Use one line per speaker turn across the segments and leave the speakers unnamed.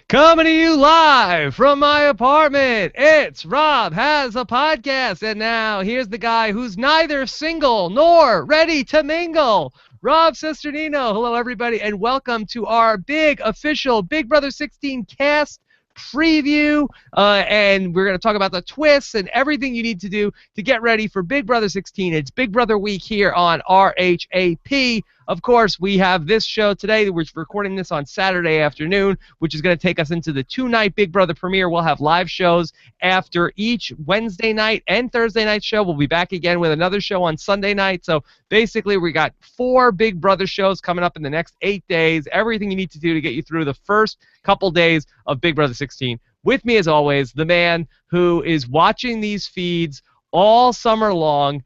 Coming to you live from my apartment, it's Rob Has a Podcast. And now here's the guy who's neither single nor ready to mingle, Rob Cesternino. Hello, everybody, and welcome to our big official Big Brother 16 cast preview. And we're going to talk about the twists and everything you need to do to get ready for Big Brother 16. It's Big Brother week here on RHAP. Of course, we have this show today. We're recording this on Saturday afternoon, which is going to take us into the two-night Big Brother premiere. We'll have live shows after each Wednesday night and Thursday night show. We'll be back again with another show on Sunday night. So basically, we got 4 Big Brother shows coming up in the next 8 days. Everything you need to do to get you through the first couple days of Big Brother 16. With me, as always, the man who is watching these feeds all summer long.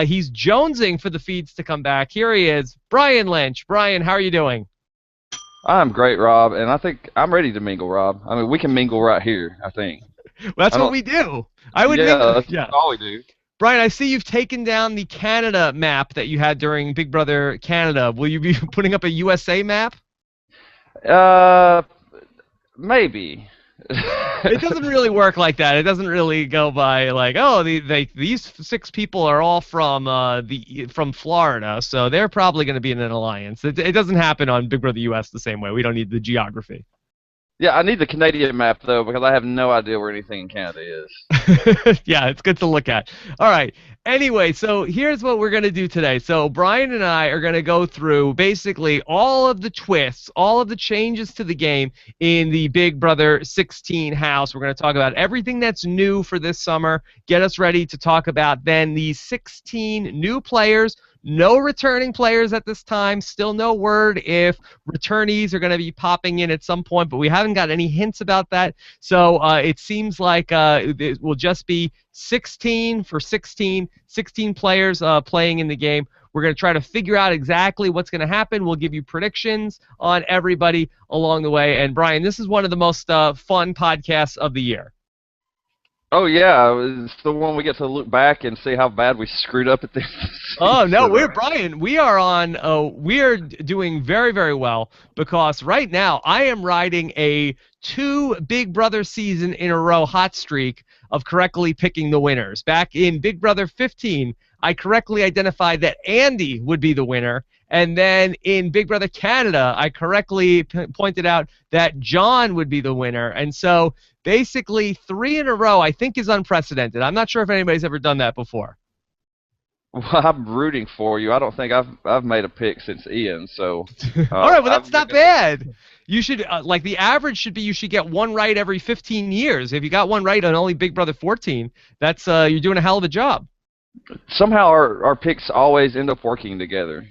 He's jonesing for the feeds to come back. Here he is, Brian Lynch. Brian, how are you doing?
I'm great, Rob, and I think I'm ready to mingle, Rob. I mean, we can mingle right here, I think.
Well, that's what we do.
That's all we do.
Brian, I see you've taken down the Canada map that you had during Big Brother Canada. Will you be putting up a USA map?
Maybe.
It doesn't really work like that. It doesn't really go by like, oh, these 6 people are all from Florida, so they're probably going to be in an alliance. It doesn't happen on Big Brother US the same way. We don't need the geography.
Yeah, I need the Canadian map, though, because I have no idea where anything in Canada is.
Yeah, it's good to look at. All right. Anyway, so here's what we're going to do today. So Brian and I are going to go through basically all of the twists, all of the changes to the game in the Big Brother 16 house. We're going to talk about everything that's new for this summer, get us ready to talk about then the 16 new players. No returning players at this time. Still no word if returnees are going to be popping in at some point, but we haven't got any hints about that. So it seems like it will just be 16 for 16 players playing in the game. We're going to try to figure out exactly what's going to happen. We'll give you predictions on everybody along the way. And Brian, this is one of the most fun podcasts of the year.
Oh, yeah, it's the one we get to look back and see how bad we screwed up at this.
Oh, no, Brian, we are doing very, very well because right now I am riding a 2 Big Brother season in a row hot streak of correctly picking the winners. Back in Big Brother 15, I correctly identified that Andy would be the winner. And then in Big Brother Canada, I correctly pointed out that John would be the winner. And so basically 3 in a row I think is unprecedented. I'm not sure if anybody's ever done that before.
Well, I'm rooting for you. I don't think I've made a pick since Ian. So
all right, well, that's not bad. You should like the average should be you should get 1 right every 15 years. If you got 1 right on only Big Brother 14, that's you're doing a hell of a job.
Somehow our picks always end up working together.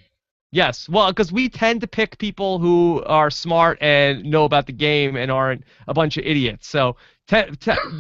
Yes, well, because we tend to pick people who are smart and know about the game and aren't a bunch of idiots. So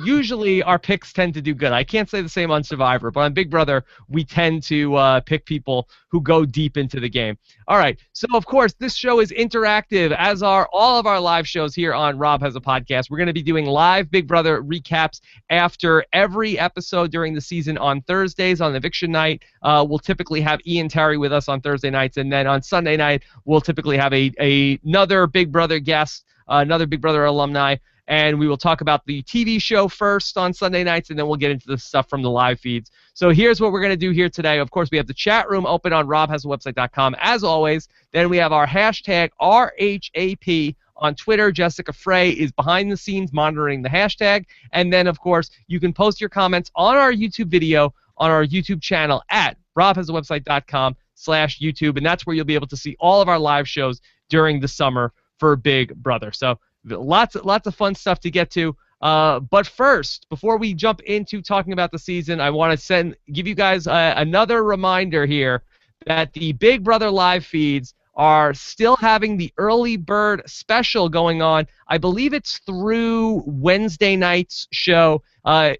usually our picks tend to do good. I can't say the same on Survivor, but on Big Brother, we tend to pick people who go deep into the game. All right, so of course, this show is interactive, as are all of our live shows here on Rob Has a Podcast. We're going to be doing live Big Brother recaps after every episode during the season on Thursdays on eviction night. We'll typically have Ian Terry with us on Thursday nights, and then on Sunday night, we'll typically have another Big Brother guest, another Big Brother alumni, and we will talk about the TV show first on Sunday nights, and then we'll get into the stuff from the live feeds. So here's what we're going to do here today. Of course, we have the chat room open on robhasawebsite.com, as always. Then we have our hashtag RHAP on Twitter. Jessica Frey is behind the scenes monitoring the hashtag. And then, of course, you can post your comments on our YouTube video on our YouTube channel at robhasawebsite.com/YouTube, and that's where you'll be able to see all of our live shows during the summer for Big Brother. So lots of fun stuff to get to. But first, before we jump into talking about the season, I want to give you guys another reminder here that the Big Brother live feeds are still having the early bird special going on. I believe it's through Wednesday night's show. I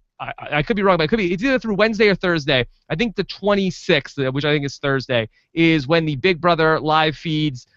could be wrong, but it's either through Wednesday or Thursday. I think the 26th, which I think is Thursday, is when the Big Brother live feeds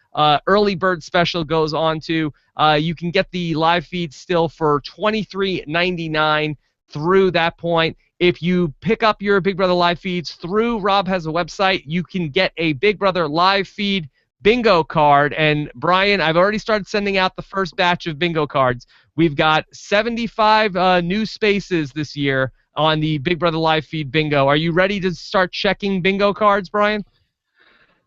early bird special goes on to. You can get the live feed still for $23.99 through that point. If you pick up your Big Brother live feeds through Rob Has a Website, you can get a Big Brother live feed bingo card. And Brian, I've already started sending out the first batch of bingo cards. We've got 75 new spaces this year on the Big Brother Live feed bingo. Are you ready to start checking bingo cards, Brian?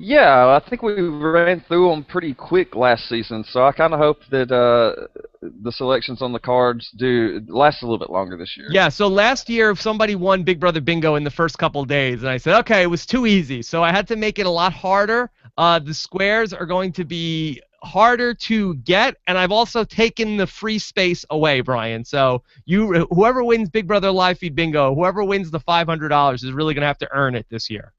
Yeah, I think we ran through them pretty quick last season, so I kind of hope that the selections on the cards do last a little bit longer this year.
Yeah, so last year somebody won Big Brother Bingo in the first couple days, and I said, okay, it was too easy, so I had to make it a lot harder. The squares are going to be harder to get, and I've also taken the free space away, Brian. So whoever wins Big Brother Live Feed Bingo, whoever wins the $500 is really going to have to earn it this year.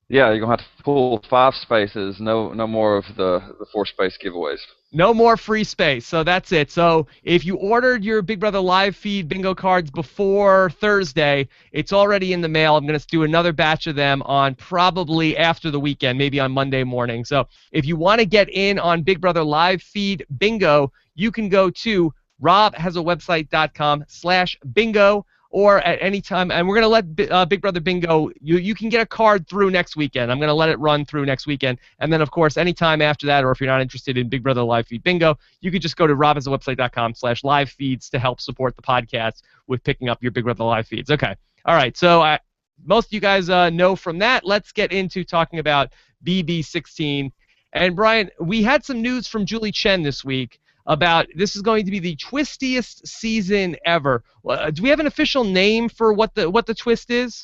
Yeah, you're going to have to pull 5 spaces, no more of the 4-space giveaways.
No more free space, so that's it. So if you ordered your Big Brother Live Feed bingo cards before Thursday, it's already in the mail. I'm going to do another batch of them on probably after the weekend, maybe on Monday morning. So if you want to get in on Big Brother Live Feed bingo, you can go to robhasawebsite.com/bingo. Or at any time, and we're going to let Big Brother Bingo, you can get a card through next weekend. I'm going to let it run through next weekend. And then, of course, anytime after that, or if you're not interested in Big Brother Live Feed Bingo, you could just go to robhasawebsite.com/live feeds to help support the podcast with picking up your Big Brother Live feeds. Okay. All right. So most of you guys know from that. Let's get into talking about BB16. And, Brian, we had some news from Julie Chen this week about this is going to be the twistiest season ever. Do we have an official name for what the twist is?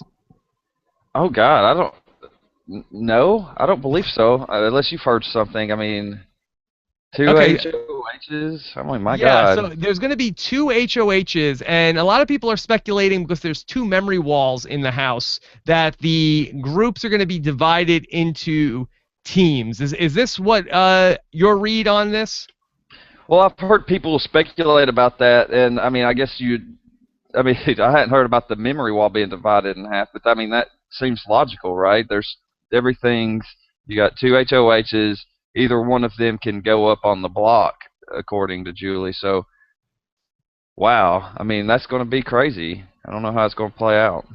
Oh God, I don't believe so. Unless you've heard something. I mean, 2 HOHs. I mean, my God.
Yeah, so there's going to be 2 HOHs, and a lot of people are speculating because there's 2 memory walls in the house that the groups are going to be divided into teams. Is this what your read on this?
Well, I've heard people speculate about that, and I mean, I hadn't heard about the memory wall being divided in half, but I mean, that seems logical, right? There's you got 2 HOHs, either one of them can go up on the block, according to Julie, so, wow, I mean, that's going to be crazy. I don't know how it's going to play out.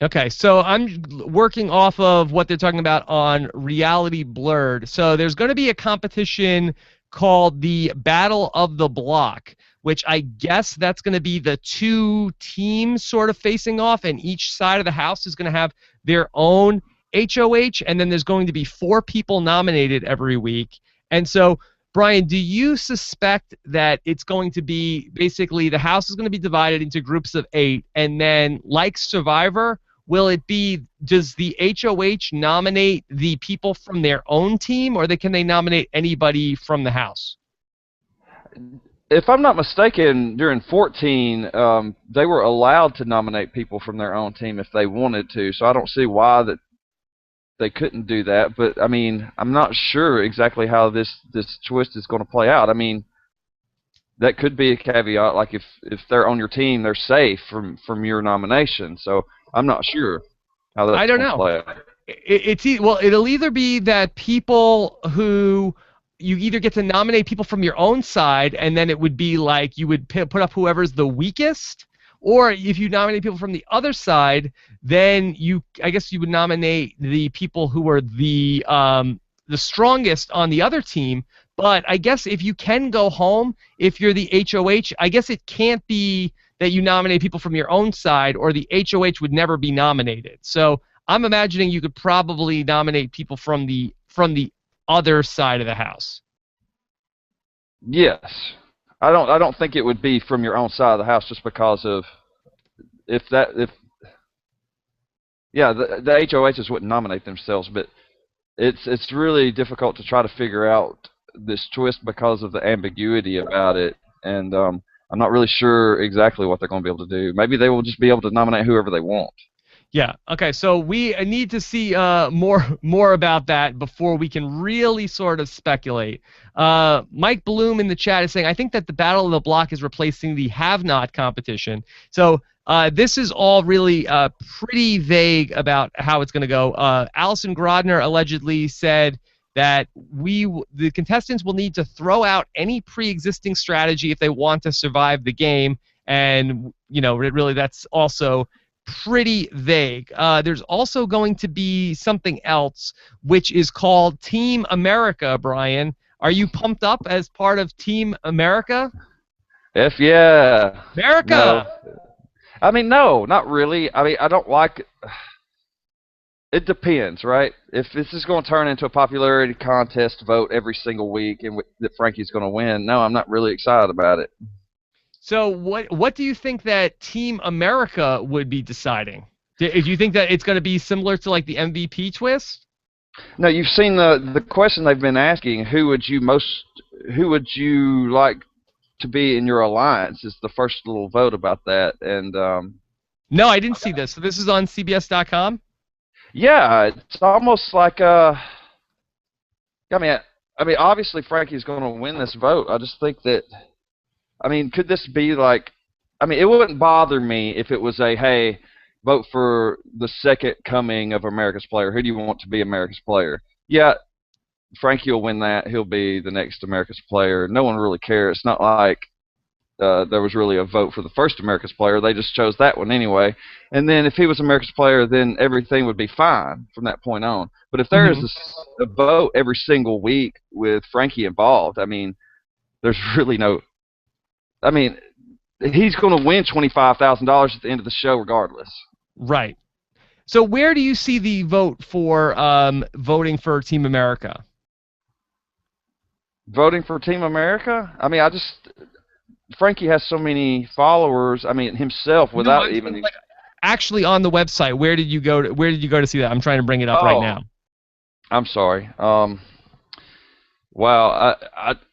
Okay, so I'm working off of what they're talking about on Reality Blurred. So there's going to be a competition called the Battle of the Block, which I guess that's going to be the 2 teams sort of facing off, and each side of the house is going to have their own HOH, and then there's going to be 4 people nominated every week. And so, Brian, do you suspect that it's going to be basically the house is going to be divided into groups of 8, and then like Survivor, does the HOH nominate the people from their own team, or can they nominate anybody from the house?
If I'm not mistaken, during 14, they were allowed to nominate people from their own team if they wanted to, so I don't see why that they couldn't do that. But, I mean, I'm not sure exactly how this twist is going to play out. I mean, that could be a caveat, like if they're on your team, they're safe from your nomination. So I'm not sure how that's going to play out.
It'll either be that people who you either get to nominate people from your own side, and then it would be like you would put up whoever's the weakest, or if you nominate people from the other side, then I guess you would nominate the people who are the strongest on the other team. But I guess if you can go home, if you're the HOH, I guess it can't be that you nominate people from your own side, or the HOH would never be nominated. So I'm imagining you could probably nominate people from the other side of the house.
Yes, I don't think it would be from your own side of the house, just because of the HOHs wouldn't nominate themselves, but it's really difficult to try to figure out this twist because of the ambiguity about it, and I'm not really sure exactly what they're going to be able to do. Maybe they will just be able to nominate whoever they want.
Yeah. Okay. So we need to see more about that before we can really sort of speculate. Mike Bloom in the chat is saying, I think that the Battle of the Block is replacing the Have-Not competition. So this is all really pretty vague about how it's going to go. Allison Grodner allegedly said that the contestants will need to throw out any pre-existing strategy if they want to survive the game, and really that's also pretty vague. There's also going to be something else, which is called Team America, Brian. Are you pumped up as part of Team America?
F yeah. No.
America!
I mean, no, not really. I mean, I don't like. It depends, right? If this is going to turn into a popularity contest vote every single week and that Frankie's going to win, no, I'm not really excited about it.
So what do you think that Team America would be deciding? Do you think that it's going to be similar to like the MVP twist?
No, you've seen the question they've been asking. Who would you like to be in your alliance? Is the first little vote about that, and
No, I didn't see this. So this is on CBS.com.
yeah, it's almost like I mean, obviously Frankie's going to win this vote. I just think that, I mean, could this be like, I mean, it wouldn't bother me if it was a, hey, vote for the second coming of America's player. Who do you want to be America's player? Yeah, Frankie will win that. He'll be the next America's player. No one really cares. It's not like there was really a vote for the first America's player. They just chose that one anyway. And then if he was America's player, then everything would be fine from that point on. But if there is a vote every single week with Frankie involved, I mean, there's really no. I mean, he's going to win $25,000 at the end of the show regardless.
Right. So where do you see the vote for voting for Team America?
Voting for Team America? I mean, Frankie has so many followers. I mean, himself without even.
Like, actually, on the website, where did you go to see that? I'm trying to bring it up right now.
I'm sorry. Wow,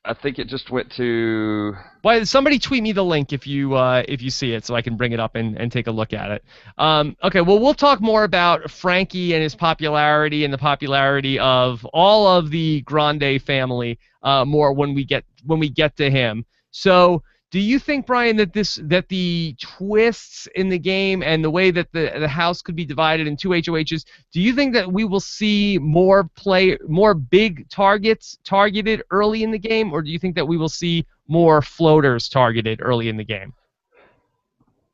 I think it just went to.
Well, somebody tweet me the link if you see it, so I can bring it up and take a look at it. Okay, well, we'll talk more about Frankie and his popularity and the popularity of all of the Grande family more when we get to him. So, do you think, Brian, that the twists in the game and the way that the house could be divided in two HOHs, do you think that we will see more big targets targeted early in the game, or do you think that we will see more floaters targeted early in the game?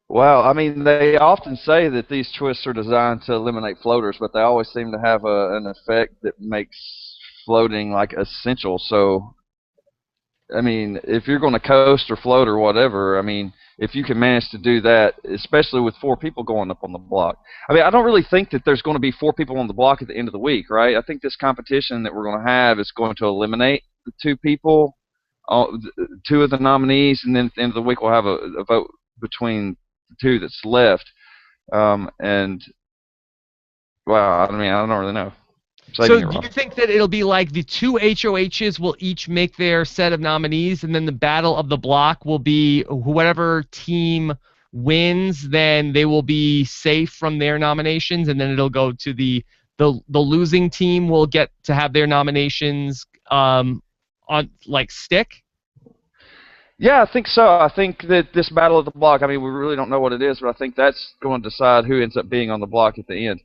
Well, I mean, they often say that these twists are designed to eliminate floaters, but they always seem to have an effect that makes floating like essential. So, I mean, if you're going to coast or float or whatever, I mean, if you can manage to do that, especially with 4 people going up on the block. I mean, I don't really think that there's going to be 4 people on the block at the end of the week, right? I think this competition that we're going to have is going to eliminate the 2 people, 2 of the nominees, and then at the end of the week we'll have a vote between the 2 that's left. And, well, I mean, I don't really know.
So do you think that it'll be like the 2 HOHs will each make their set of nominees, and then the battle of the block will be whatever team wins, then they will be safe from their nominations, and then it'll go to the losing team will get to have their nominations on like stick?
Yeah, I think so. I think that this battle of the block, I mean, we really don't know what it is, but I think that's going to decide who ends up being on the block at the end.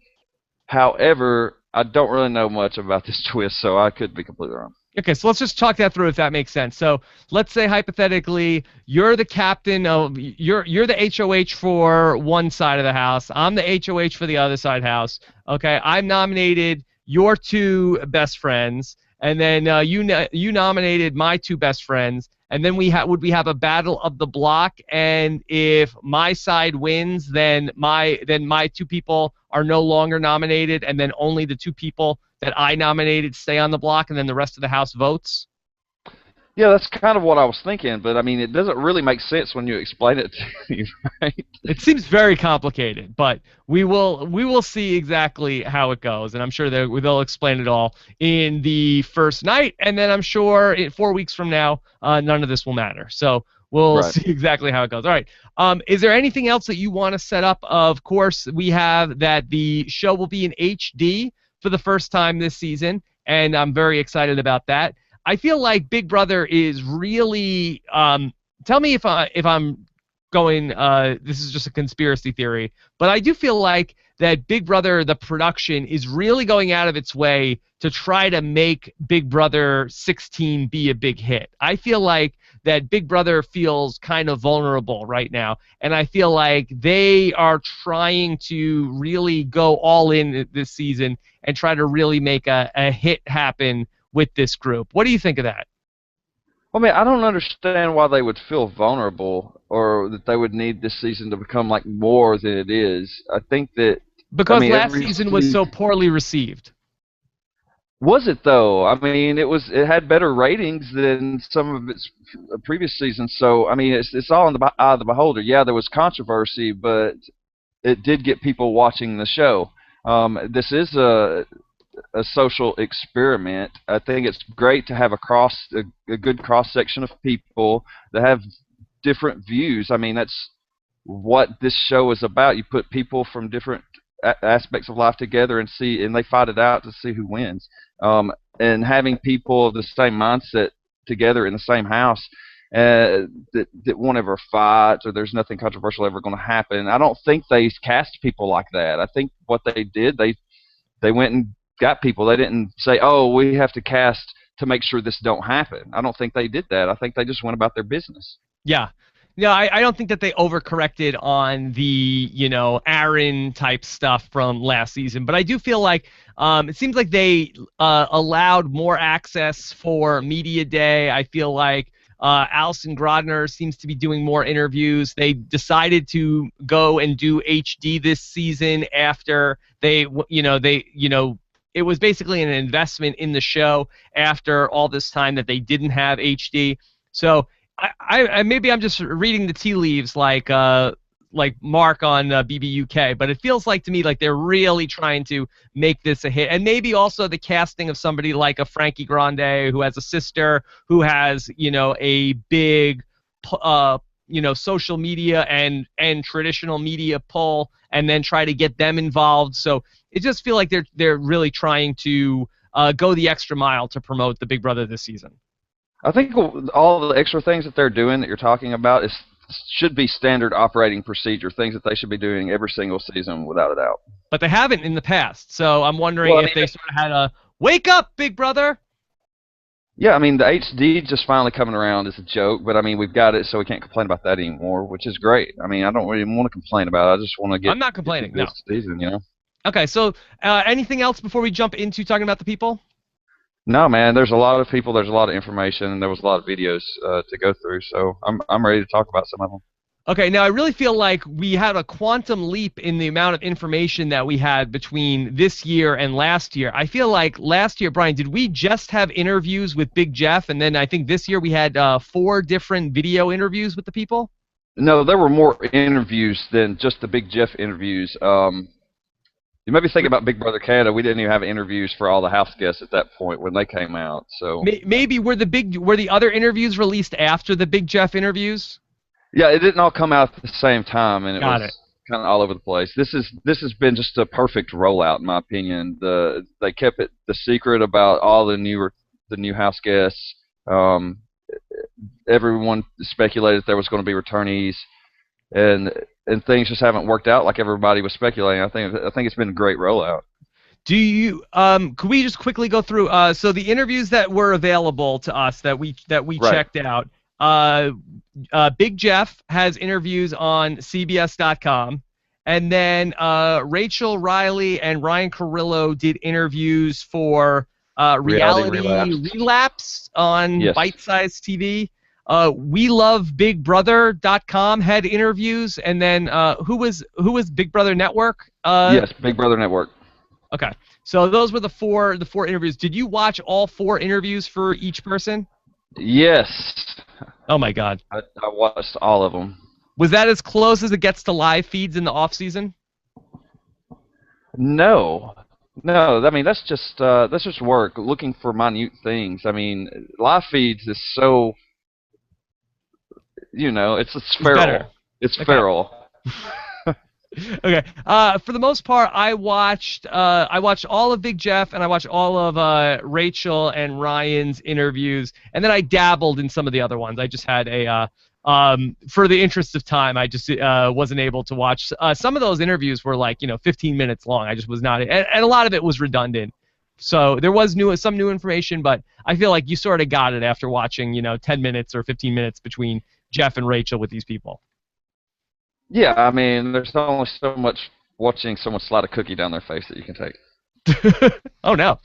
However, I don't really know much about this twist, so I could be completely wrong.
Okay, so let's just talk that through if that makes sense. So let's say hypothetically you're the captain of you're the HOH for one side of the house. I'm the HOH for the other side house. Okay, I've nominated your 2 best friends, and then you nominated my 2 best friends, and then we have a battle of the block, and if my side wins, then my 2 people are no longer nominated, and then only the 2 people that I nominated stay on the block, and then the rest of the house votes?
Yeah, that's kind of what I was thinking, but I mean, it doesn't really make sense when you explain it to me, right?
It seems very complicated, but we will see exactly how it goes, and I'm sure they'll explain it all in the first night, and then I'm sure 4 weeks from now, none of this will matter. So we'll see exactly how it goes. All right. Is there anything else that you want to set up? Of course, we have that the show will be in HD for the first time this season, and I'm very excited about that. I feel like Big Brother is really tell me if I'm going, this is just a conspiracy theory, but I do feel like that Big Brother, the production, is really going out of its way to try to make Big Brother 16 be a big hit. I feel like that Big Brother feels kind of vulnerable right now, and I feel like they are trying to really go all in this season and try to really make a hit happen with this group. What do you think of that?
I mean, I don't understand why they would feel vulnerable or that they would need this season to become like more than it is. I think that
Because last season was so poorly received.
Was it though? I mean, it had better ratings than some of its previous seasons. So I mean, it's all in the eye of the beholder. Yeah, there was controversy, but it did get people watching the show. This is a social experiment. I think it's great to have a good cross section of people that have different views. I mean, that's what this show is about. You put people from different aspects of life together and they fight it out to see who wins. And having people of the same mindset together in the same house that won't ever fight or there's nothing controversial ever going to happen. I don't think they cast people like that. I think what they did, they went and got people. They didn't say, oh, we have to cast to make sure this don't happen. I don't think they did that. I think they just went about their business.
Yeah. No, I don't think that they overcorrected on the, Aaron type stuff from last season, but I do feel like it seems like they allowed more access for Media Day. I feel like Alison Grodner seems to be doing more interviews. They decided to go and do HD this season after it was basically an investment in the show after all this time that they didn't have HD. So I maybe I'm just reading the tea leaves like Mark on BBUK, but it feels like to me like they're really trying to make this a hit, and maybe also the casting of somebody like a Frankie Grande who has a sister who has a big social media and traditional media pull, and then try to get them involved. So it just feel like they're really trying to go the extra mile to promote the Big Brother this season.
I think all the extra things that they're doing that you're talking about should be standard operating procedure, things that they should be doing every single season without a doubt.
But they haven't in the past, so I'm wondering if they sort of had a wake up, Big Brother.
Yeah, I mean the HD just finally coming around is a joke, but I mean we've got it, so we can't complain about that anymore, which is great. I mean I don't really want to complain about it. I just want to get.
I'm not complaining. No.
This season,
Okay, so anything else before we jump into talking about the people?
No, man. There's a lot of people. There's a lot of information, and there was a lot of videos to go through. So I'm ready to talk about some of them.
Okay, now I really feel like we had a quantum leap in the amount of information that we had between this year and last year. I feel like last year, Brian, did we just have interviews with Big Jeff, and then I think this year we had 4 different video interviews with the people?
No, there were more interviews than just the Big Jeff interviews. You might be thinking about Big Brother Canada. We didn't even have interviews for all the house guests at that point when they came out. So
maybe were the other interviews released after the Big Jeff interviews?
Yeah, it didn't all come out at the same time, and it
Got
was
it.
kind of all over the place. This has been just a perfect rollout, in my opinion. They kept it the secret about all the new house guests. Everyone speculated there was going to be returnees, and things just haven't worked out like everybody was speculating. I think it's been a great rollout.
Do you could we just quickly go through so the interviews that were available to us that we right. checked out. Big Jeff has interviews on CBS.com, and then Rachel Riley and Ryan Carrillo did interviews for Reality Relapse on yes. Bite Size TV. We Love Big Brother.com had interviews, and then who was Big Brother Network?
Yes, Big Brother Network.
Okay, so those were the four interviews. Did you watch all 4 interviews for each person?
Yes.
Oh my God.
I watched all of them.
Was that as close as it gets to live feeds in the off season?
No. I mean that's just work, looking for minute things. I mean, live feeds is so. It's feral. It's feral.
Okay. For the most part, I watched all of Big Jeff and I watched all of Rachel and Ryan's interviews, and then I dabbled in some of the other ones. I just had for the interest of time, I just wasn't able to watch. Some of those interviews were like 15 minutes long. I just was not, and a lot of it was redundant. So there was some new information, but I feel like you sort of got it after watching 10 minutes or 15 minutes between Jeff and Rachel with these people.
Yeah, I mean, there's only so much watching someone slide a cookie down their face that you can take.
Oh no.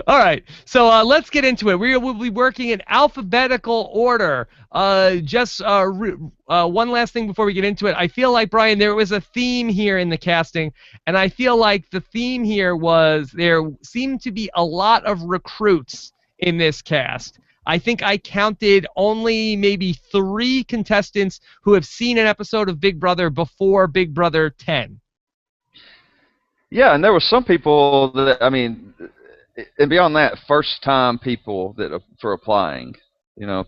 All right. So let's get into it. We will be working in alphabetical order. Just one last thing before we get into it. I feel like, Brian, there was a theme here in the casting, and I feel like the theme here was there seemed to be a lot of recruits in this cast. I think I counted only maybe 3 contestants who have seen an episode of Big Brother before Big Brother 10.
Yeah, and there were some people that, I mean, and beyond that, first-time people that for applying,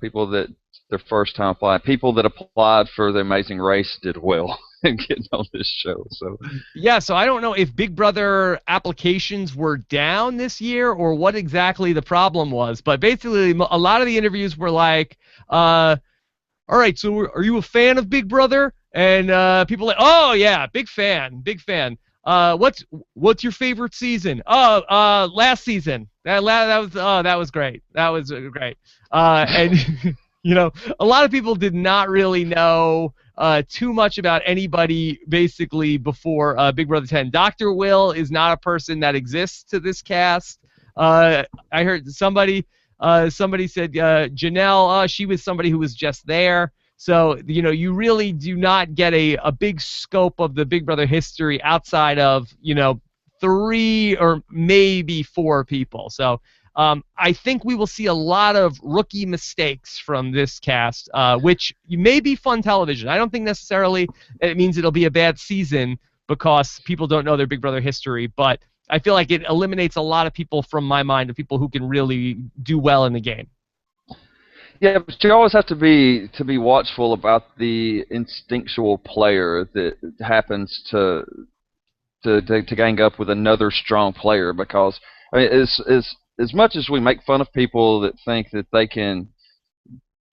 people that their first time applying, people that applied for the Amazing Race did well in getting on this show. So
yeah, so I don't know if Big Brother applications were down this year or what exactly the problem was, but basically a lot of the interviews were like, all right, so are you a fan of Big Brother? And people like, oh yeah, big fan, big fan. What's your favorite season? Oh, last season. That was great. That was great. And a lot of people did not really know too much about anybody basically before Big Brother 10. Dr. Will is not a person that exists to this cast. I heard somebody said Janelle. She was somebody who was just there. So, you really do not get a big scope of the Big Brother history outside of, 3 or maybe 4 people. So I think we will see a lot of rookie mistakes from this cast, which may be fun television. I don't think necessarily it means it'll be a bad season because people don't know their Big Brother history, but I feel like it eliminates a lot of people from my mind, of people who can really do well in the game.
Yeah, but you always have to be watchful about the instinctual player that happens to gang up with another strong player, because I mean, as much as we make fun of people that think that they can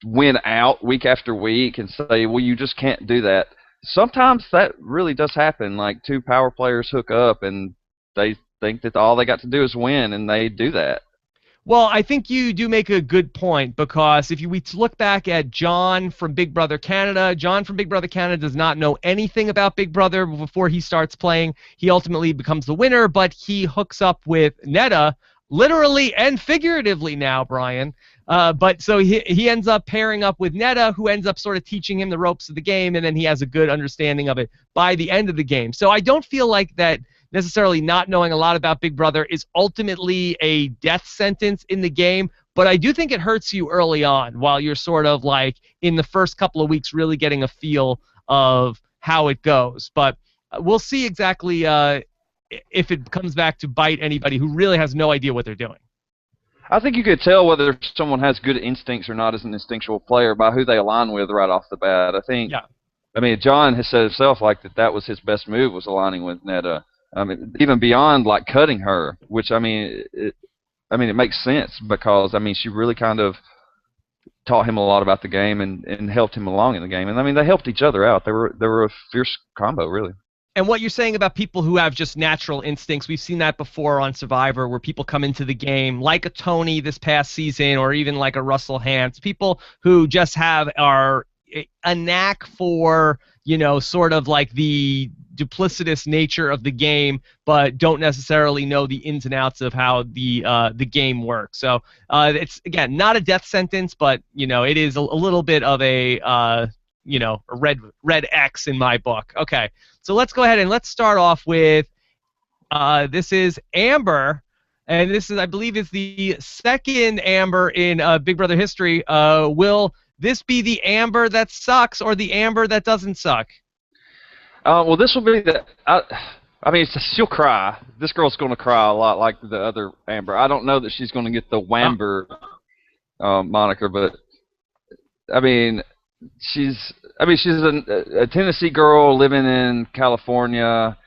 win out week after week and say, well, you just can't do that, sometimes that really does happen. Like 2 power players hook up and they think that all they got to do is win, and they do that.
Well, I think you do make a good point, because if we look back at John from Big Brother Canada, John from Big Brother Canada does not know anything about Big Brother before he starts playing. He ultimately becomes the winner, but he hooks up with Netta, literally and figuratively now, Brian. But so he ends up pairing up with Netta, who ends up sort of teaching him the ropes of the game, and then he has a good understanding of it by the end of the game. So I don't feel like that necessarily not knowing a lot about Big Brother is ultimately a death sentence in the game, but I do think it hurts you early on while you're sort of like in the first couple of weeks really getting a feel of how it goes. But we'll see exactly if it comes back to bite anybody who really has no idea what they're doing.
I think you could tell whether someone has good instincts or not as an instinctual player by who they align with right off the bat. I think, yeah. I mean, John has said himself like that was his best move, was aligning with Netta. I mean, even beyond like cutting her, which I mean, it makes sense, because I mean, she really kind of taught him a lot about the game and helped him along in the game. And I mean, they helped each other out. They were a fierce combo, really.
And what you're saying about people who have just natural instincts, we've seen that before on Survivor, where people come into the game like a Tony this past season, or even like a Russell Hantz, people who just are a knack for, sort of like the duplicitous nature of the game, but don't necessarily know the ins and outs of how the game works. So it's, again, not a death sentence, but it is a little bit of a red X in my book. Okay, so let's go ahead and let's start off with this is Amber, and this is, I believe, is the second Amber in Big Brother history. Will this be the Amber that sucks or the Amber that doesn't suck?
Well, this will be the. I mean, she'll cry. This girl's going to cry a lot, like the other Amber. I don't know that she's going to get the Wamber moniker, but I mean, she's a Tennessee girl living in California.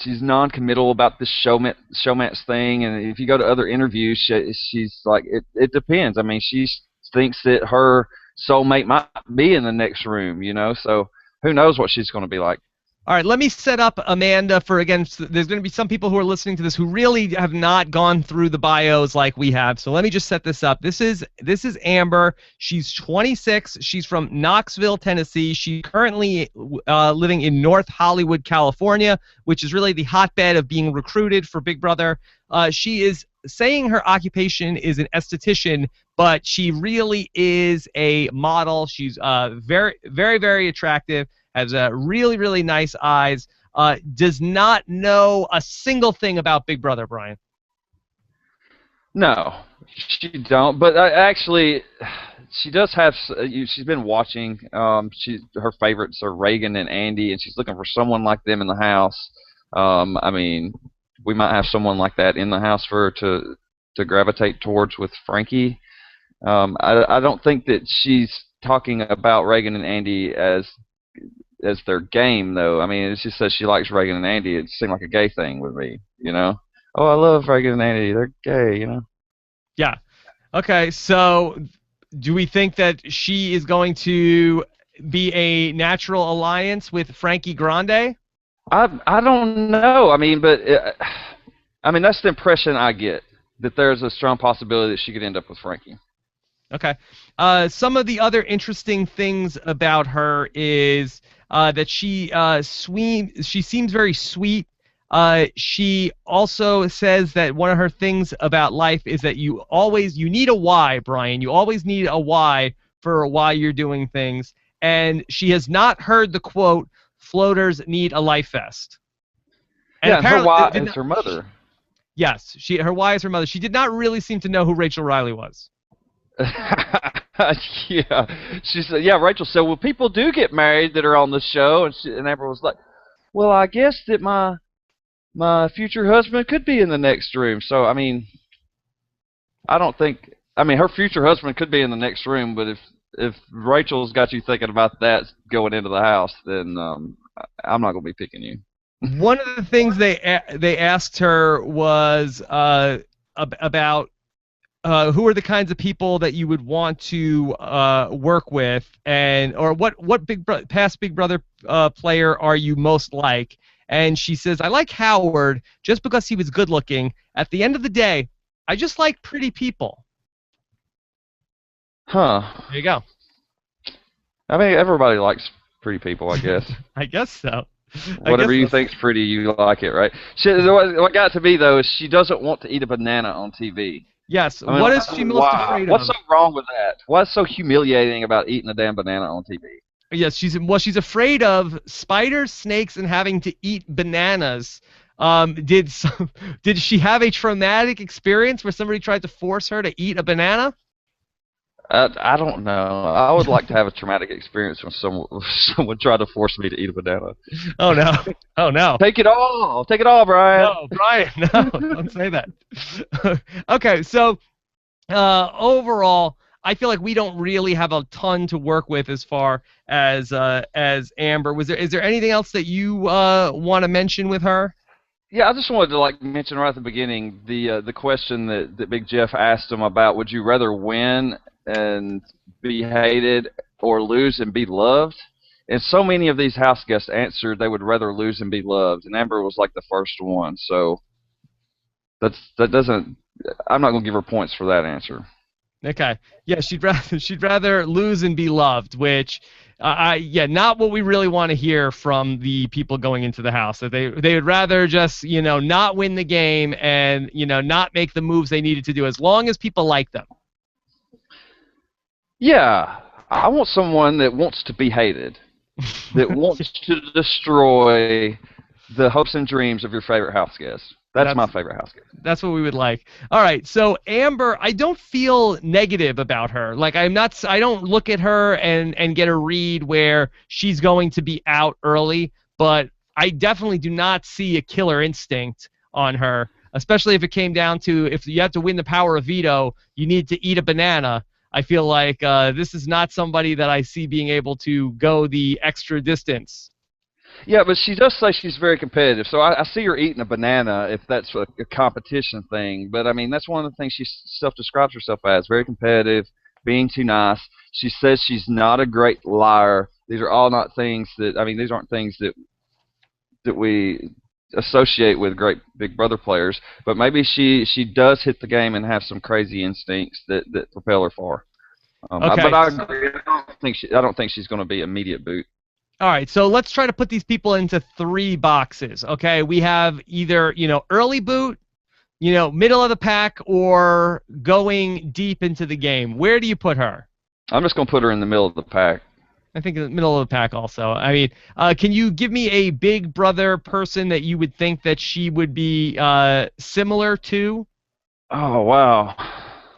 She's non-committal about this showmance thing, and if you go to other interviews, she's like, it depends. I mean, she thinks that her soulmate might be in the next room, so who knows what she's going to be like.
All right, let me set up Amanda for, again, there's going to be some people who are listening to this who really have not gone through the bios like we have. So let me just set this up. This is Amber. She's 26. She's from Knoxville, Tennessee. She's currently living in North Hollywood, California, which is really the hotbed of being recruited for Big Brother. She is saying her occupation is an esthetician, but she really is a model. She's very, very, very attractive. Has really, really nice eyes, does not know a single thing about Big Brother, Brian.
No, she don't. But actually, she does have. She's been watching. Her favorites are Reagan and Andy, and she's looking for someone like them in the house. I mean, we might have someone like that in the house for her to gravitate towards with Frankie. I don't think that she's talking about Reagan and Andy as their game, though. I mean, she says she likes Reagan and Andy. It seemed like a gay thing with me, Oh, I love Reagan and Andy. They're gay,
Yeah. Okay, so do we think that she is going to be a natural alliance with Frankie Grande?
I don't know. I mean, but that's the impression I get, that there's a strong possibility that she could end up with Frankie.
Okay. Some of the other interesting things about her is that she seems very sweet. She also says that one of her things about life is that you need a why, Brian. You always need a why for why you're doing things. And she has not heard the quote, "Floaters need a life vest." And
yeah, her why is her mother.
Yes, her why is her mother. She did not really seem to know who Rachel Riley was.
Yeah, she said. Yeah, Rachel said, "Well, people do get married that are on the show," and Amber was like, "Well, I guess that my future husband could be in the next room." So, I mean, I don't think. I mean, her future husband could be in the next room, but if Rachel's got you thinking about that going into the house, then I'm not going to be picking you.
One of the things they asked her was about. Who are the kinds of people that you would want to work with, or what past Big Brother player are you most like? And she says, I like Howard just because he was good looking. At the end of the day, I just like pretty people.
Huh.
There you go.
I mean, everybody likes pretty people, I guess.
I guess so.
Whatever you think's pretty, you like it, right? What got to me, though, is she doesn't want to eat a banana on TV.
Yes. I mean, what is she most afraid of?
What's so wrong with that? What's so humiliating about eating a damn banana on TV?
Yes, she's afraid of spiders, snakes, and having to eat bananas. Did she have a traumatic experience where somebody tried to force her to eat a banana?
I don't know. I would like to have a traumatic experience when someone tried to force me to eat a banana.
Oh no! Oh no!
Take it all! Take it all, Brian!
No, Brian! No, don't say that. Okay, so overall, I feel like we don't really have a ton to work with as far as Amber. Is there anything else that you want to mention with her?
Yeah, I just wanted to mention right at the beginning the question that Big Jeff asked him about: would you rather win and be hated or lose and be loved? And so many of these house guests answered they would rather lose and be loved, and Amber was like the first one. So that doesn't. I'm not gonna give her points for that answer.
Okay. Yeah, she'd rather lose and be loved, which not what we really want to hear from the people going into the house. That they would rather just, not win the game and, not make the moves they needed to do as long as people like them.
Yeah, I want someone that wants to be hated, that wants to destroy the hopes and dreams of your favorite house guest. That's my favorite house guest.
That's what we would like. All right, so Amber, I don't feel negative about her. Like I don't look at her and get a read where she's going to be out early, but I definitely do not see a killer instinct on her, especially if it came down to if you have to win the power of veto, you need to eat a banana. I feel like this is not somebody that I see being able to go the extra distance.
Yeah, but she does say she's very competitive. So I see her eating a banana if that's a competition thing. But, I mean, that's one of the things she self-describes herself as, very competitive, being too nice. She says she's not a great liar. These are all not things that, I mean, these aren't things that we associate with great Big Brother players. But maybe she does hit the game and have some crazy instincts that propel her far.
Okay.
But I agree. I don't think she's going to be immediate boot.
All right, so let's try to put these people into 3 boxes, okay? We have either, early boot, middle of the pack, or going deep into the game. Where do you put her?
I'm just going to put her in the middle of the pack.
I think in the middle of the pack also. I mean, can you give me a Big Brother person that you would think that she would be similar to?
Oh, wow.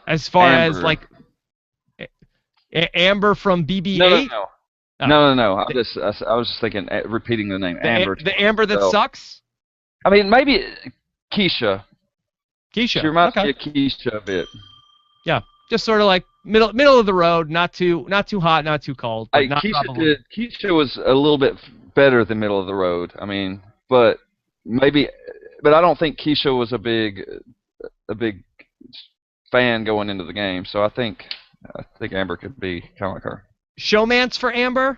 As far
Amber.
as, like, Amber from BB8?
No. No. I was just thinking, repeating the name, Amber.
The Amber that sucks?
I mean, maybe Keisha.
Keisha.
She reminds me of Keisha a bit.
Yeah, just sort of like middle of the road, not too hot, not too cold. But not
Keisha was a little bit better than middle of the road. I mean, but I don't think Keisha was a big fan going into the game. So I think Amber could be kind of like her.
Showmance for Amber?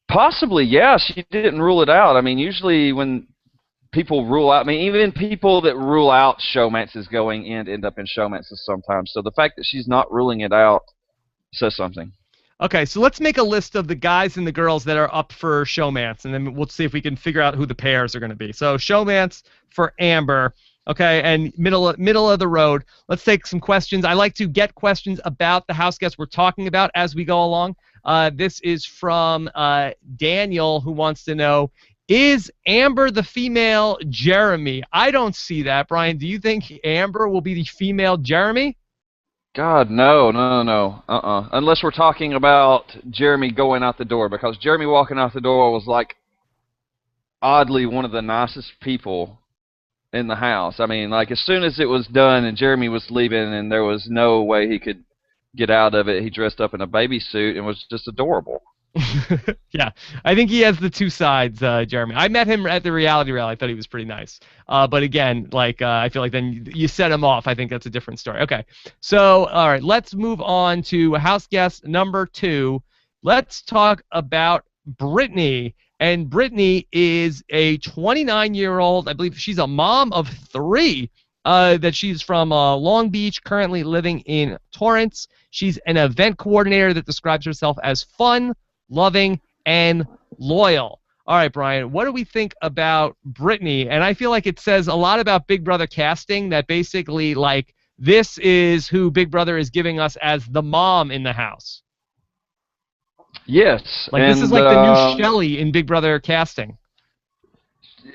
Possibly, yeah. She didn't rule it out. I mean, usually when people rule out, I mean, even people that rule out showmances going in end up in showmances sometimes. So the fact that she's not ruling it out says something.
Okay, so let's make a list of the guys and the girls that are up for showmance, and then we'll see if we can figure out who the pairs are going to be. So showmance for Amber. Okay, and middle of the road. Let's take some questions. I like to get questions about the house guests we're talking about as we go along. This is from Daniel, who wants to know, is Amber the female Jeremy? I don't see that. Brian, do you think Amber will be the female Jeremy?
God, no. Unless we're talking about Jeremy going out the door, because Jeremy walking out the door was like oddly one of the nicest people in the house. I mean, like, as soon as it was done and Jeremy was leaving and there was no way he could get out of it, he dressed up in a baby suit and was just adorable.
Yeah, I think he has the 2 sides, Jeremy. I met him at the reality rally. I thought he was pretty nice. But again, like, I feel like then you set him off. I think that's a different story. Okay, so, all right, let's move on to house guest number 2. Let's talk about Brittany. And Brittany is a 29-year-old, I believe she's a mom of 3, that she's from Long Beach, currently living in Torrance. She's an event coordinator that describes herself as fun, loving, and loyal. All right, Brian, what do we think about Brittany? And I feel like it says a lot about Big Brother casting, that basically, like, this is who Big Brother is giving us as the mom in the house.
Yes.
Like, this is like the new Shelley in Big Brother casting.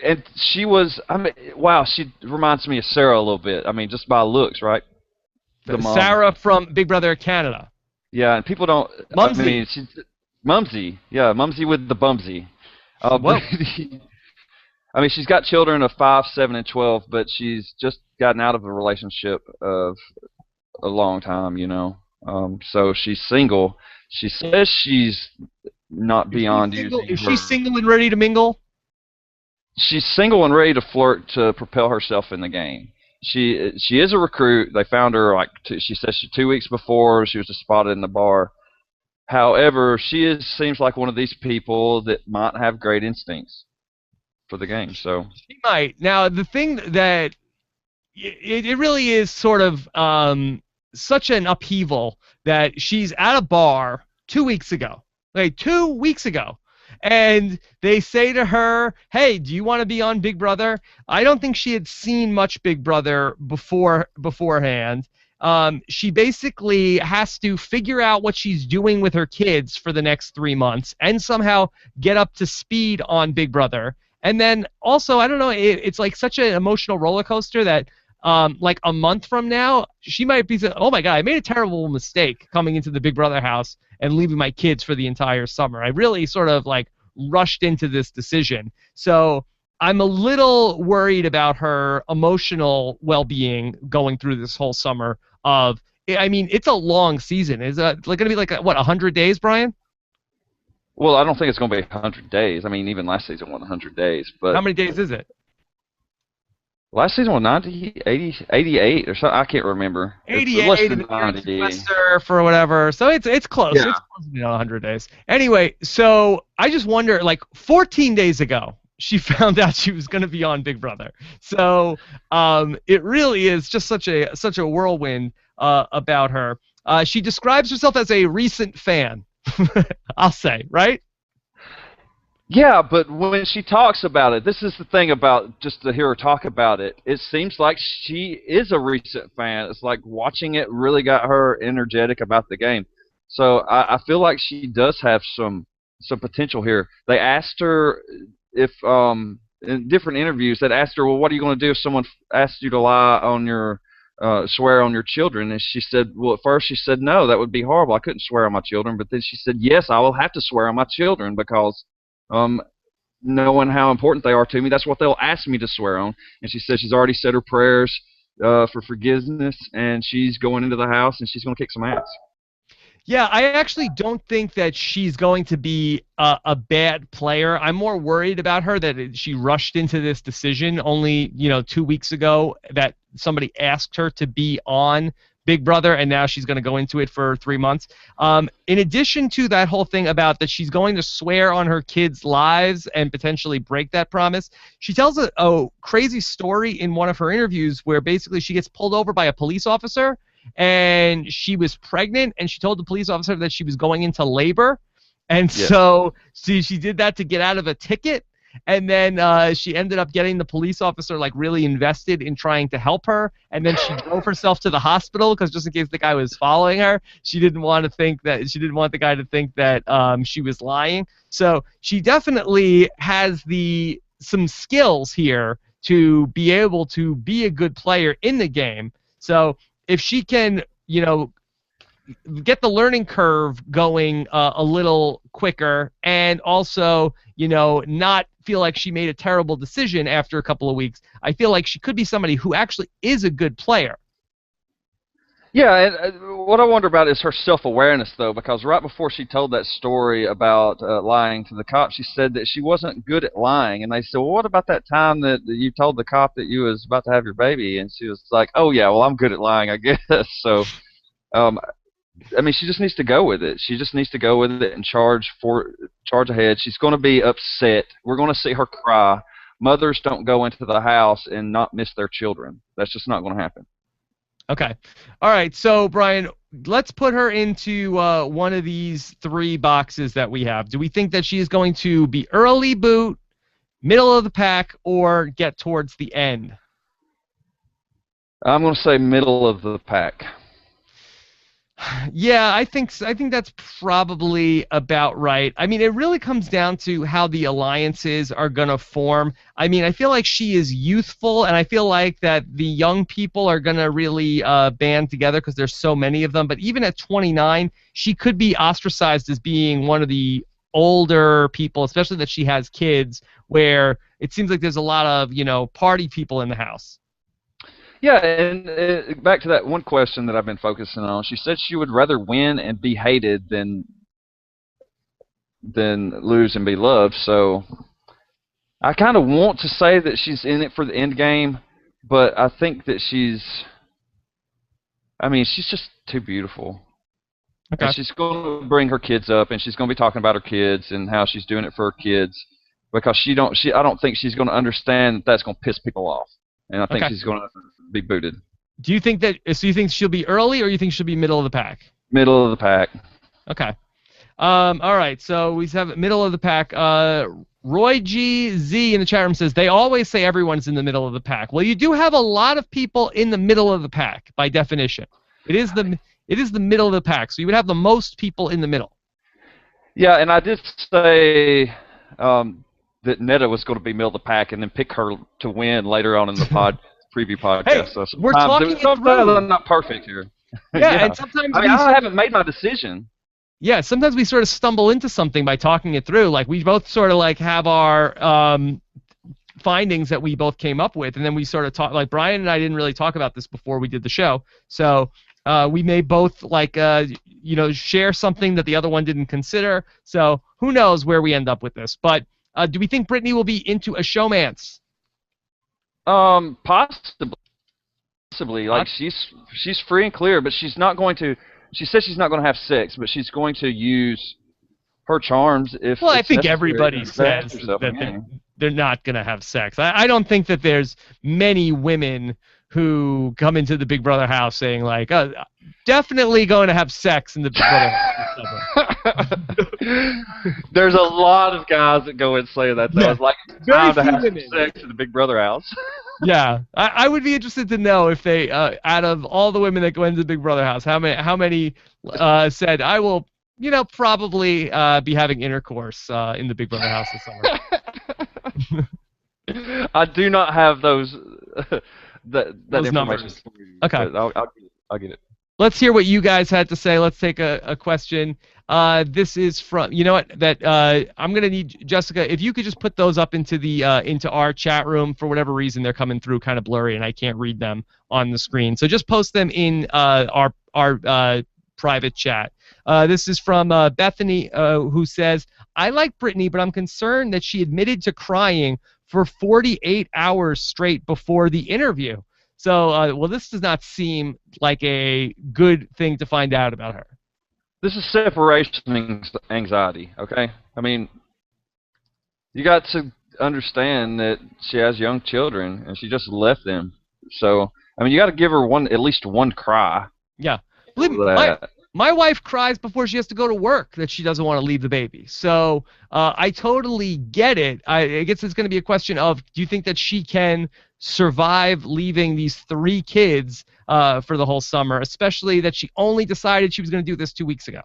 And she was, I mean, wow, she reminds me of Sarah a little bit. I mean, just by looks, right? The mom.
Sarah from Big Brother Canada.
Yeah, and people don't.
Mumsy.
I mean, she's Mumsy. Yeah, Mumsy with the bumsy. I mean, she's got children of 5, 7, and 12, but she's just gotten out of a relationship of a long time, So she's single. She says she's not beyond using her.
Is she single and ready to mingle?
She's single and ready to flirt to propel herself in the game. She is a recruit. They found her, like, she says 2 weeks before she was just spotted in the bar. However, she seems like one of these people that might have great instincts for the game. So she
might. Now, the thing that it really is sort of such an upheaval that she's at a bar 2 weeks ago. Like 2 weeks ago. And they say to her, hey, do you want to be on Big Brother? I don't think she had seen much Big Brother beforehand. She basically has to figure out what she's doing with her kids for the next 3 months and somehow get up to speed on Big Brother. And then also, I don't know, it's like such an emotional roller coaster that like a month from now, she might be saying, oh my God, I made a terrible mistake coming into the Big Brother house and leaving my kids for the entire summer. I really sort of like rushed into this decision. So I'm a little worried about her emotional well-being going through this whole summer of I mean, it's a long season. Is it going to be like, what, 100 days, Brian?
Well, I don't think it's going to be 100 days. I mean, even last season went 100 days. But
how many days is it?
Last season was 90, 80, 88 or something. I can't remember.
88,
less
and
than 90.
for whatever. So it's close.
Yeah.
It's close to 100 days. Anyway, so I just wonder, like 14 days ago, she found out she was going to be on Big Brother. So it really is just such a whirlwind about her. She describes herself as a recent fan. I'll say, right?
Yeah, but when she talks about it, this is the thing about just to hear her talk about it. It seems like she is a recent fan. It's like watching it really got her energetic about the game. So I feel like she does have some potential here. They asked her if in different interviews, they asked her, well, what are you going to do if someone asked you to lie on your swear on your children? And she said, well, at first she said, no, that would be horrible. I couldn't swear on my children. But then she said, yes, I will have to swear on my children because knowing how important they are to me, that's what they'll ask me to swear on. And she said she's already said her prayers for forgiveness, and she's going into the house and she's going to kick some ass.
Yeah, I actually don't think that she's going to be a bad player. I'm more worried about her that she rushed into this decision only, 2 weeks ago, that somebody asked her to be on Big Brother, and now she's going to go into it for 3 months. In addition to that whole thing about that she's going to swear on her kids' lives and potentially break that promise, she tells a crazy story in one of her interviews where basically she gets pulled over by a police officer, and she was pregnant, and she told the police officer that she was going into labor, and so she did that to get out of a ticket. And then she ended up getting the police officer like really invested in trying to help her. And then she drove herself to the hospital because just in case the guy was following her, she didn't want the guy to think that she was lying. So she definitely has some skills here to be able to be a good player in the game. So if she can, get the learning curve going a little quicker, and also, not feel like she made a terrible decision after a couple of weeks, I feel like she could be somebody who actually is a good player.
Yeah, and what I wonder about is her self-awareness, though, because right before she told that story about lying to the cop, she said that she wasn't good at lying. And they said, well, what about that time that you told the cop that you was about to have your baby? And she was like, oh, yeah, well, I'm good at lying, I guess. So, I mean, she just needs to go with it. She just needs to go with it and charge ahead. She's going to be upset. We're going to see her cry. Mothers don't go into the house and not miss their children. That's just not going to happen.
Okay. All right. So, Brian, let's put her into one of these 3 boxes that we have. Do we think that she is going to be early boot, middle of the pack, or get towards the end?
I'm going to say middle of the pack.
Yeah, I think that's probably about right. I mean, it really comes down to how the alliances are going to form. I mean, I feel like she is youthful, and I feel like that the young people are going to really band together because there's so many of them. But even at 29, she could be ostracized as being one of the older people, especially that she has kids, where it seems like there's a lot of, party people in the house.
Yeah, and back to that one question that I've been focusing on. She said she would rather win and be hated than lose and be loved. So I kind of want to say that she's in it for the end game, but I think that she's just too beautiful.
Okay.
And she's going to bring her kids up, and she's going to be talking about her kids and how she's doing it for her kids, because I don't think she's going to understand that that's going to piss people off. And I think she's going to be booted.
Do you think so you think she'll be early, or you think she'll be middle of the pack?
Middle of the pack.
Okay. All right. So we have middle of the pack. Roy G Z in the chat room says they always say everyone's in the middle of the pack. Well, you do have a lot of people in the middle of the pack by definition. It is the middle of the pack, so you would have the most people in the middle. Yeah,
and I did say that Netta was going to be middle of the pack, and then pick her to win later on in the preview podcast.
Hey,
so
we're talking
sometimes I'm not perfect here.
Yeah, and sometimes
I haven't made my decision.
Yeah, sometimes we sort of stumble into something by talking it through. Like we both sort of like have our findings that we both came up with, and then we sort of talk. Like Brian and I didn't really talk about this before we did the show, so We may both share something that the other one didn't consider. So who knows where we end up with this? But do we think Brittany will be into a showmance?
Possibly. Like she's free and clear, but she's not going to. She says she's not going to have sex, but she's going to use her charms if.
Well, I
it's
think
necessary
everybody
to
says
advance herself in the
that
game.
they're not going to have sex. I don't think that there's many women who come into the Big Brother house saying like, definitely going to have sex in the Big Brother house.
There's a lot of guys that go and say that. Though.
Yeah.
It's like
Very
time to
few
have
women.
sex in the Big Brother house.
Yeah, I would be interested to know if they, out of all the women that go into the Big Brother house, how many said I will, probably be having intercourse in the Big Brother house this summer.
I do not have those that
Those
information.
numbers. Okay.
I'll get it.
Let's hear what you guys had to say. Let's take a question. This is from, you know what, that I'm gonna need Jessica, if you could just put those up into the into our chat room. For whatever reason, they're coming through kind of blurry and I can't read them on the screen. So just post them in our private chat. This is from Bethany, who says, I like Brittany, but I'm concerned that she admitted to crying for 48 hours straight before the interview. So, well, this does not seem like a good thing to find out about her.
This is separation anxiety, okay? I mean, you got to understand that she has young children and she just left them. So, I mean, you got to give her at least one cry.
Yeah. Believe me, my wife cries before she has to go to work that she doesn't want to leave the baby. So I totally get it. I guess it's going to be a question of, do you think that she can survive leaving these 3 kids for the whole summer, especially that she only decided she was going to do this 2 weeks ago?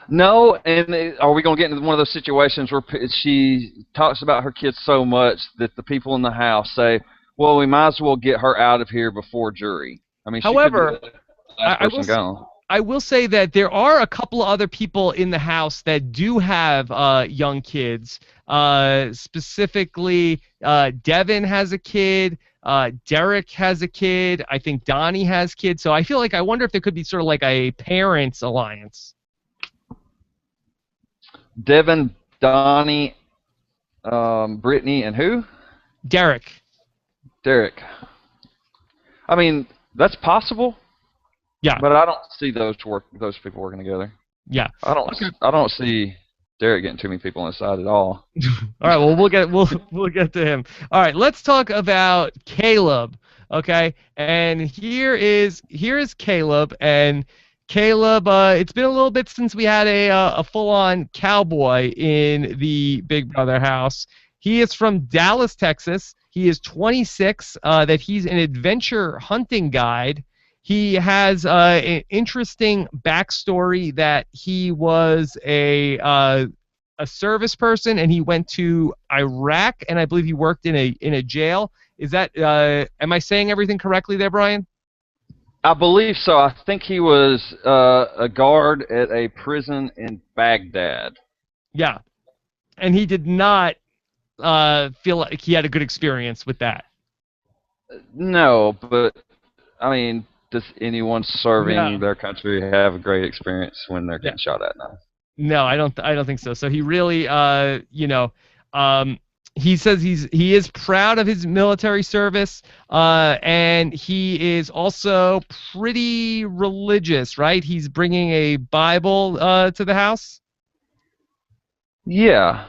No, and are we going to get into one of those situations where she talks about her kids so much that the people in the house say, well, we might as well get her out of here before jury? I mean,
however,
I
will say that there are a couple of other people in the house that do have young kids. Specifically, Devin has a kid. Derrick has a kid. I think Donny has kids. So I wonder if there could be sort of like a parents alliance.
Devin, Donny, Brittany, and who?
Derrick.
I mean, that's possible.
Yeah.
But I don't see those people working together.
Yeah.
I don't see Derrick getting too many people inside at all.
All right. Well, we'll get to him. All right. Let's talk about Caleb. Okay. And here is Caleb. And Caleb, it's been a little bit since we had a full-on cowboy in the Big Brother house. He is from Dallas, Texas. He is 26. That he's an adventure hunting guide. He has an interesting backstory that he was a service person and he went to Iraq, and I believe he worked in a jail. Is that am I saying everything correctly there, Brian?
I believe so. I think he was a guard at a prison in Baghdad.
Yeah, and he did not feel like he had a good experience with that.
No, but I mean, does anyone serving their country have a great experience when they're getting shot at now?
No, I don't think so. So he really, he says he is proud of his military service, and he is also pretty religious, right? He's bringing a Bible to the house.
Yeah.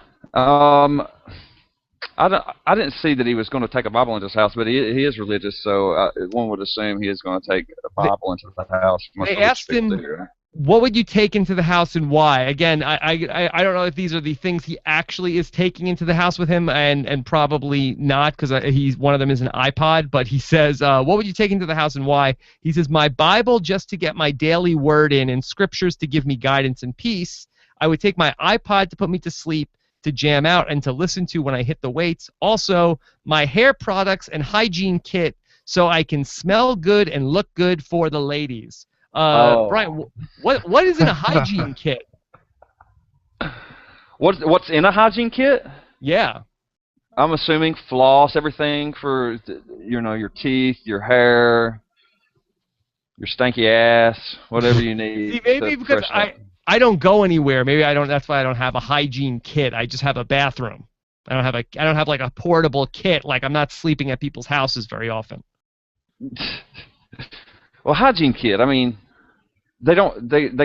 I didn't see that he was going to take a Bible into his house, but he is religious, so one would assume he is going to take a Bible into the house.
They asked him, what would you take into the house and why? Again, I don't know if these are the things he actually is taking into the house with him, and probably not, because one of them is an iPod, but he says, what would you take into the house and why? He says, my Bible just to get my daily word in, and scriptures to give me guidance and peace. I would take my iPod to put me to sleep, to jam out, and to listen to when I hit the weights. Also, my hair products and hygiene kit so I can smell good and look good for the ladies. Brian, what is in a hygiene kit?
What's in a hygiene kit?
Yeah.
I'm assuming floss, everything for your teeth, your hair. your stanky ass, whatever you need.
See, maybe because I don't go anywhere. Maybe I don't. That's why I don't have a hygiene kit. I just have a bathroom. I don't have like a portable kit. Like I'm not sleeping at people's houses very often.
Well, hygiene kit. I mean, they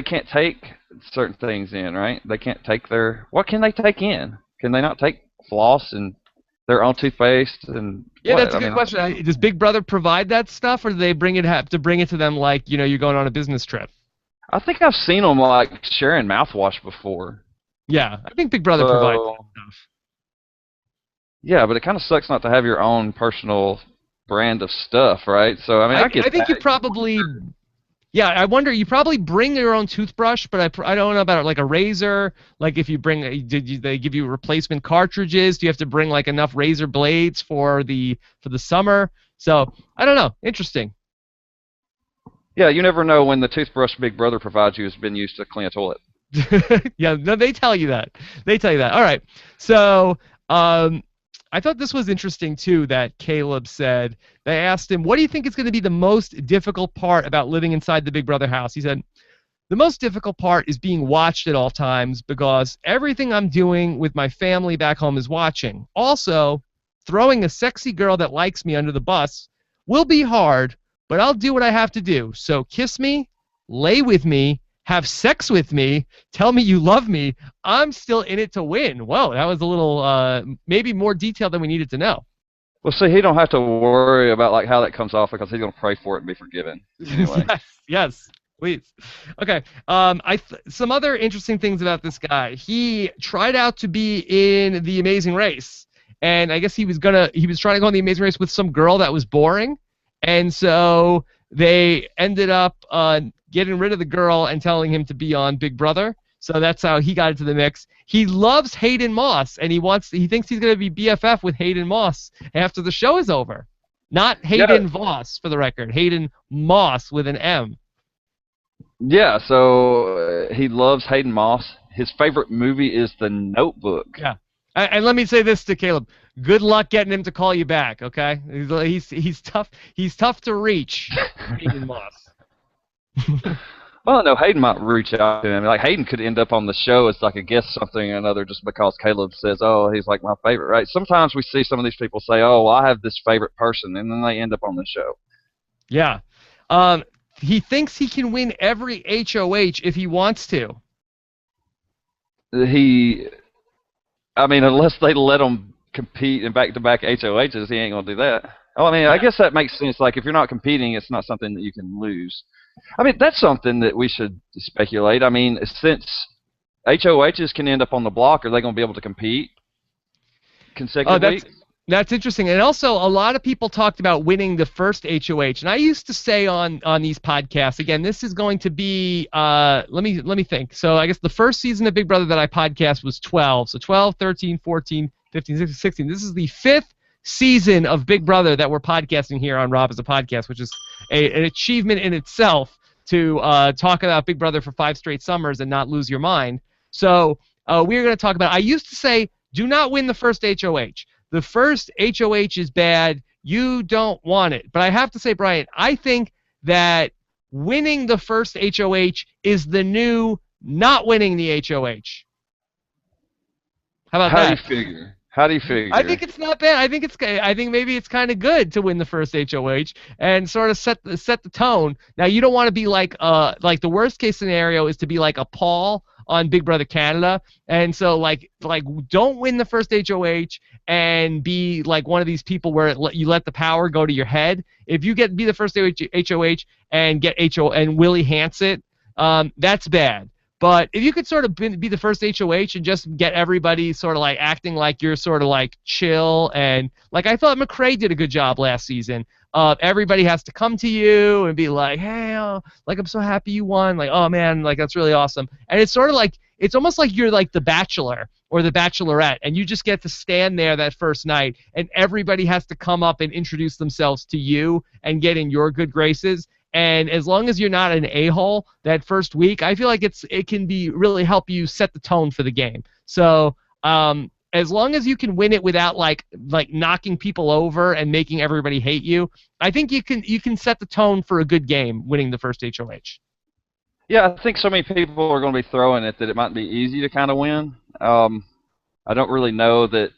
can't take certain things in, right? They can't take what can they take in? Can they not take floss and their own toothpaste and
yeah, that's a good question. Does Big Brother provide that stuff, or do they have to bring it to them like you're going on a business trip?
I think I've seen them like sharing mouthwash before.
Yeah, I think Big Brother provides that stuff.
Yeah, but it kind of sucks not to have your own personal brand of stuff, right? So I mean, I
think you probably. Yeah, I wonder. You probably bring your own toothbrush, but I don't know about like a razor. Like if you bring, they give you replacement cartridges? Do you have to bring like enough razor blades for the summer? So I don't know. Interesting.
Yeah, you never know when the toothbrush Big Brother provides you has been used to clean a toilet.
Yeah, no, they tell you that. All right. So I thought this was interesting too that Caleb said. They asked him, what do you think is going to be the most difficult part about living inside the Big Brother house? He said, the most difficult part is being watched at all times because everything I'm doing with my family back home is watching. Also, throwing a sexy girl that likes me under the bus will be hard, but I'll do what I have to do. So kiss me, lay with me, have sex with me, tell me you love me. I'm still in it to win. Whoa, that was a little, maybe more detail than we needed to know.
Well, see, he don't have to worry about like how that comes off because he's going to pray for it and be forgiven. Anyway.
Yes, please. Okay. Some other interesting things about this guy. He tried out to be in The Amazing Race, and I guess he was trying to go on The Amazing Race with some girl that was boring, and so they ended up getting rid of the girl and telling him to be on Big Brother. So that's how he got into the mix. He loves Hayden Moss, and he thinks he's going to be BFF with Hayden Moss after the show is over. Not Hayden Voss, for the record. Hayden Moss with an M.
Yeah, so he loves Hayden Moss. His favorite movie is The Notebook.
Yeah. And let me say this to Caleb. Good luck getting him to call you back, okay? He's tough. He's tough to reach, Hayden Moss.
Well, no, Hayden might reach out to him. Like Hayden could end up on the show as like a guest something or another just because Caleb says, oh, he's like my favorite, right? Sometimes we see some of these people say, oh, well, I have this favorite person, and then they end up on the show.
Yeah. He thinks he can win every HOH if he wants to.
I mean, unless they let him compete in back-to-back HOHs, he ain't going to do that. Oh, I mean, I guess that makes sense. Like, if you're not competing, it's not something that you can lose. I mean, that's something that we should speculate. I mean, since HOHs can end up on the block, are they going to be able to compete consecutive weeks?
That's interesting. And also, a lot of people talked about winning the first HOH. And I used to say on these podcasts, again, this is going to be, let me think. So I guess the first season of Big Brother that I podcast was 12. So 12, 13, 14, 15, 16, 16. This is the 5th season of Big Brother that we're podcasting here on RHAP as a podcast, which is an achievement in itself to talk about Big Brother for 5 straight summers and not lose your mind. So we're going to talk about, I used to say, do not win the first HOH. The first HOH is bad. You don't want it. But I have to say, Brian, I think that winning the first HOH is the new not winning the HOH. How about that?
How do you figure?
I think it's not bad. I think maybe it's kind of good to win the first HOH and sort of set the tone. Now you don't want to be like the worst case scenario is to be like a Paul on Big Brother Canada, and so like don't win the first HOH and be like one of these people where you let the power go to your head. If you be the first HOH and get and Willie Hance it, that's bad. But if you could sort of be the first HOH and just get everybody sort of like acting like you're sort of like chill and like I thought McRae did a good job last season. Everybody has to come to you and be like, hey, like I'm so happy you won. Like, oh man, like that's really awesome. And it's sort of like it's almost like you're like the Bachelor or the Bachelorette, and you just get to stand there that first night, and everybody has to come up and introduce themselves to you and get in your good graces. And as long as you're not an a-hole that first week, I feel like it can be really help you set the tone for the game. So as long as you can win it without like knocking people over and making everybody hate you, I think you can set the tone for a good game winning the first HOH.
Yeah, I think so many people are going to be throwing it that it might be easy to kind of win. I don't really know that.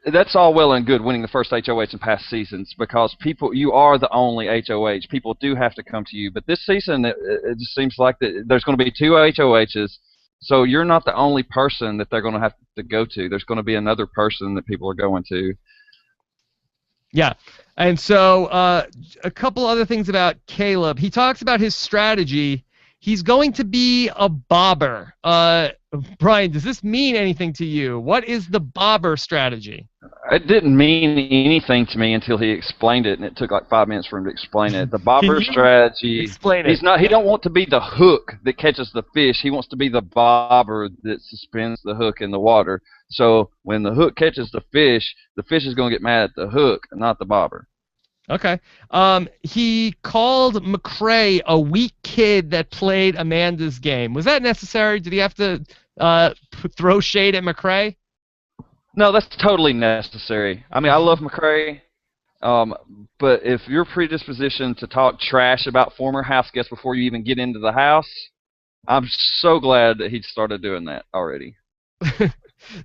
That's all well and good winning the first HOH in past seasons because you are the only HOH. People do have to come to you. But this season, it just seems like that there's going to be 2 HOHs, so you're not the only person that they're going to have to go to. There's going to be another person that people are going to.
Yeah. And so a couple other things about Caleb. He talks about his strategy. He's going to be a bobber. Brian, does this mean anything to you? What is the bobber strategy?
It didn't mean anything to me until he explained it, and it took like 5 minutes for him to explain it. The bobber strategy.
Explain it.
He don't want to be the hook that catches the fish. He wants to be the bobber that suspends the hook in the water. So when the hook catches the fish is going to get mad at the hook, not the bobber.
Okay. He called McCrae a weak kid that played Amanda's game. Was that necessary? Did he have to throw shade at McCrae?
No, that's totally necessary. I mean, I love McCrae, but if you're predispositioned to talk trash about former house guests before you even get into the house, I'm so glad that he started doing that already.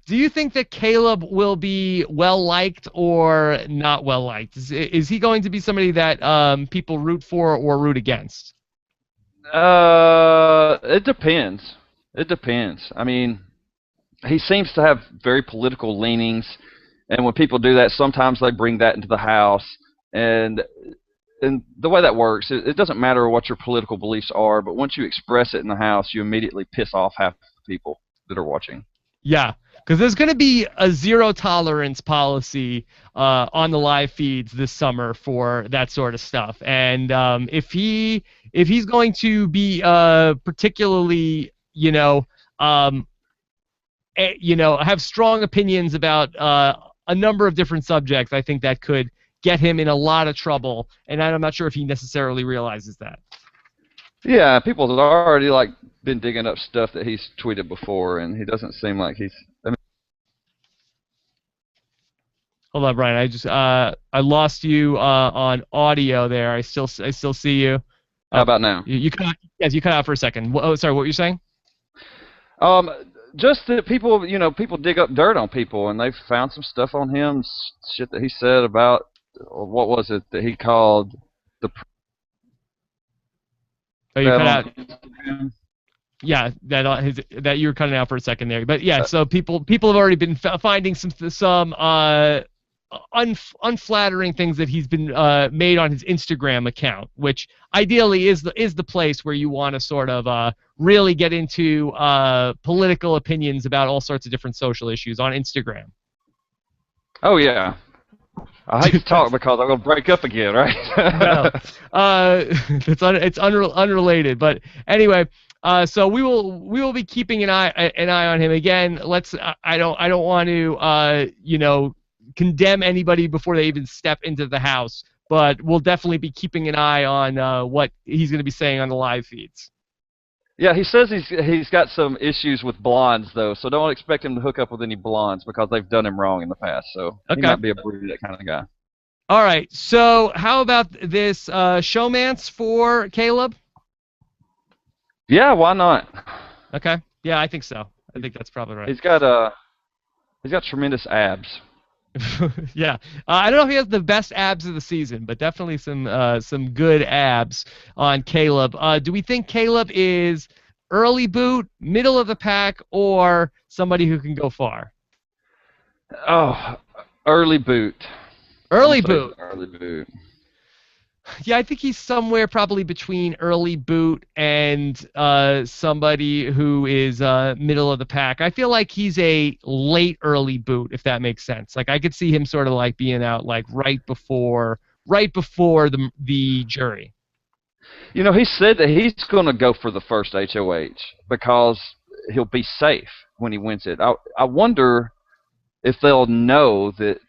Do you think that Caleb will be well-liked or not well-liked? Is he going to be somebody that people root for or root against?
It depends. It depends. I mean, he seems to have very political leanings, and when people do that, sometimes they bring that into the house. And the way that works, it doesn't matter what your political beliefs are, but once you express it in the house, you immediately piss off half the people that are watching.
Yeah, because there's going to be a zero-tolerance policy on the live feeds this summer for that sort of stuff. And if he's going to be particularly, have strong opinions about a number of different subjects, I think that could get him in a lot of trouble. And I'm not sure if he necessarily realizes that.
Yeah, people have already been digging up stuff that he's tweeted before, and he doesn't seem like he's. I mean,
hold on, Brian. I lost you on audio there. I still see you.
How about now?
You cut out for a second. Sorry, what were you saying?
Just that people dig up dirt on people, and they've found some stuff on him, shit that he said about what was it that he called the.
Oh, you cut out. Yeah, that you were cutting out for a second there. But yeah, so people have already been finding some unflattering things that he's been made on his Instagram account, which ideally is the place where you want to sort of really get into political opinions about all sorts of different social issues on Instagram.
Oh yeah. I hate to talk because I'm going to break up again, right?
No, it's unrelated. But anyway, so we will be keeping an eye on him again. I don't want to condemn anybody before they even step into the house, but we'll definitely be keeping an eye on what he's going to be saying on the live feeds.
Yeah, he says he's got some issues with blondes, though, so don't expect him to hook up with any blondes because they've done him wrong in the past. So He might be a that kind of guy.
All right, so how about this showmance for Caleb?
Yeah, why not?
Okay, yeah, I think so. I think that's probably right.
He's got tremendous abs.
Yeah, I don't know if he has the best abs of the season, but definitely some good abs on Caleb. Do we think Caleb is early boot, middle of the pack, or somebody who can go far?
Oh, early boot.
Early boot.
Early boot.
Yeah, I think he's somewhere probably between early boot and somebody who is middle of the pack. I feel like he's a late early boot, if that makes sense. Like I could see him sort of like being out like right before the jury.
He said that he's going to go for the first HOH because he'll be safe when he wins it. I wonder if they'll know that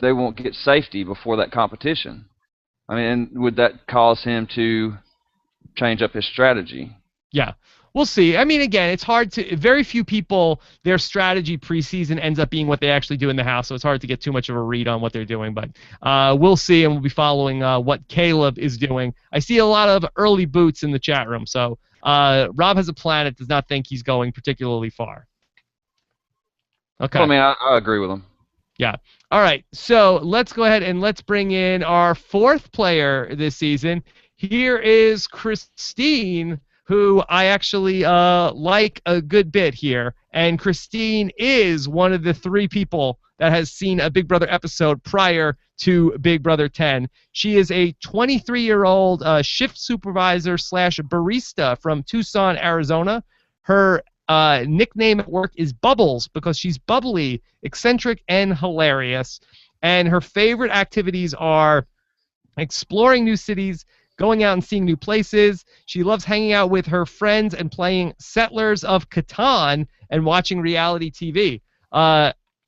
they won't get safety before that competition. I mean, would that cause him to change up his strategy?
Yeah. We'll see. I mean, again, it's hard to. Very few people, their strategy preseason ends up being what they actually do in the house, so it's hard to get too much of a read on what they're doing. But we'll see, and we'll be following what Caleb is doing. I see a lot of early boots in the chat room, so Rob has a planet. Does not think he's going particularly far. Okay.
I mean, I agree with him.
Yeah. All right. So let's go ahead and let's bring in our fourth player this season. Here is Christine, who I actually like a good bit here. And Christine is one of the 3 people that has seen a Big Brother episode prior to Big Brother 10. She is a 23-year-old shift supervisor / barista from Tucson, Arizona. Her nickname at work is Bubbles because she's bubbly, eccentric, and hilarious. And her favorite activities are exploring new cities, going out and seeing new places. She loves hanging out with her friends and playing Settlers of Catan and watching reality TV.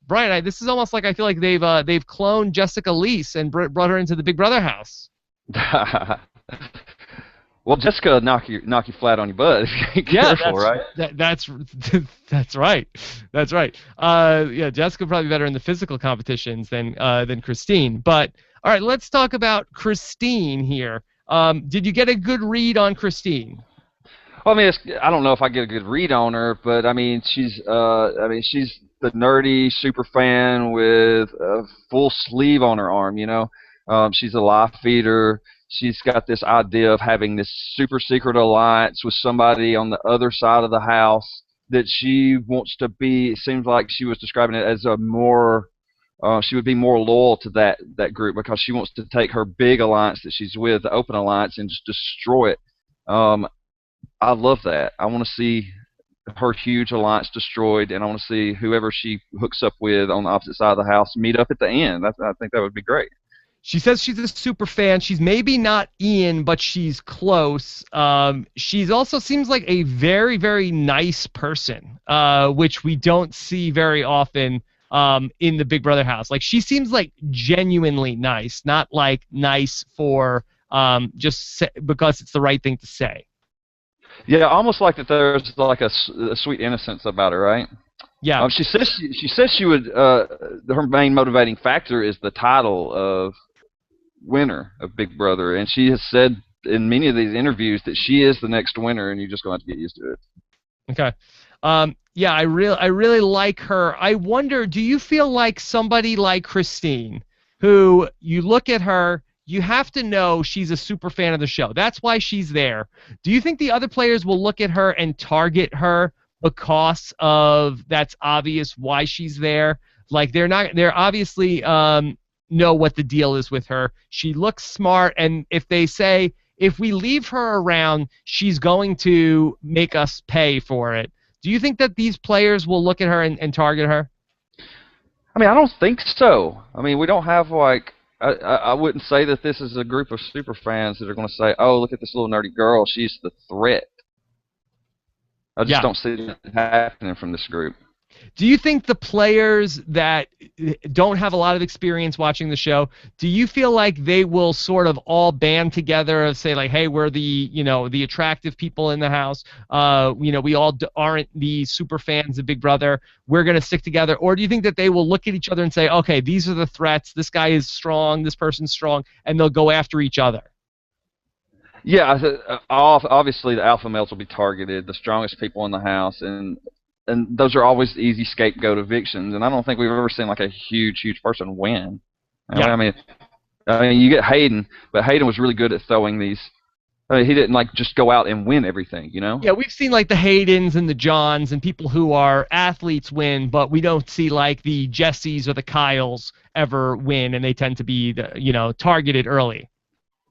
Brian, this is almost like I feel like they've cloned Jessica Leese and brought her into the Big Brother house.
Well, Jessica knock you flat on your butt if you ain't careful, right?
That's right. That's right. Yeah, Jessica probably better in the physical competitions than Christine. But all right, let's talk about Christine here. Did you get a good read on Christine?
Well, I mean, I don't know if I get a good read on her, but I mean, she's the nerdy super fan with a full sleeve on her arm. You know, she's a life feeder. She's got this idea of having this super secret alliance with somebody on the other side of the house that she wants to be. It seems like she was describing it as a more. She would be more loyal to that group because she wants to take her big alliance that she's with, the open alliance, and just destroy it. I love that. I want to see her huge alliance destroyed, and I want to see whoever she hooks up with on the opposite side of the house meet up at the end. I think that would be great.
She says she's a super fan. She's maybe not Ian, but she's close. She's also seems like a very, very nice person, which we don't see very often in the Big Brother house. Like, she seems like genuinely nice, not like nice for because it's the right thing to say.
Yeah, almost like that there's like a sweet innocence about her, right?
Yeah.
She says she would. Her main motivating factor is the title of winner of Big Brother, and she has said in many of these interviews that she is the next winner, and you're just going to have to get used to it.
Okay. Yeah, I really like her. I wonder, do you feel like somebody like Christine, who you look at her, you have to know she's a super fan of the show. That's why she's there. Do you think the other players will look at her and target her because of that's obvious why she's there? Like, they're obviously know what the deal is with her. She looks smart, and if they say, if we leave her around, she's going to make us pay for it. Do you think that these players will look at her and target her?
I mean, I don't think so. I mean, we don't have like, I wouldn't say that this is a group of super fans that are going to say, oh, look at this little nerdy girl, she's the threat. I just don't see that happening from this group.
Do you think the players that don't have a lot of experience watching the show, do you feel like they will sort of all band together and say, like, hey, we're the attractive people in the house. We all aren't the super fans of Big Brother. We're going to stick together. Or do you think that they will look at each other and say, okay, these are the threats. This guy is strong. This person's strong. And they'll go after each other?
Yeah, obviously the alpha males will be targeted, the strongest people in the house, and those are always easy scapegoat evictions. And I don't think we've ever seen like a huge person win.
Yeah.
I mean, you get Hayden, but Hayden was really good at throwing these. I mean, he didn't like just go out and win everything, you know?
Yeah, we've seen like the Haydens and the Johns and people who are athletes win, but we don't see like the Jessies or the Kyles ever win, and they tend to be targeted early.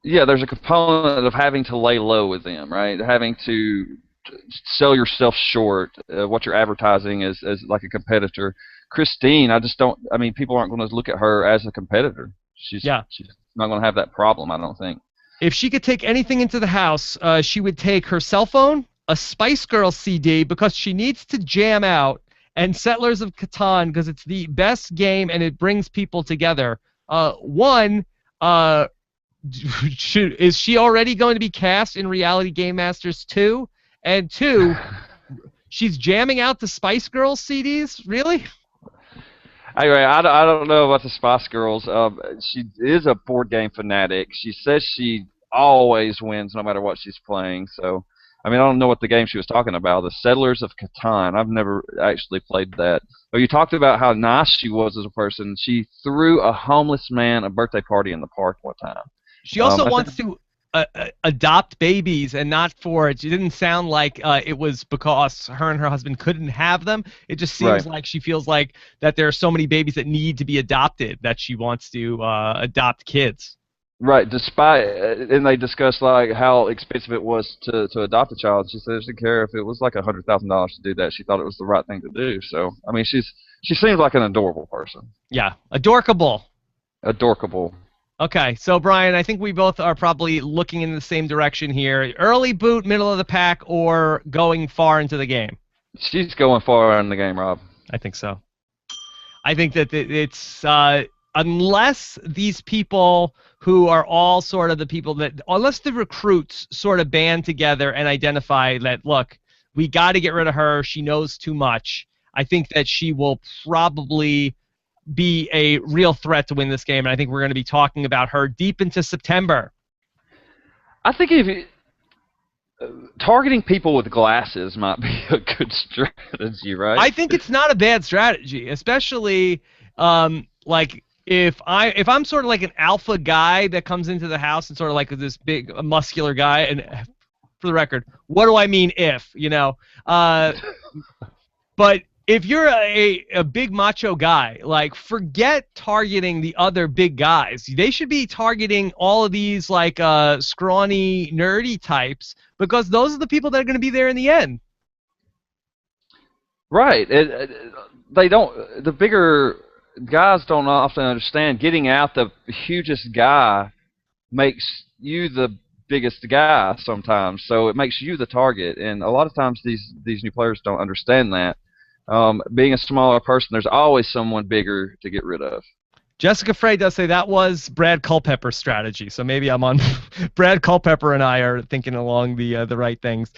Yeah, there's a component of having to lay low with them, right? Having to sell yourself short, what you're advertising as like a competitor. Christine, people aren't going to look at her as a competitor. She's not going to have that problem, I don't think.
If she could take anything into the house, she would take her cell phone, a Spice Girls CD because she needs to jam out, and Settlers of Catan because it's the best game and it brings people together. Is she already going to be cast in Reality Game Masters 2? And two, she's jamming out the Spice Girls CDs? Really?
Anyway, I don't know about the Spice Girls. She is a board game fanatic. She says she always wins no matter what she's playing. So, I mean, I don't know what the game she was talking about. The Settlers of Catan. I've never actually played that. But you talked about how nice she was as a person. She threw a homeless man a birthday party in the park one time.
She also wants to adopt babies, and not for it. It didn't sound like it was because her and her husband couldn't have them. It just seems like she feels like that there are so many babies that need to be adopted that she wants to adopt kids.
Right. Despite, and they discussed like how expensive it was to adopt a child. She said she didn't care if it was like $100,000 to do that. She thought it was the right thing to do. So, I mean, she seems like an adorable person.
Yeah, adorkable.
Adorkable.
Okay, so Brian, I think we both are probably looking in the same direction here. Early boot, middle of the pack, or going far into the game?
She's going far in the game, Rob.
I think so. I think that it's unless these people who are all sort of the people that, unless the recruits sort of band together and identify that, look, we got to get rid of her. She knows too much. I think that she will probably be a real threat to win this game, and I think we're going to be talking about her deep into September.
I think if targeting people with glasses might be a good strategy, right?
I think it's not a bad strategy, especially like if I'm sort of like an alpha guy that comes into the house and sort of like this big muscular guy, and for the record, what do I mean if, you know? But if you're a big macho guy, like, forget targeting the other big guys. They should be targeting all of these, like, scrawny, nerdy types, because those are the people that are going to be there in the end.
Right. The bigger guys don't often understand getting out the hugest guy makes you the biggest guy sometimes. So it makes you the target. And a lot of times these new players don't understand that. Being a smaller person, there's always someone bigger to get rid of.
Jessica Frey does say that was Brad Culpepper's strategy, so maybe I'm on. Brad Culpepper and I are thinking along the right things.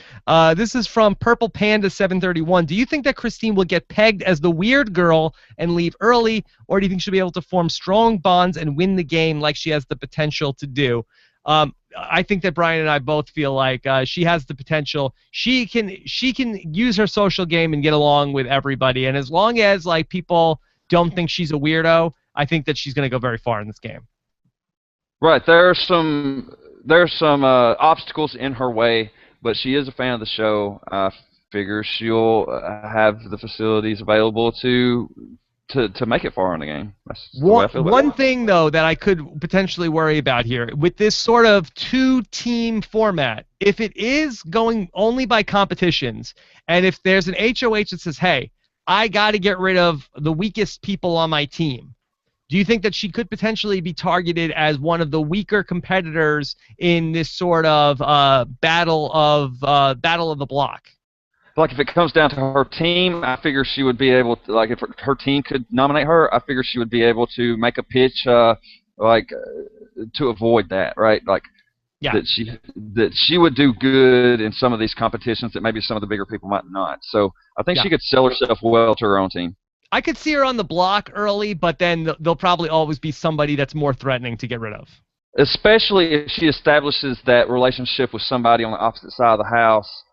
This is from Purple Panda 731. Do you think that Christine will get pegged as the weird girl and leave early, or do you think she'll be able to form strong bonds and win the game like she has the potential to do? I think that Brian and I both feel like she has the potential. She can use her social game and get along with everybody, and as long as like people don't think she's a weirdo, I think that she's going to go very far in this game.
Right. There's some obstacles in her way, but she is a fan of the show. I figure she'll have the facilities available to make it far in the game. That's the way I feel about
one thing, though, that I could potentially worry about here, with this sort of two-team format, if it is going only by competitions, and if there's an HOH that says, hey, I got to get rid of the weakest people on my team, do you think that she could potentially be targeted as one of the weaker competitors in this sort of battle of the block?
Like, if it comes down to her team, I figure she would be able to, like, if her team could nominate her, I figure she would be able to make a pitch, to avoid that, right? Like, yeah. that she would do good in some of these competitions that maybe some of the bigger people might not. So I think she could sell herself well to her own team.
I could see her on the block early, but then there'll probably always be somebody that's more threatening to get rid of.
Especially if she establishes that relationship with somebody on the opposite side of the house.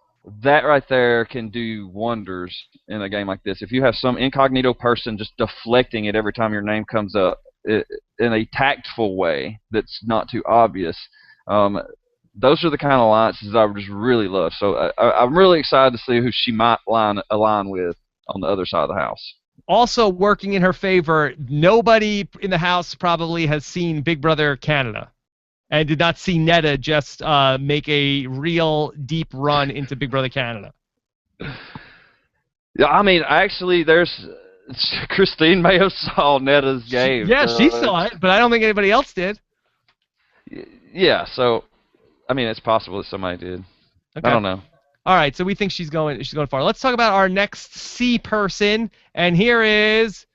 That right there can do wonders in a game like this. If you have some incognito person just deflecting it every time your name comes up in a tactful way that's not too obvious, those are the kind of alliances I would just really love. So I'm really excited to see who she might align with on the other side of the house.
Also working in her favor, nobody in the house probably has seen Big Brother Canada and did not see Netta just make a real deep run into Big Brother Canada.
Yeah, I mean, actually, Christine may have saw Netta's game.
She saw it, but I don't think anybody else did.
Yeah, so, I mean, it's possible that somebody did. Okay. I don't know.
All right, so we think she's going far. Let's talk about our next C person, and here is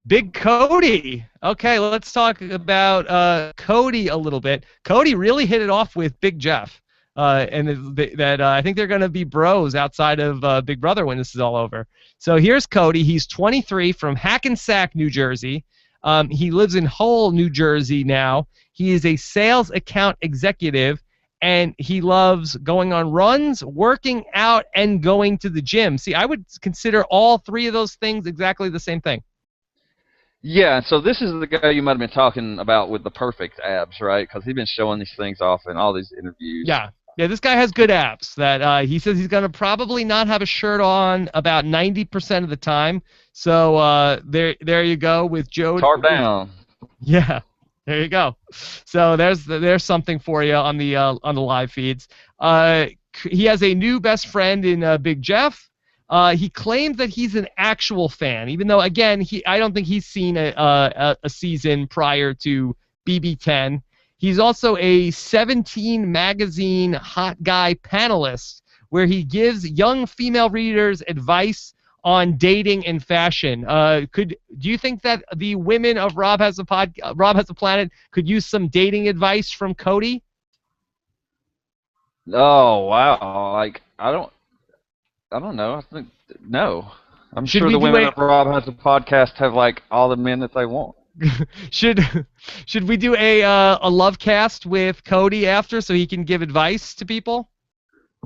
Big Cody. Okay, let's talk about Cody a little bit. Cody really hit it off with Big Jeff. that I think they're going to be bros outside of Big Brother when this is all over. So here's Cody. He's 23 from Hackensack, New Jersey. He lives in Hull, New Jersey now. He is a sales account executive, and he loves going on runs, working out, and going to the gym. See, I would consider all three of those things exactly the same thing.
Yeah, so this is the guy you might have been talking about with the perfect abs, right? Because he's been showing these things off in all these interviews.
Yeah, this guy has good abs. That he says he's going to probably not have a shirt on about 90% of the time. So there you go with Joe.
Tarp down.
Yeah, there you go. So there's something for you on the live feeds. He has a new best friend in Big Jeff. He claims that he's an actual fan, even though, again, I don't think he's seen a season prior to BB10. He's also a 17 magazine hot guy panelist where he gives young female readers advice on dating and fashion. Do you think that the women of Rob Has a Planet could use some dating advice from Cody?
Oh wow! Like I don't know. I think no. I'm sure the women of Rob Has a Podcast have like all the men that they want.
Should we do a love cast with Cody after so he can give advice to people?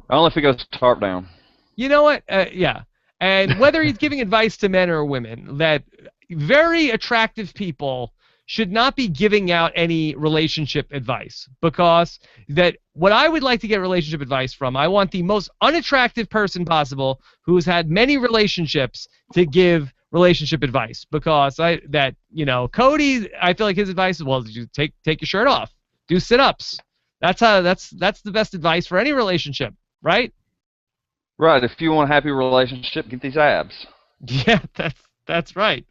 Only if he goes tarp down.
You know what? Yeah. And whether he's giving advice to men or women, that very attractive people should not be giving out any relationship advice, because that what I would like to get relationship advice from, I want the most unattractive person possible who has had many relationships to give relationship advice, because Cody, I feel like his advice is, well, you take your shirt off, do sit-ups. That's the best advice for any relationship, right?
Right. If you want a happy relationship, get these abs.
Yeah, that's right.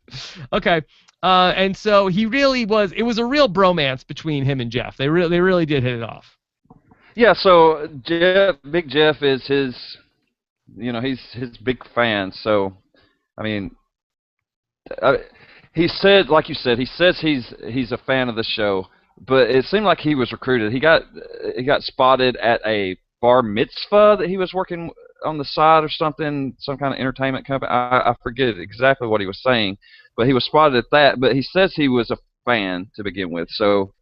Okay. And so it was a real bromance between him and Jeff. They really did hit it off. Yeah,
so Big Jeff is he's his big fan. So, I mean, he said, like you said, he says he's a fan of the show, but it seemed like he was recruited. He got spotted at a bar mitzvah that he was working on the side or something, some kind of entertainment company. I forget exactly what he was saying, but he was spotted at that. But he says he was a fan to begin with. So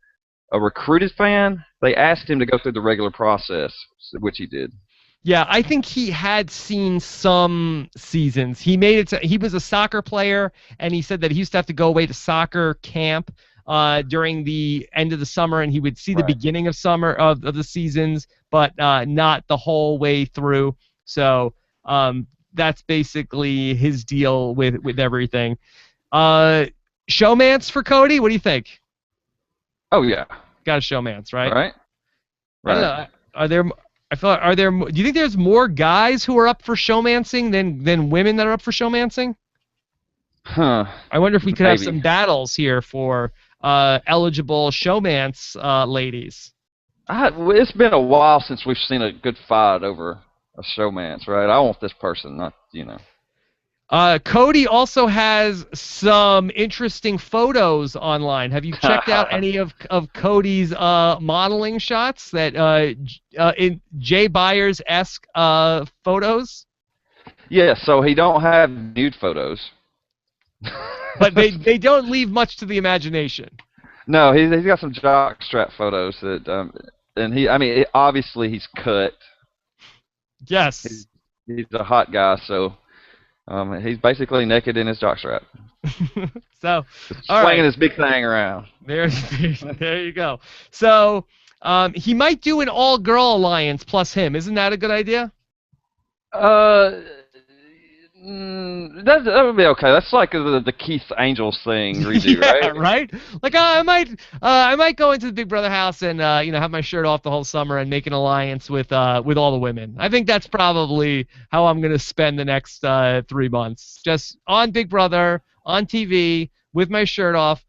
a recruited fan, they asked him to go through the regular process, which he did.
Yeah, I think he had seen some seasons. He made it. He was a soccer player, and he said that he used to have to go away to soccer camp during the end of the summer, and he would see the beginning of summer of the seasons, but not the whole way through. So that's basically his deal with everything. Showmance for Cody? What do you think?
Oh yeah,
got a showmance, right?
Right.
I don't know. Do you think there's more guys who are up for showmancing than women that are up for showmancing?
Huh.
I wonder if we could have some battles here for eligible showmance ladies.
It's been a while since we've seen a good fight over a showmance, right? I want this person, not.
Cody also has some interesting photos online. Have you checked out any of Cody's modeling shots that in Jay Byers-esque photos?
Yeah, so he don't have nude photos.
But they don't leave much to the imagination.
No, he's got some jockstrap photos that and obviously he's cut.
Yes.
He's a hot guy, so he's basically naked in his jockstrap.
So,
swinging his big thing around.
There you go. So, he might do an all-girl alliance plus him. Isn't that a good idea?
That would be okay. That's like the Keith Angels thing redo,
yeah,
right?
Right. Like I might go into the Big Brother house and have my shirt off the whole summer and make an alliance with all the women. I think that's probably how I'm gonna spend the next 3 months, just on Big Brother on TV with my shirt off,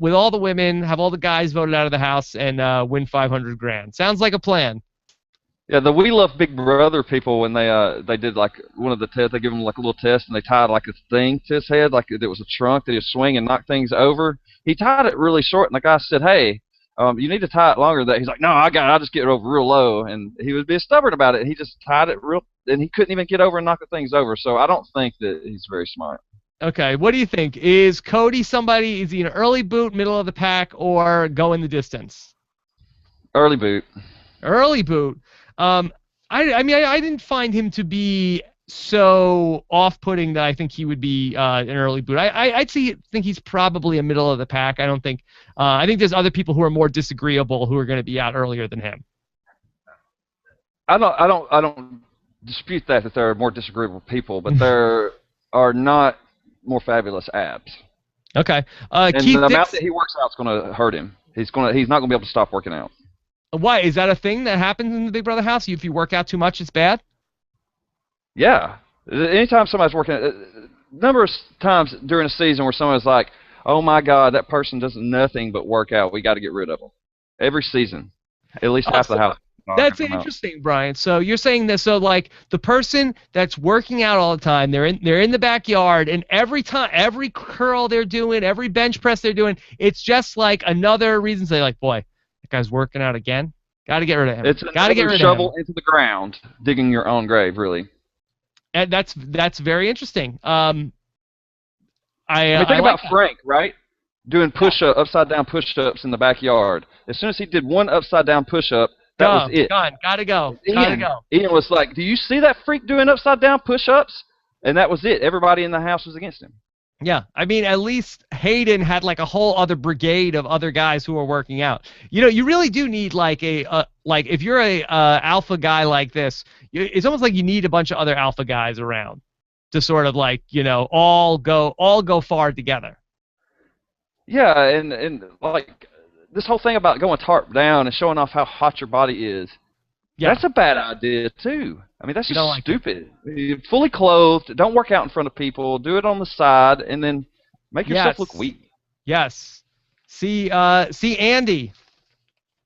with all the women, have all the guys voted out of the house, and win $500,000. Sounds like a plan.
Yeah, the We Love Big Brother people, when they did like one of the tests, they give him like a little test and they tied like a thing to his head, like it was a trunk that he would swing and knock things over. He tied it really short, and the guy said, "Hey, You need to tie it longer than that. He's like, no, I got it. I'll just get it over real low. And he was being stubborn about it. He just tied it and he couldn't even get over and knock the things over. So I don't think that he's very smart.
Okay, what do you think? Is Cody somebody, is he an early boot, middle of the pack, or go in the distance?
Early boot.
Early boot. I mean, I didn't find him to be so off-putting that I think he would be an early boot. I'd think he's probably a middle of the pack. I don't think. I think there's other people who are more disagreeable who are going to be out earlier than him.
I don't dispute that there are more disagreeable people, but there are not more fabulous abs.
Okay.
And
Keith
the amount that he works out is going to hurt him. He's not going to be able to stop working out.
Why? Is that a thing that happens in the Big Brother house? If you work out too much, it's bad?
Yeah. Anytime somebody's working, number of times during a season where someone's like, oh my God, that person does nothing but work out. We got to get rid of them. Every season. At least half the house.
That's interesting, Brian. So you're saying this, so like the person that's working out all the time, they're in the backyard, and every time, every curl they're doing, every bench press they're doing, it's just like another reason to say, like, boy, that guy's working out again. Got to get rid of him.
It's another shovel into the ground, digging your own grave, really.
And that's very interesting.
I mean, think about Frank, right? Doing upside down push-ups in the backyard. As soon as he did one upside down push-up, that was it.
Gotta go.
Ian was like, do you see that freak doing upside down push-ups? And that was it. Everybody in the house was against him.
Yeah, I mean, at least Hayden had like a whole other brigade of other guys who were working out. You know, you really do need like like if you're a alpha guy like this, it's almost like you need a bunch of other alpha guys around to sort of like, you know, all go far together.
Yeah, and like this whole thing about going tarp down and showing off how hot your body is, that's a bad idea too. I mean, that's just stupid. You're fully clothed, don't work out in front of people, do it on the side, and then make yourself look weak.
Yes. See Andy.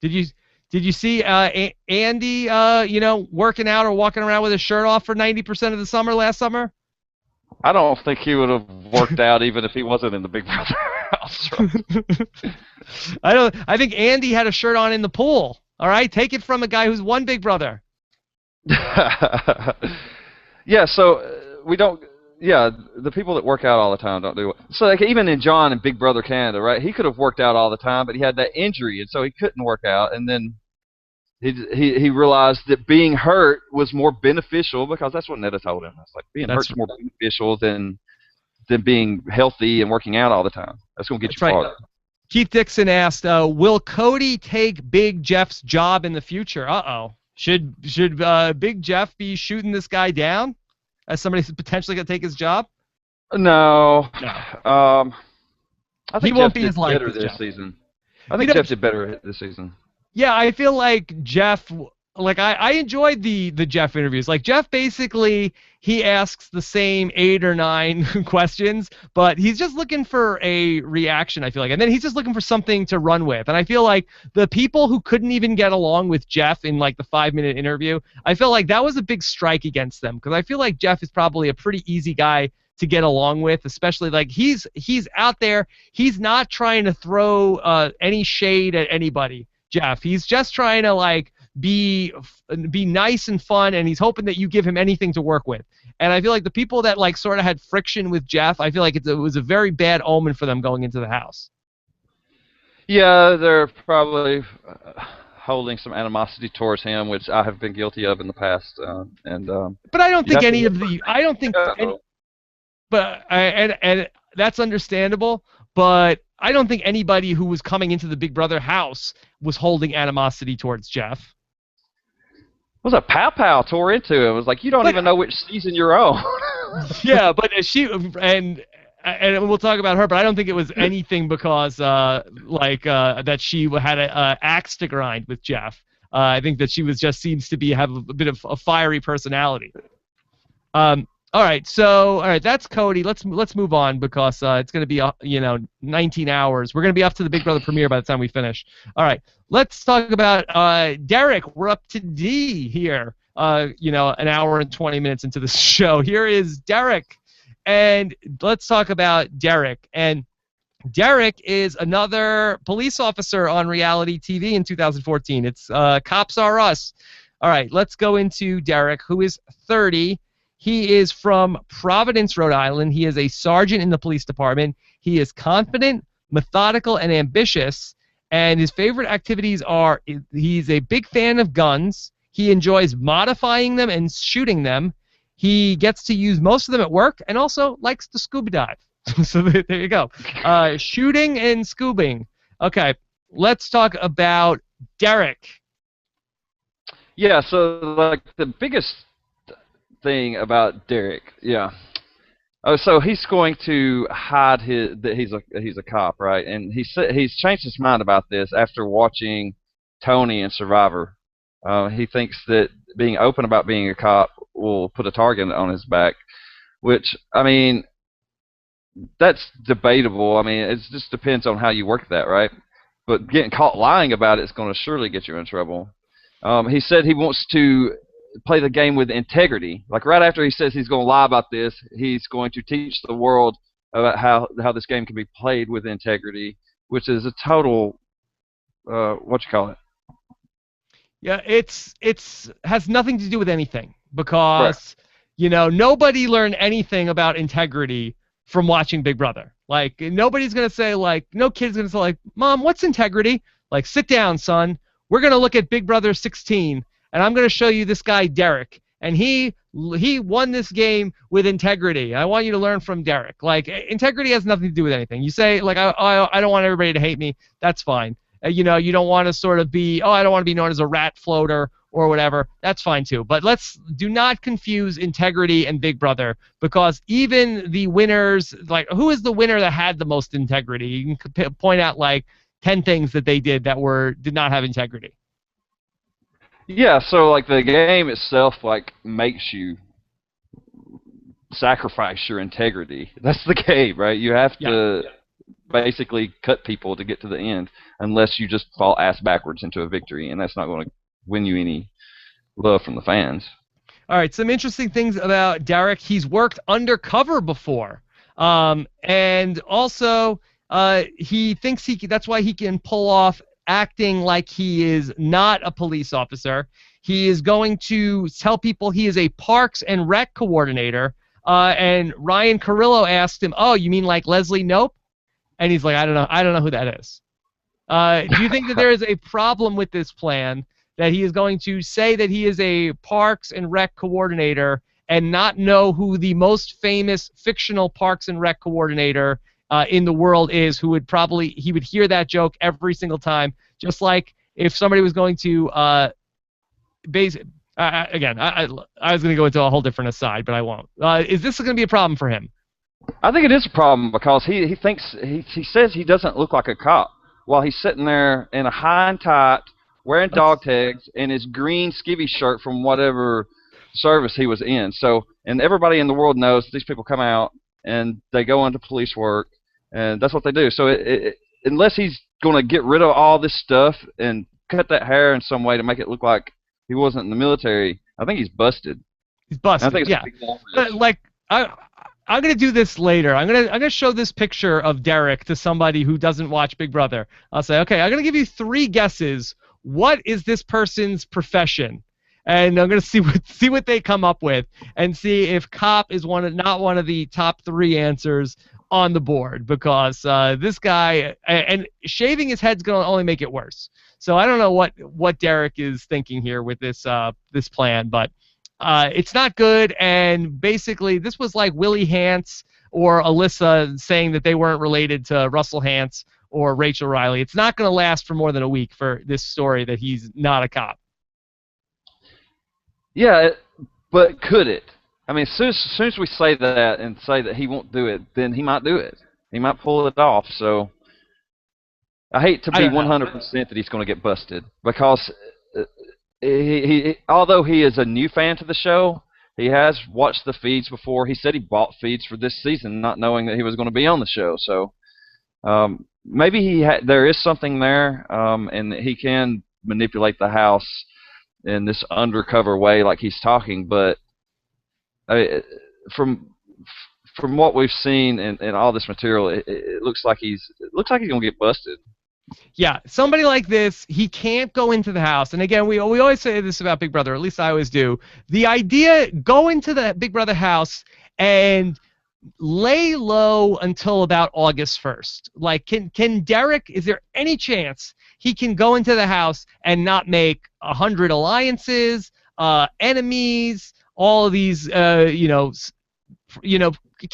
Did you see Andy, you know, working out or walking around with his shirt off for 90% of the summer last summer?
I don't think he would have worked out even if he wasn't in the Big Brother house.
I think Andy had a shirt on in the pool. All right, take it from a guy who's won Big Brother.
Yeah, so we don't. Yeah, the people that work out all the time don't do it. So like even in John and Big Brother Canada, right? He could have worked out all the time, but he had that injury, and so he couldn't work out. And then he realized that being hurt was more beneficial because that's what Netta told him. It's like being hurt's more beneficial than being healthy and working out all the time. That's going to get you farther.
Keith Dixon asked, will Cody take Big Jeff's job in the future? Uh-oh. Should Big Jeff be shooting this guy down as somebody who's potentially going to take his job?
No. I think
he won't
Jeff
be as likely
better this season. I think Jeff did better this season.
Yeah, I feel like Jeff, like I enjoyed the Jeff interviews. Like Jeff basically, he asks the same 8 or 9 questions, but he's just looking for a reaction, I feel like. And then he's just looking for something to run with. And I feel like the people who couldn't even get along with Jeff in like the 5-minute interview, I feel like that was a big strike against them, because I feel like Jeff is probably a pretty easy guy to get along with, especially like he's out there. He's not trying to throw any shade at anybody, Jeff. He's just trying to like be nice and fun, and he's hoping that you give him anything to work with. And I feel like the people that like sort of had friction with Jeff, I feel like it was a very bad omen for them going into the house.
Yeah, they're probably holding some animosity towards him, which I have been guilty of in the past.
But I don't think any of the. I don't think. And that's understandable. But I don't think anybody who was coming into the Big Brother house was holding animosity towards Jeff.
It was a pow tore into it. It was like, you don't even know which season you're on.
Yeah, but and we'll talk about her, but I don't think it was anything because that she had an axe to grind with Jeff. I think that she was just seems to have a bit of a fiery personality. All right, that's Cody. Let's move on because it's going to be 19 hours. We're going to be up to the Big Brother premiere by the time we finish. All right, let's talk about Derrick. We're up to D here. An hour and 20 minutes into the show. Here is Derrick, and let's talk about Derrick. And Derrick is another police officer on reality TV in 2014. It's Cops Are Us. All right, let's go into Derrick, who is 30. He is from Providence, Rhode Island. He is a sergeant in the police department. He is confident, methodical, and ambitious. And his favorite activities are he's a big fan of guns. He enjoys modifying them and shooting them. He gets to use most of them at work and also likes to scuba dive. So there you go. Shooting and scoobing. Okay, let's talk about Derrick.
Yeah, so like the biggest thing about Derrick, yeah. Oh, so he's going to hide that he's a cop, right? And he's changed his mind about this after watching Tony and Survivor. He thinks that being open about being a cop will put a target on his back, which, I mean, that's debatable. I mean, it just depends on how you work that, right? But getting caught lying about it is going to surely get you in trouble. He said he wants to play the game with integrity. Like right after he says he's going to lie about this, he's going to teach the world about how this game can be played with integrity, which is a total what you call it?
Yeah, it's has nothing to do with anything because
Right.
nobody learned anything about integrity from watching Big Brother. Like nobody's gonna say like no kid's gonna say like, Mom, what's integrity? Like sit down, son. We're gonna look at Big Brother 16, and I'm gonna show you this guy Derrick, and he won this game with integrity. I want you to learn from Derrick. Like integrity has nothing to do with anything. You say like I don't want everybody to hate me. That's fine. You don't want to sort of be, I don't want to be known as a rat floater or whatever. That's fine too. But do not confuse integrity and Big Brother because even the winners, like who is the winner that had the most integrity? You can point out like 10 things that they did that did not have integrity.
Yeah, so like the game itself like makes you sacrifice your integrity. That's the game, right? You have to basically cut people to get to the end unless you just fall ass backwards into a victory, and that's not going to win you any love from the fans.
All right, some interesting things about Derrick. He's worked undercover before, and also he thinks that's why he can pull off acting like he is not a police officer. He is going to tell people he is a Parks and Rec coordinator. And Ryan Carrillo asked him, "Oh, you mean like Leslie Knope?" And he's like, "I don't know who that is." Do you think that there is a problem with this plan that he is going to say that he is a Parks and Rec coordinator and not know who the most famous fictional Parks and Rec coordinator in the world is, who would he would hear that joke every single time, just like if somebody was going to again, I was going to go into a whole different aside, but I won't. Is this going to be a problem for him?
I think it is a problem because he thinks he says he doesn't look like a cop while he's sitting there in a high and tight, wearing dog tags and his green skivvy shirt from whatever service he was in. So, and everybody in the world knows these people come out and they go into police work, and that's what they do. So, unless he's going to get rid of all this stuff and cut that hair in some way to make it look like he wasn't in the military, I think he's busted.
He's busted.
And I think it's
like I'm gonna do this later. I'm gonna show this picture of Derrick to somebody who doesn't watch Big Brother. I'll say, okay, I'm gonna give you 3 guesses. What is this person's profession? And I'm gonna see what they come up with, and see if cop is not one of the top 3 answers on the board, because this guy, and shaving his head's gonna only make it worse. So I don't know what Derrick is thinking here with this plan, but. It's not good, and basically this was like Willie Hance or Alyssa saying that they weren't related to Russell Hance or Rachel Riley. It's not going to last for more than a week for this story that he's not a cop.
Yeah, but could it? I mean, as soon as we say that and say that he won't do it, then he might do it. He might pull it off. So I hate to be 100% that he's going to get busted, because he although he is a new fan to the show, he has watched the feeds before. He said he bought feeds for this season, not knowing that he was going to be on the show. So maybe there is something there, and he can manipulate the house in this undercover way, like he's talking. But from from what we've seen in all this material, it looks like he's gonna get busted.
Yeah, somebody like this, he can't go into the house. And again, we always say this about Big Brother, at least I always do. The idea, go into the Big Brother house and lay low until about August 1st. Like, can Derrick, is there any chance he can go into the house and not make 100 alliances, enemies, all of these, can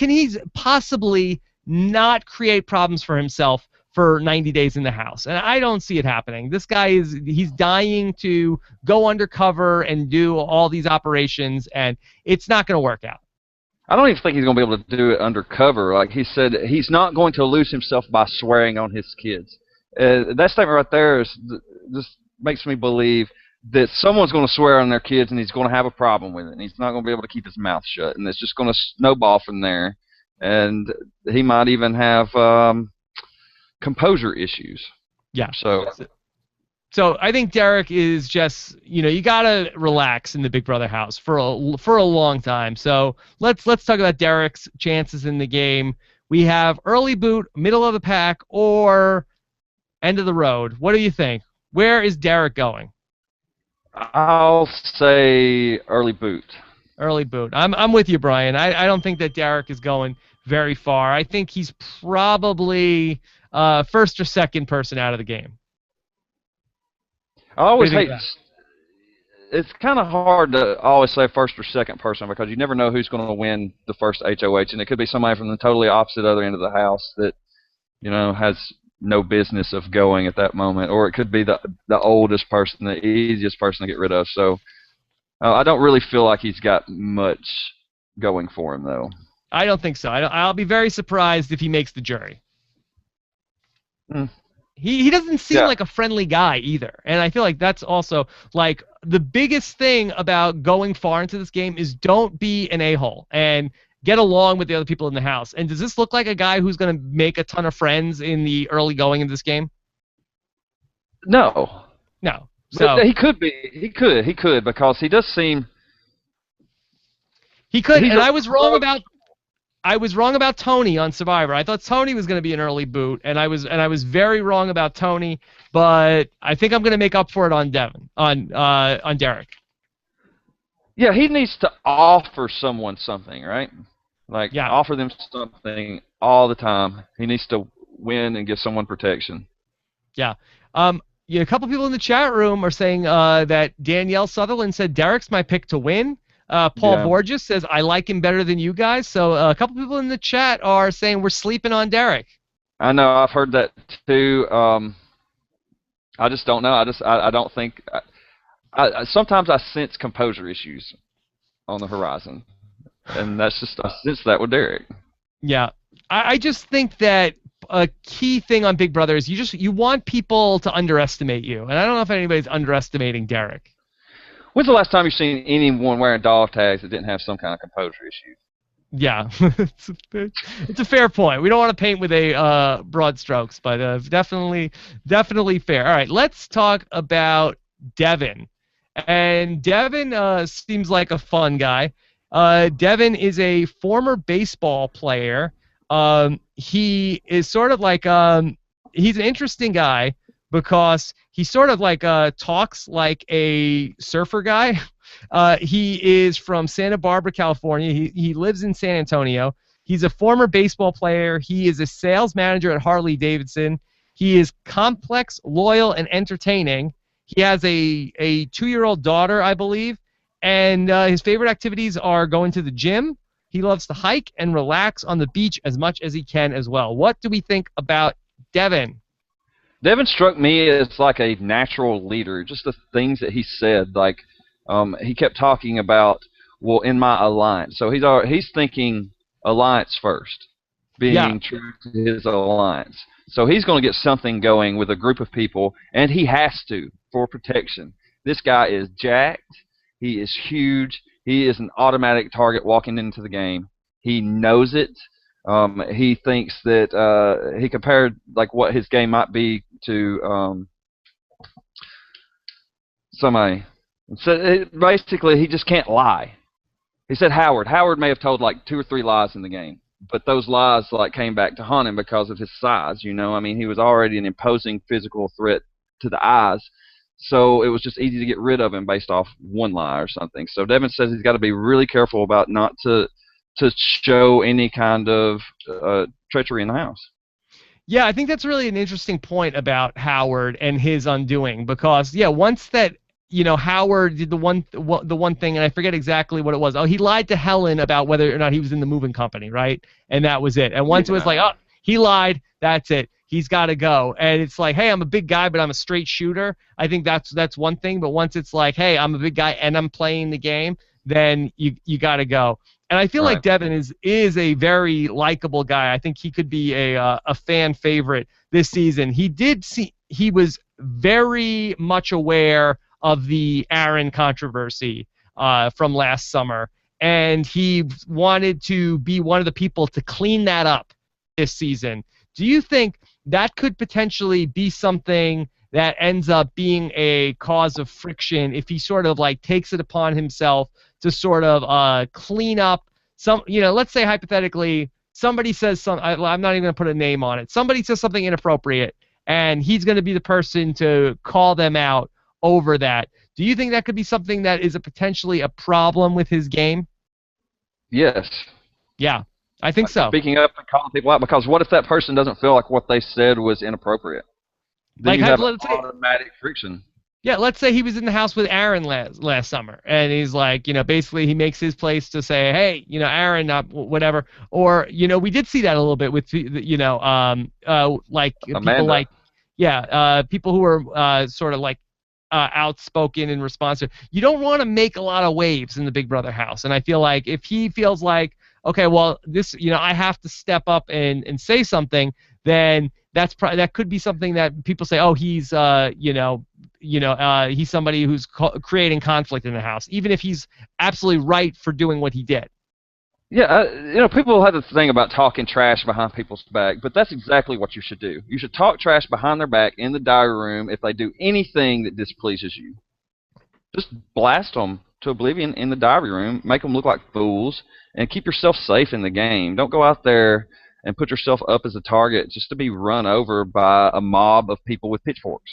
he possibly not create problems for himself for 90 days in the house? And I don't see it happening. This guy he's dying to go undercover and do all these operations, and it's not going to work out.
I don't even think he's going to be able to do it undercover. Like he said, he's not going to lose himself by swearing on his kids. That statement right there just makes me believe that someone's going to swear on their kids, and he's going to have a problem with it, and he's not going to be able to keep his mouth shut, and it's just going to snowball from there. And he might even have composure issues.
Yeah.
So
I think Derrick is just, you gotta relax in the Big Brother house for a long time. So let's talk about Derrick's chances in the game. We have early boot, middle of the pack, or end of the road. What do you think? Where is Derrick going?
I'll say early boot.
Early boot. I'm with you, Brian. I don't think that Derrick is going very far. I think he's
I
probably first or second person out of the game.
always hate. It's kind of hard to always say first or second person because you never know who's going to win the first HOH, and it could be somebody from the totally opposite other end of the house that has no business of going at that moment, or it could be the oldest person, the easiest person to get rid of. So I don't really feel like he's got much going for him, though.
I don't think so. I'll be very surprised if he makes the jury. He doesn't seem like a friendly guy either. And I feel like that's also, like, the biggest thing about going far into this game is don't be an a-hole and get along with the other people in the house. And does this look like a guy who's going to make a ton of friends in the early going of this game?
No.
So
he could be. He could because he does seem.
He could, and I was wrong about Tony on Survivor. I thought Tony was going to be an early boot, and I was very wrong about Tony. But I think I'm going to make up for it on Devin, on Derrick.
Yeah, he needs to offer someone something, right? Like offer them something all the time. He needs to win and give someone protection.
Yeah. A couple people in the chat room are saying that Danielle Sutherland said Derrick's my pick to win. Paul Borges says, I like him better than you guys. So a couple people in the chat are saying we're sleeping on Derrick.
I know. I've heard that too. I just don't know. I don't think. Sometimes I sense composure issues on the horizon. And I sense that with Derrick.
Yeah. I just think that a key thing on Big Brother is you want people to underestimate you. And I don't know if anybody's underestimating Derrick.
When's the last time you've seen anyone wearing dog tags that didn't have some kind of composure issue?
Yeah, it's a fair point. We don't want to paint with a broad strokes, but definitely fair. All right, let's talk about Devin. And Devin seems like a fun guy. Devin is a former baseball player. He is sort of like he's an interesting guy because he sort of like talks like a surfer guy. He is from Santa Barbara, California. He lives in San Antonio. He's a former baseball player. He is a sales manager at Harley Davidson. He is complex, loyal, and entertaining. He has a 2-year-old daughter, I believe, and his favorite activities are going to the gym. He loves to hike and relax on the beach as much as he can as well. What do we think about Devin?
Devin struck me as like a natural leader. Just the things that he said, like he kept talking about, well, in my alliance. So he's thinking alliance first, being true to his alliance. So he's going to get something going with a group of people, and he has to for protection. This guy is jacked. He is huge. He is an automatic target walking into the game. He knows it. He thinks that he compared like what his game might be to somebody. So basically, he just can't lie. He said Howard. Howard may have told like 2 or 3 lies in the game. but those lies like came back to haunt him because of his size. I mean, he was already an imposing physical threat to the eyes, so it was just easy to get rid of him based off one lie or something. So Devin says he's got to be really careful about not to show any kind of treachery in the house.
Yeah, I think that's really an interesting point about Howard and his undoing, because once that Howard did the one thing, and I forget exactly what it was. Oh, he lied to Helen about whether or not he was in the moving company, right? And that was it. And once it was like, oh, he lied, that's it. He's got to go. And it's like, hey, I'm a big guy, but I'm a straight shooter. I think that's one thing. But once it's like, hey, I'm a big guy and I'm playing the game, then you got to go. And I feel like Devin is a very likable guy. I think he could be a fan favorite this season. He was very much aware of the Aaron controversy from last summer, and he wanted to be one of the people to clean that up this season. Do you think that could potentially be something that ends up being a cause of friction if he sort of like takes it upon himself to sort of clean up some, let's say hypothetically somebody says something, I'm not even going to put a name on it, somebody says something inappropriate, and he's going to be the person to call them out over that. Do you think that could be something that is potentially a problem with his game?
Yes.
Yeah, I think so.
Speaking up and calling people out, because what if that person doesn't feel like what they said was inappropriate? Then you have automatic friction.
Yeah, let's say he was in the house with Aaron last summer, and he's like, basically he makes his place to say, hey, Aaron, whatever. Or, we did see that a little bit with, like
Amanda.
people people who were sort of like outspoken in response to. You don't want to make a lot of waves in the Big Brother house, and I feel like if he feels like, okay, well, this, I have to step up and say something, then that could be something that people say, oh, he's he's somebody who's creating conflict in the house, even if he's absolutely right for doing what he did.
Yeah, people have this thing about talking trash behind people's back, but that's exactly what you should do. You should talk trash behind their back in the diary room if they do anything that displeases you. Just blast them to oblivion in the diary room, make them look like fools, and keep yourself safe in the game. Don't go out there and put yourself up as a target just to be run over by a mob of people with pitchforks.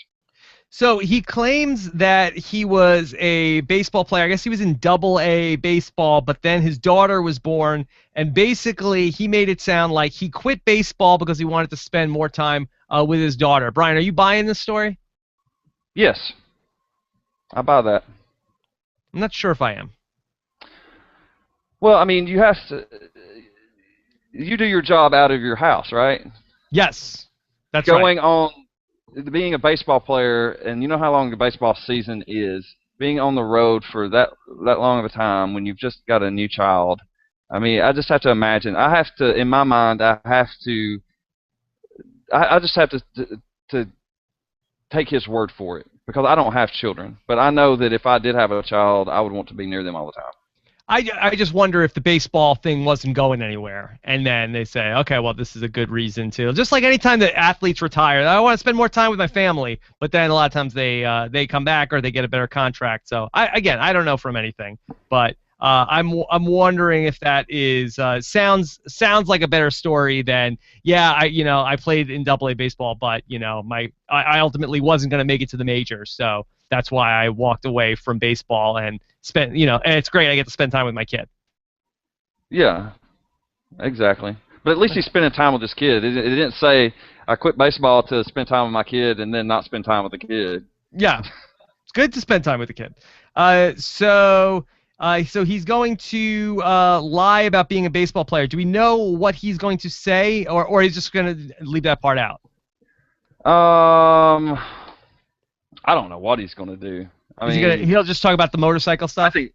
So he claims that he was a baseball player. I guess he was in Double-A baseball, but then his daughter was born, and basically he made it sound like he quit baseball because he wanted to spend more time with his daughter. Brian, are you buying this story?
Yes, I buy that.
I'm not sure if I am.
Well, I mean, you have to. You do your job out of your house, right?
Yes, that's
going on. Being a baseball player, and you know how long the baseball season is, being on the road for that long of a time when you've just got a new child. I mean, I just have to imagine. I have to, in my mind, I just have to take his word for it, because I don't have children. But I know that if I did have a child, I would want to be near them all the time.
I just wonder if the baseball thing wasn't going anywhere, and then they say, okay, well, this is a good reason to. Just like any time that athletes retire, I want to spend more time with my family, but then a lot of times they come back or they get a better contract. So I don't know from anything, but I'm wondering if that is sounds like a better story than I played in Double-A baseball, but I ultimately wasn't going to make it to the majors, so that's why I walked away from baseball and spent and it's great I get to spend time with my kid.
Yeah, exactly. But at least he's spending time with his kid. It didn't say I quit baseball to spend time with my kid and then not spend time with the kid.
Yeah, it's good to spend time with the kid. So he's going to lie about being a baseball player. Do we know what he's going to say, or he's just going to leave that part out?
I don't know what he's going to do.
He'll just talk about the motorcycle stuff?
I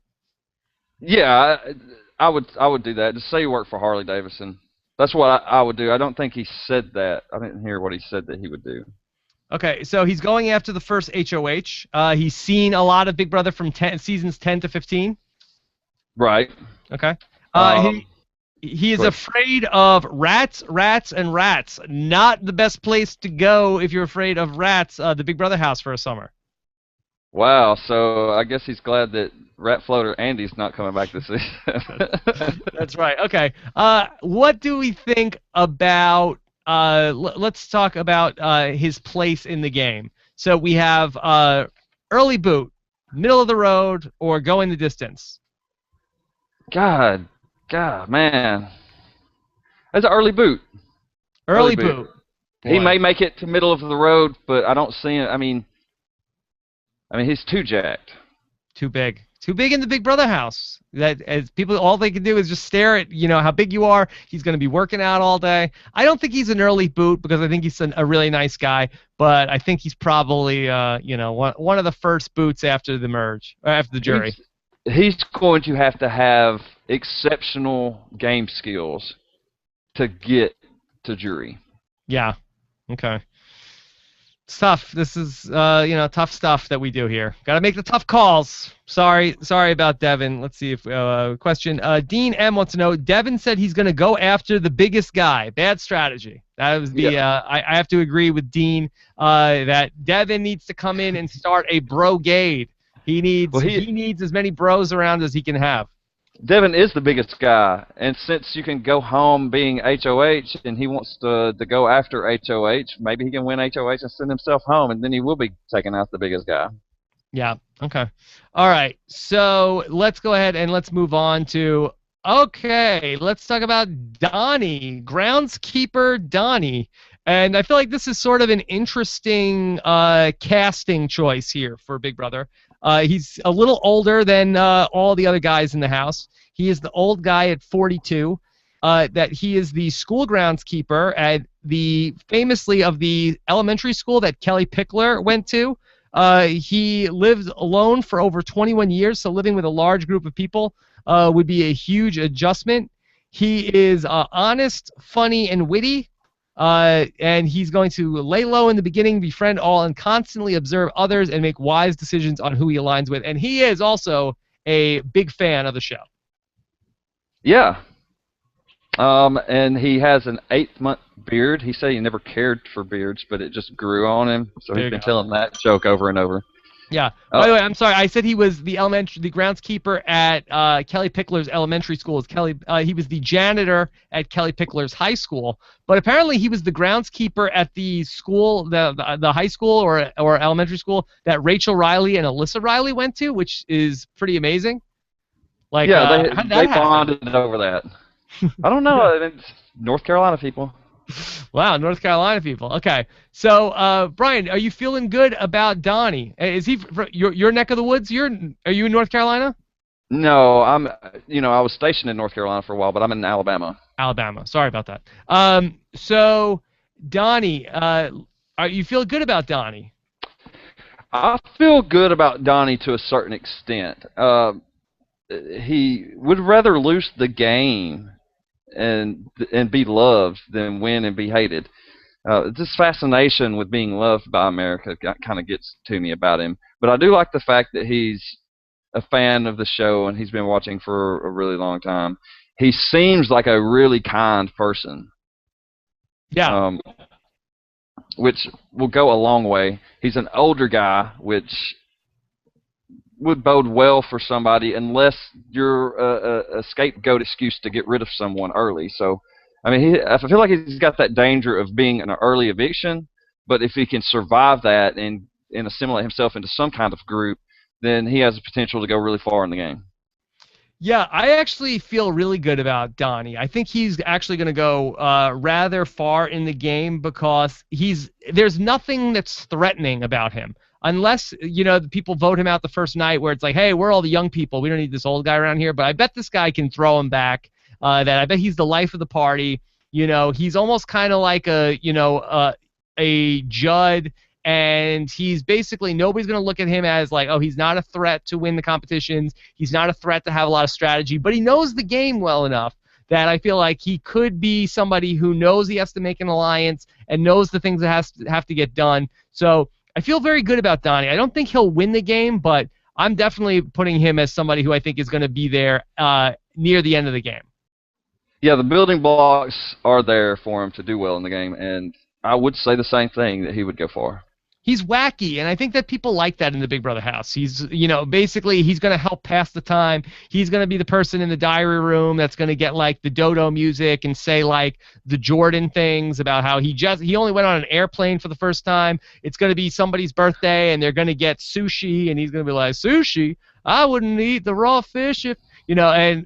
would do that. Just say you work for Harley Davidson. That's what I would do. I don't think he said that. I didn't hear what he said that he would do.
Okay, so he's going after the first HOH. He's seen a lot of Big Brother from seasons 10 to 15.
Right.
Okay. He is afraid of rats, and rats. Not the best place to go if you're afraid of rats, the Big Brother house for a summer.
Wow, so I guess he's glad that Rat Floater Andy's not coming back this season.
That's right. Okay. What do we think about? Let's talk about his place in the game. So we have early boot, middle of the road, or going the distance.
God, man. That's an early boot.
Early boot.
He
Boy.
may make it to middle of the road, but I don't see him. I mean, he's too jacked.
Too big. Too big in the Big Brother house. That as people, all they can do is just stare at how big you are. He's going to be working out all day. I don't think he's an early boot because I think he's a really nice guy. But I think he's probably one of the first boots after the merge, or after the jury.
He's going to have exceptional game skills to get to jury.
Yeah. Okay. It's tough. This is tough stuff that we do here. Got to make the tough calls. Sorry about Devin. Let's see if question. Dean M wants to know. Devin said he's going to go after the biggest guy. Bad strategy. That was the. I have to agree with Dean that Devin needs to come in and start a brogade. He needs as many bros around as he can have.
Devin is the biggest guy, and since you can go home being HOH and he wants to go after HOH, maybe he can win HOH and send himself home, and then he will be taking out the biggest guy.
Yeah, okay. All right, so let's go ahead and let's move on to, let's talk about Donny, groundskeeper Donny. And I feel like this is sort of an interesting casting choice here for Big Brother. He's a little older than all the other guys in the house. He is the old guy at 42. That he is the school groundskeeper at famously of the elementary school that Kelly Pickler went to. He lived alone for over 21 years, so living with a large group of people would be a huge adjustment. He is honest, funny, and witty. And he's going to lay low in the beginning, befriend all, and constantly observe others and make wise decisions on who he aligns with. And he is also a big fan of the show.
Yeah. And he has an 8-month beard. He said he never cared for beards, but it just grew on him. So he's been telling that joke over and over.
Yeah. By the way, I'm sorry. I said he was the groundskeeper at Kelly Pickler's elementary school. He was the janitor at Kelly Pickler's high school, but apparently he was the groundskeeper at the school, the high school or elementary school that Rachel Riley and Alyssa Riley went to, which is pretty amazing. Like,
yeah, they bonded over that. I don't know. It's North Carolina people.
Wow, North Carolina people. Okay, so Brian, are you feeling good about Donny? Is he your neck of the woods? Are you in North Carolina?
No, I was stationed in North Carolina for a while, but I'm in Alabama.
Alabama. Sorry about that. So Donny, you feel good about Donny?
I feel good about Donny to a certain extent. He would rather lose the game and be loved than win and be hated. This fascination with being loved by America kind of gets to me about him. But I do like the fact that he's a fan of the show and he's been watching for a really long time. He seems like a really kind person.
Yeah.
Which will go a long way. He's an older guy, which would bode well for somebody unless you're a scapegoat excuse to get rid of someone early. So, I feel like he's got that danger of being an early eviction, but if he can survive that and assimilate himself into some kind of group, then he has the potential to go really far in the game.
Yeah, I actually feel really good about Donny. I think he's actually going to go rather far in the game because there's nothing that's threatening about him. Unless, the people vote him out the first night where it's like, hey, we're all the young people. We don't need this old guy around here. But I bet this guy can throw him back. That I bet he's the life of the party. He's almost kind of like a Judd. And he's basically, nobody's going to look at him as like, oh, he's not a threat to win the competitions. He's not a threat to have a lot of strategy. But he knows the game well enough that I feel like he could be somebody who knows he has to make an alliance and knows the things that have to get done. So I feel very good about Donny. I don't think he'll win the game, but I'm definitely putting him as somebody who I think is going to be there near the end of the game.
Yeah, the building blocks are there for him to do well in the game, and I would say the same thing, that he would go far.
he's wacky, and I think that people like that in the Big Brother house. He's, basically he's going to help pass the time. He's going to be the person in the diary room that's going to get like the dodo music and say like the Jordan things about how he only went on an airplane for the first time. It's going to be somebody's birthday, and they're going to get sushi, and he's going to be like, sushi? I wouldn't eat the raw fish if, he's going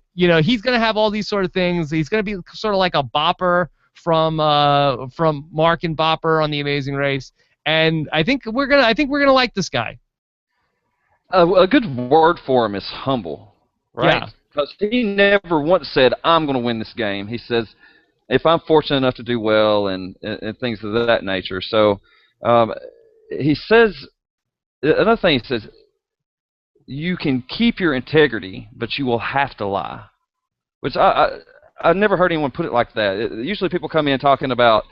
to have all these sort of things. He's going to be sort of like a bopper from Mark and Bopper on The Amazing Race. And I think we're gonna like this guy.
A good word for him is humble, right?
Yeah.
Because he never once said, "I'm going to win this game." He says, "If I'm fortunate enough to do well," and things of that nature. So he says another thing. He says, "You can keep your integrity, but you will have to lie," which I've never heard anyone put it like that. Usually people come in talking about,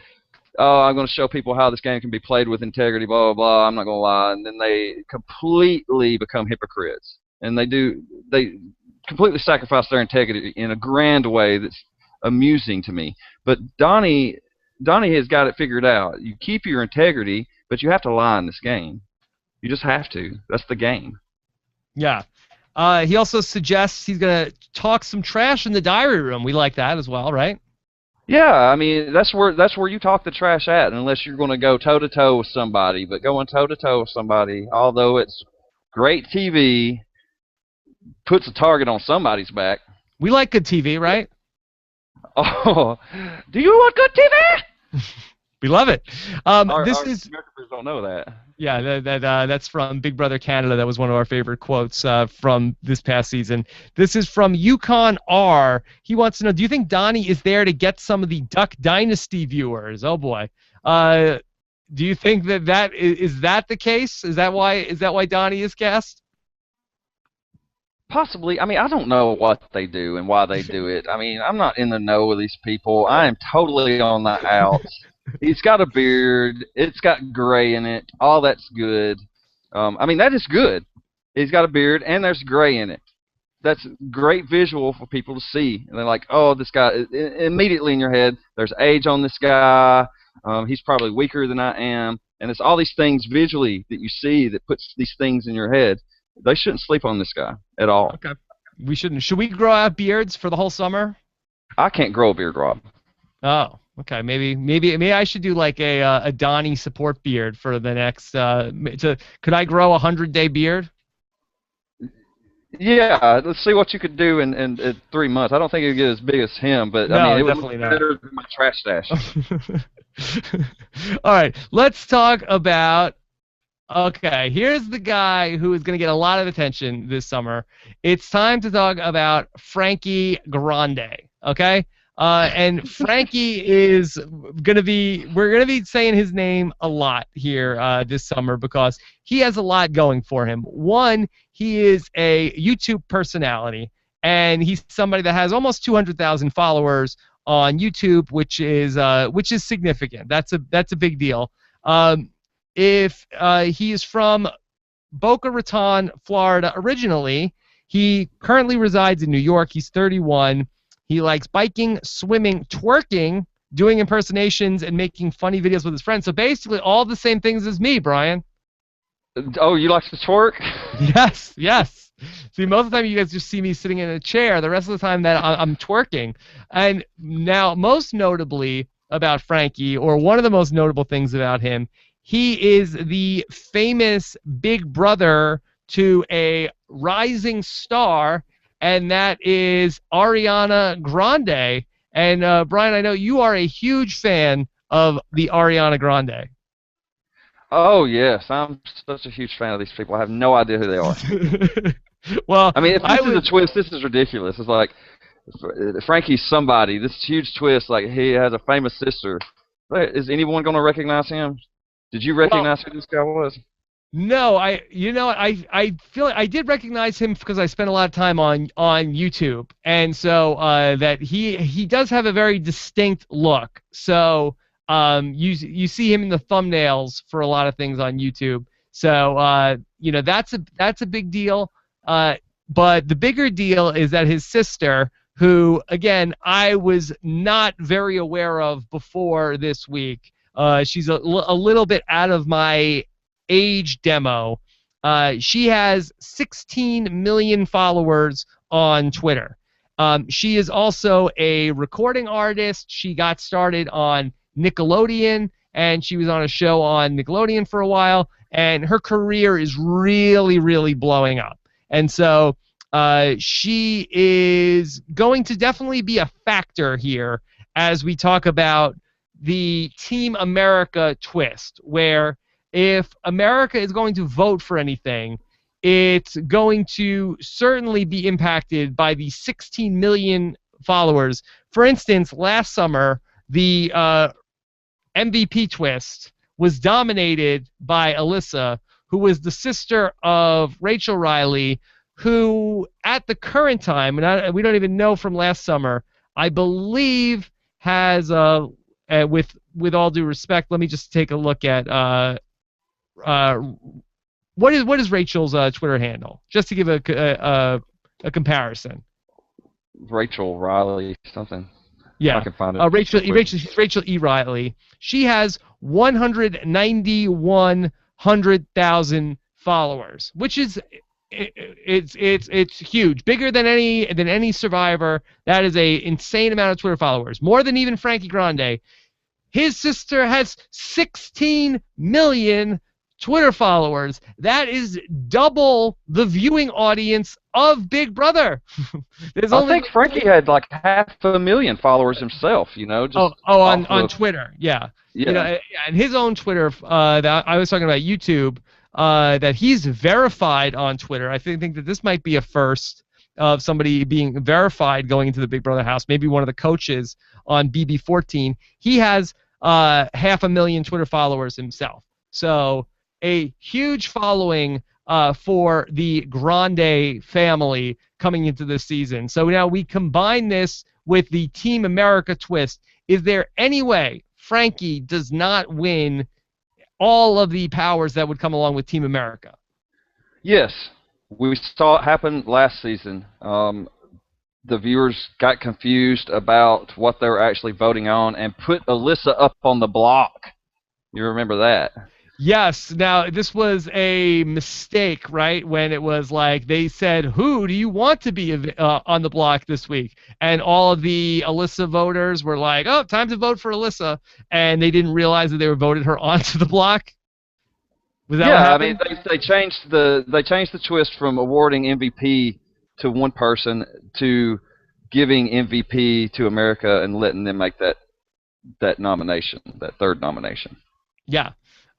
"Oh, I'm going to show people how this game can be played with integrity, blah, blah, blah, I'm not going to lie," and then they completely become hypocrites. And they completely sacrifice their integrity in a grand way that's amusing to me. But Donny has got it figured out. You keep your integrity, but you have to lie in this game. You just have to. That's the game.
Yeah. He also suggests he's going to talk some trash in the diary room. We like that as well, right?
Yeah, I mean, that's where you talk the trash at, unless you're going to go toe-to-toe with somebody. But going toe-to-toe with somebody, although it's great TV, puts a target on somebody's back.
We like good TV, right?
Oh, do you want good TV?
We love it.
Our Americans don't know that.
Yeah, that's from Big Brother Canada. That was one of our favorite quotes from this past season. This is from Yukon R. He wants to know, do you think Donny is there to get some of the Duck Dynasty viewers? Oh boy. Do you think that is that the case? Is that why Donny is cast?
Possibly. I mean, I don't know what they do and why they do it. I mean, I'm not in the know with these people. I am totally on the outs. He's got a beard. It's got gray in it. All that's good. I mean, that is good. He's got a beard, and there's gray in it. That's great visual for people to see. And they're like, oh, this guy. Immediately in your head, there's age on this guy. He's probably weaker than I am. And it's all these things visually that you see that puts these things in your head. They shouldn't sleep on this guy at all.
Okay. We shouldn't. Should we grow out beards for the whole summer?
I can't grow a beard, Rob.
Oh, okay. Maybe I should do like a Donny support beard for the next. Could I grow a 100-day beard?
Yeah, let's see what you could do in 3 months. I don't think it would get as big as him, but
no,
I mean, it would
definitely
look better than my trash stash.
All right, let's talk about. Okay, here's the guy who is going to get a lot of attention this summer. It's time to talk about Frankie Grande, okay? And Frankie is going to be, we're going to be saying his name a lot here this summer because he has a lot going for him. One, he is a YouTube personality, and he's somebody that has almost 200,000 followers on YouTube, which is significant. That's a big deal. If he is from Boca Raton, Florida originally, he currently resides in New York. He's 31. He likes biking, swimming, twerking, doing impersonations, and making funny videos with his friends. So basically all the same things as me, Brian.
Oh, you like to twerk?
Yes. See, most of the time you guys just see me sitting in a chair. The rest of the time that I'm twerking. And now, most notably about Frankie, or one of the most notable things about him, he is the famous big brother to a rising star, and that is Ariana Grande. And Brian, I know you are a huge fan of the Ariana Grande.
Oh, yes. I'm such a huge fan of these people. I have no idea who they are.
Well,
I mean, if this is a twist, this is ridiculous. It's like Frankie's somebody. This huge twist, like he has a famous sister. Is anyone going to recognize him? Did you recognize who this guy was?
No, I feel like I did recognize him because I spent a lot of time on YouTube, and so that he does have a very distinct look. So you see him in the thumbnails for a lot of things on YouTube. So that's a big deal. But the bigger deal is that his sister, who again I was not very aware of before this week. She's a little bit out of my age demo. She has 16 million followers on Twitter. She is also a recording artist. She got started on Nickelodeon, and she was on a show on Nickelodeon for a while, and her career is really, really blowing up. And so she is going to definitely be a factor here as we talk about the Team America twist, where if America is going to vote for anything, it's going to certainly be impacted by the 16 million followers. For instance, last summer, the MVP twist was dominated by Alyssa, who was the sister of Rachel Riley, who at the current time, and we don't even know from last summer, I believe has, with all due respect, let me just take a look at what is Rachel's Twitter handle, just to give a comparison.
Rachel Riley something.
Yeah,
I can find it.
Rachel E. Riley. She has 191,000 followers, which is it's huge, bigger than any survivor. That is a insane amount of Twitter followers, more than even Frankie Grande. His sister has 16 million Twitter followers. That is double the viewing audience of Big Brother.
I think Frankie had like 500,000 followers himself, you know. Just
on Twitter, yeah. You know, and his own Twitter, that I was talking about YouTube, that he's verified on Twitter. I think that this might be a first of somebody being verified going into the Big Brother house. Maybe one of the coaches on BB16. He has 500,000 Twitter followers himself. So a huge following for the Grande family coming into this season. So now we combine this with the Team America twist. Is there any way Frankie does not win all of the powers that would come along with Team America?
Yes. We saw it happen last season. The viewers got confused about what they were actually voting on and put Alyssa up on the block. You remember that?
Yes. Now, this was a mistake, right? When it was like they said, who do you want to be on the block this week? And all of the Alyssa voters were like, oh, time to vote for Alyssa. And they didn't realize that they were voted her onto the block. Was that what happened?
I mean, they changed the twist from awarding MVP to one person to giving MVP to America and letting them make that nomination, that third nomination.
Yeah.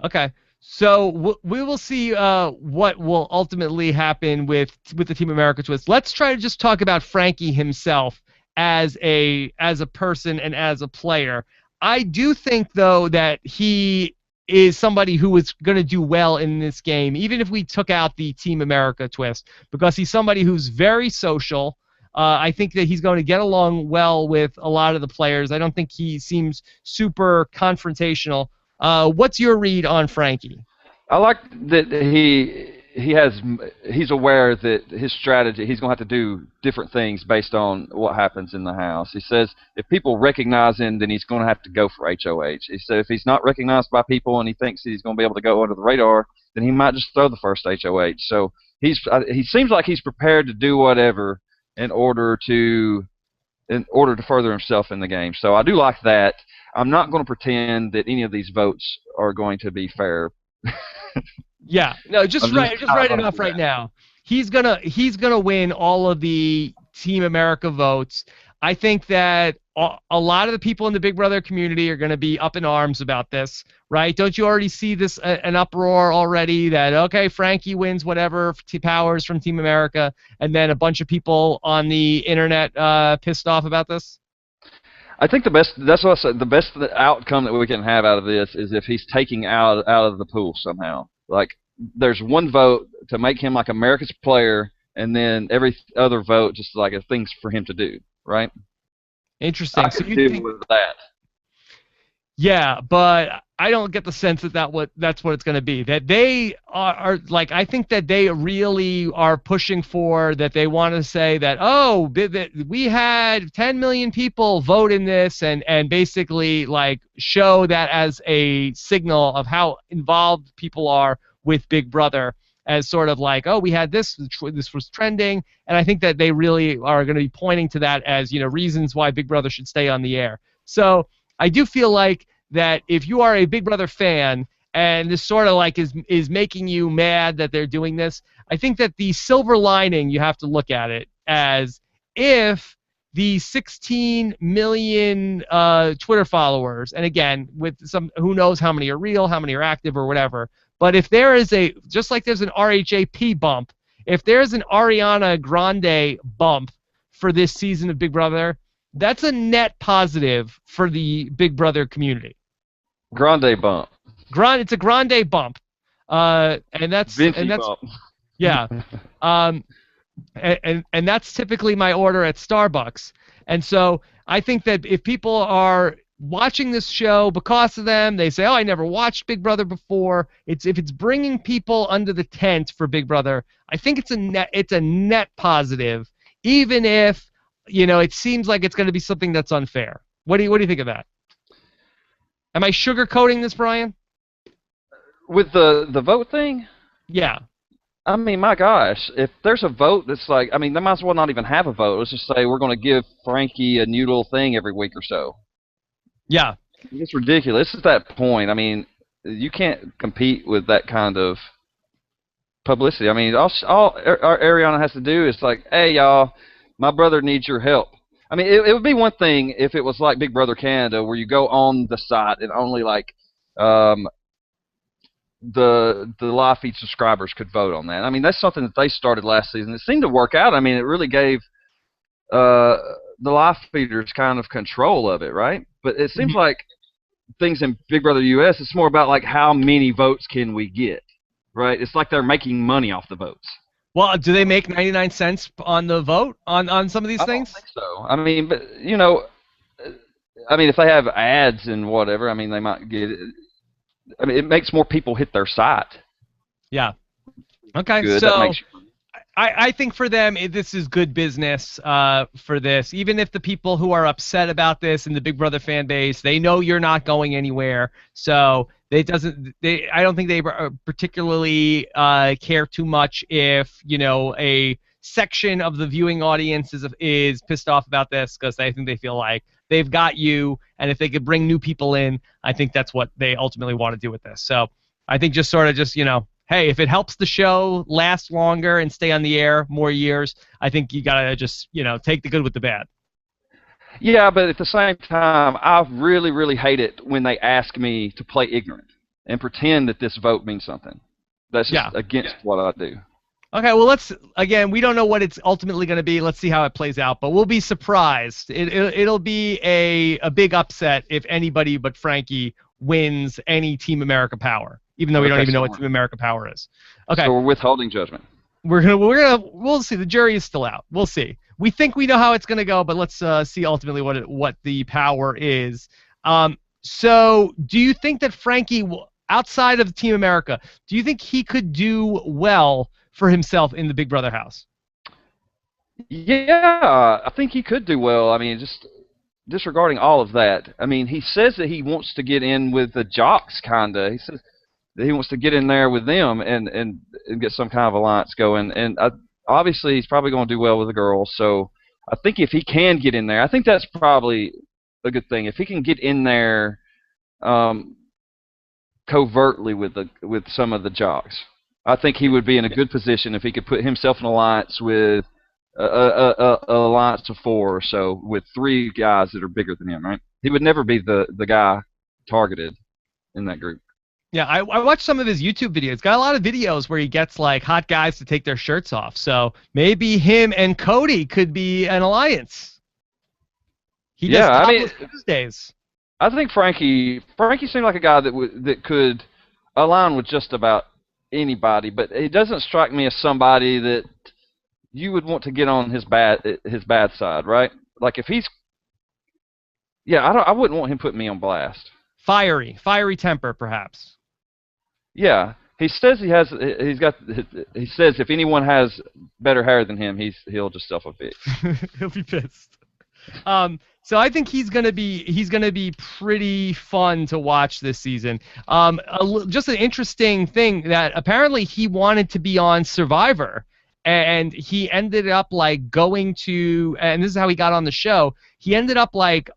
Okay, so we will see what will ultimately happen with the Team America twist. Let's try to just talk about Frankie himself as a person and as a player. I do think, though, that he is somebody who is going to do well in this game, even if we took out the Team America twist, because he's somebody who's very social. I think that he's going to get along well with a lot of the players. I don't think he seems super confrontational. What's your read on Frankie?
I like that he's aware that his strategy, he's going to have to do different things based on what happens in the house. He says if people recognize him, then he's going to have to go for HOH. He said if he's not recognized by people and he thinks he's going to be able to go under the radar, then he might just throw the first HOH. So he seems like he's prepared to do whatever in order to further himself in the game. So I do like that. I'm not going to pretend that any of these votes are going to be fair.
Yeah, no, just right enough right now. He's gonna win all of the Team America votes. I think that a lot of the people in the Big Brother community are going to be up in arms about this, right? Don't you already see this an uproar already that, okay, Frankie wins whatever powers from Team America, and then a bunch of people on the internet pissed off about this?
I think that's what I said, the best outcome that we can have out of this is if he's taking out of the pool somehow. Like, there's one vote to make him like America's player, and then every other vote just like a things for him to do, right?
Interesting.
I could deal with that.
Yeah, but I don't get the sense that that's what it's going to be. That they are like, I think that they really are pushing for that. They want to say that, oh, we had 10 million people vote in this, and basically like show that as a signal of how involved people are with Big Brother as sort of like, oh, we had this was trending, and I think that they really are going to be pointing to that as, reasons why Big Brother should stay on the air. So I do feel like that if you are a Big Brother fan and this sort of like is making you mad that they're doing this, I think that the silver lining, you have to look at it as, if the 16 million Twitter followers, and again, with some, who knows how many are real, how many are active or whatever, but if there is just like there's an RHAP bump, if there's an Ariana Grande bump for this season of Big Brother, that's a net positive for the Big Brother community.
Grande bump.
It's a Grande bump. And that's
bump.
Yeah. And that's typically my order at Starbucks. And so I think that if people are watching this show because of them, they say, oh, I never watched Big Brother before. If it's bringing people under the tent for Big Brother, I think it's a net positive, even if, it seems like it's going to be something that's unfair. What do you think of that? Am I sugarcoating this, Brian?
With the vote thing?
Yeah.
I mean, my gosh, if there's a vote that's like, I mean, they might as well not even have a vote. Let's just say we're going to give Frankie a new little thing every week or so.
Yeah.
It's ridiculous. It's that point. I mean, you can't compete with that kind of publicity. I mean, all Ariana has to do is like, hey, y'all, my brother needs your help. I mean, it would be one thing if it was like Big Brother Canada, where you go on the site and only like the live feed subscribers could vote on that. I mean, that's something that they started last season. It seemed to work out. I mean, it really gave the live feeders kind of control of it, right? But it seems like things in Big Brother US, it's more about like how many votes can we get, right? It's like they're making money off the votes.
Well, do they make 99 cents on the vote on some of these things?
I don't think so. I mean, but if they have ads and whatever, I mean, they might get it. I mean, it makes more people hit their site.
Yeah. Okay.
Good.
So I think for them, this is good business for this. Even if the people who are upset about this in the Big Brother fan base, they know you're not going anywhere. So I don't think they particularly care too much if, a section of the viewing audience is pissed off about this, because I think they feel like they've got you, and if they could bring new people in, I think that's what they ultimately want to do with this. So I think just hey, if it helps the show last longer and stay on the air more years, I think you got to just, take the good with the bad.
Yeah, but at the same time, I really, really hate it when they ask me to play ignorant and pretend that this vote means something. That's just against what I do.
Okay, well, we don't know what it's ultimately going to be. Let's see how it plays out, but we'll be surprised. It'll be a big upset if anybody but Frankie wins any Team America power, even though we don't even know what Team America power is. Okay.
So we're withholding judgment.
We'll see. The jury is still out. We'll see. We think we know how it's going to go, but let's see ultimately what the power is. So do you think that Frankie, outside of Team America, do you think he could do well for himself in the Big Brother house?
Yeah, I think he could do well. I mean, just disregarding all of that. I mean, he says that he wants to get in with the jocks, kinda. He says that he wants to get in there with them and get some kind of alliance going. And obviously, he's probably going to do well with the girls. So I think if he can get in there, I think that's probably a good thing. If he can get in there covertly with some of the jocks, I think he would be in a good position if he could put himself in alliance with an alliance of 4 or so with 3 guys that are bigger than him, right? He would never be the guy targeted in that group.
Yeah, I watched some of his YouTube videos. Got a lot of videos where he gets like hot guys to take their shirts off. So maybe him and Cody could be an alliance. He does topless Tuesdays.
I think Frankie seemed like a guy that could align with just about anybody, but he doesn't strike me as somebody that you would want to get on his bad side, right? Like if he's, I wouldn't want him putting me on blast.
Fiery temper, perhaps.
Yeah, he says he says if anyone has better hair than him, he'll just self-evict.
He'll be pissed. So I think he's gonna be pretty fun to watch this season. Just an interesting thing that apparently he wanted to be on Survivor, and he ended up like going to, and this is how he got on the show. He ended up like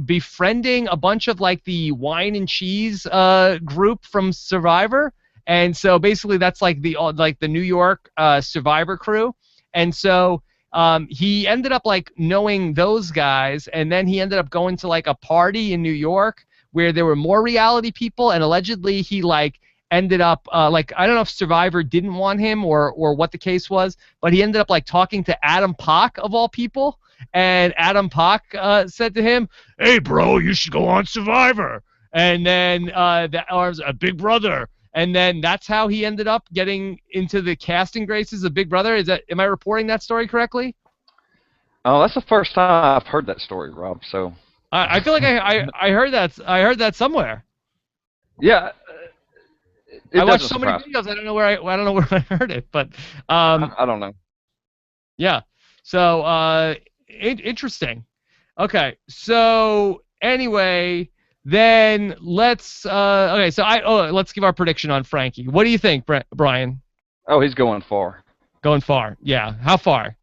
befriending a bunch of like the wine and cheese group from Survivor, and so basically that's like the New York Survivor crew, and so. He ended up like knowing those guys, and then he ended up going to like a party in New York where there were more reality people, and allegedly he like ended up like I don't know if Survivor didn't want him or what the case was, but he ended up like talking to Adam Pock of all people, and Adam Pock said to him, "Hey bro, you should go on Survivor," and then that was a Big Brother. And then that's how he ended up getting into the casting graces of Big Brother. Am I reporting that story correctly?
Oh, that's the first time I've heard that story, Rob. So
I feel like I heard that somewhere.
Yeah,
I watched so many videos. I don't know where I heard it, but
I don't know.
Yeah. So interesting. Okay. So anyway. Then let's okay. So let's give our prediction on Frankie. What do you think, Brian?
Oh, he's going far.
Going far. Yeah. How far?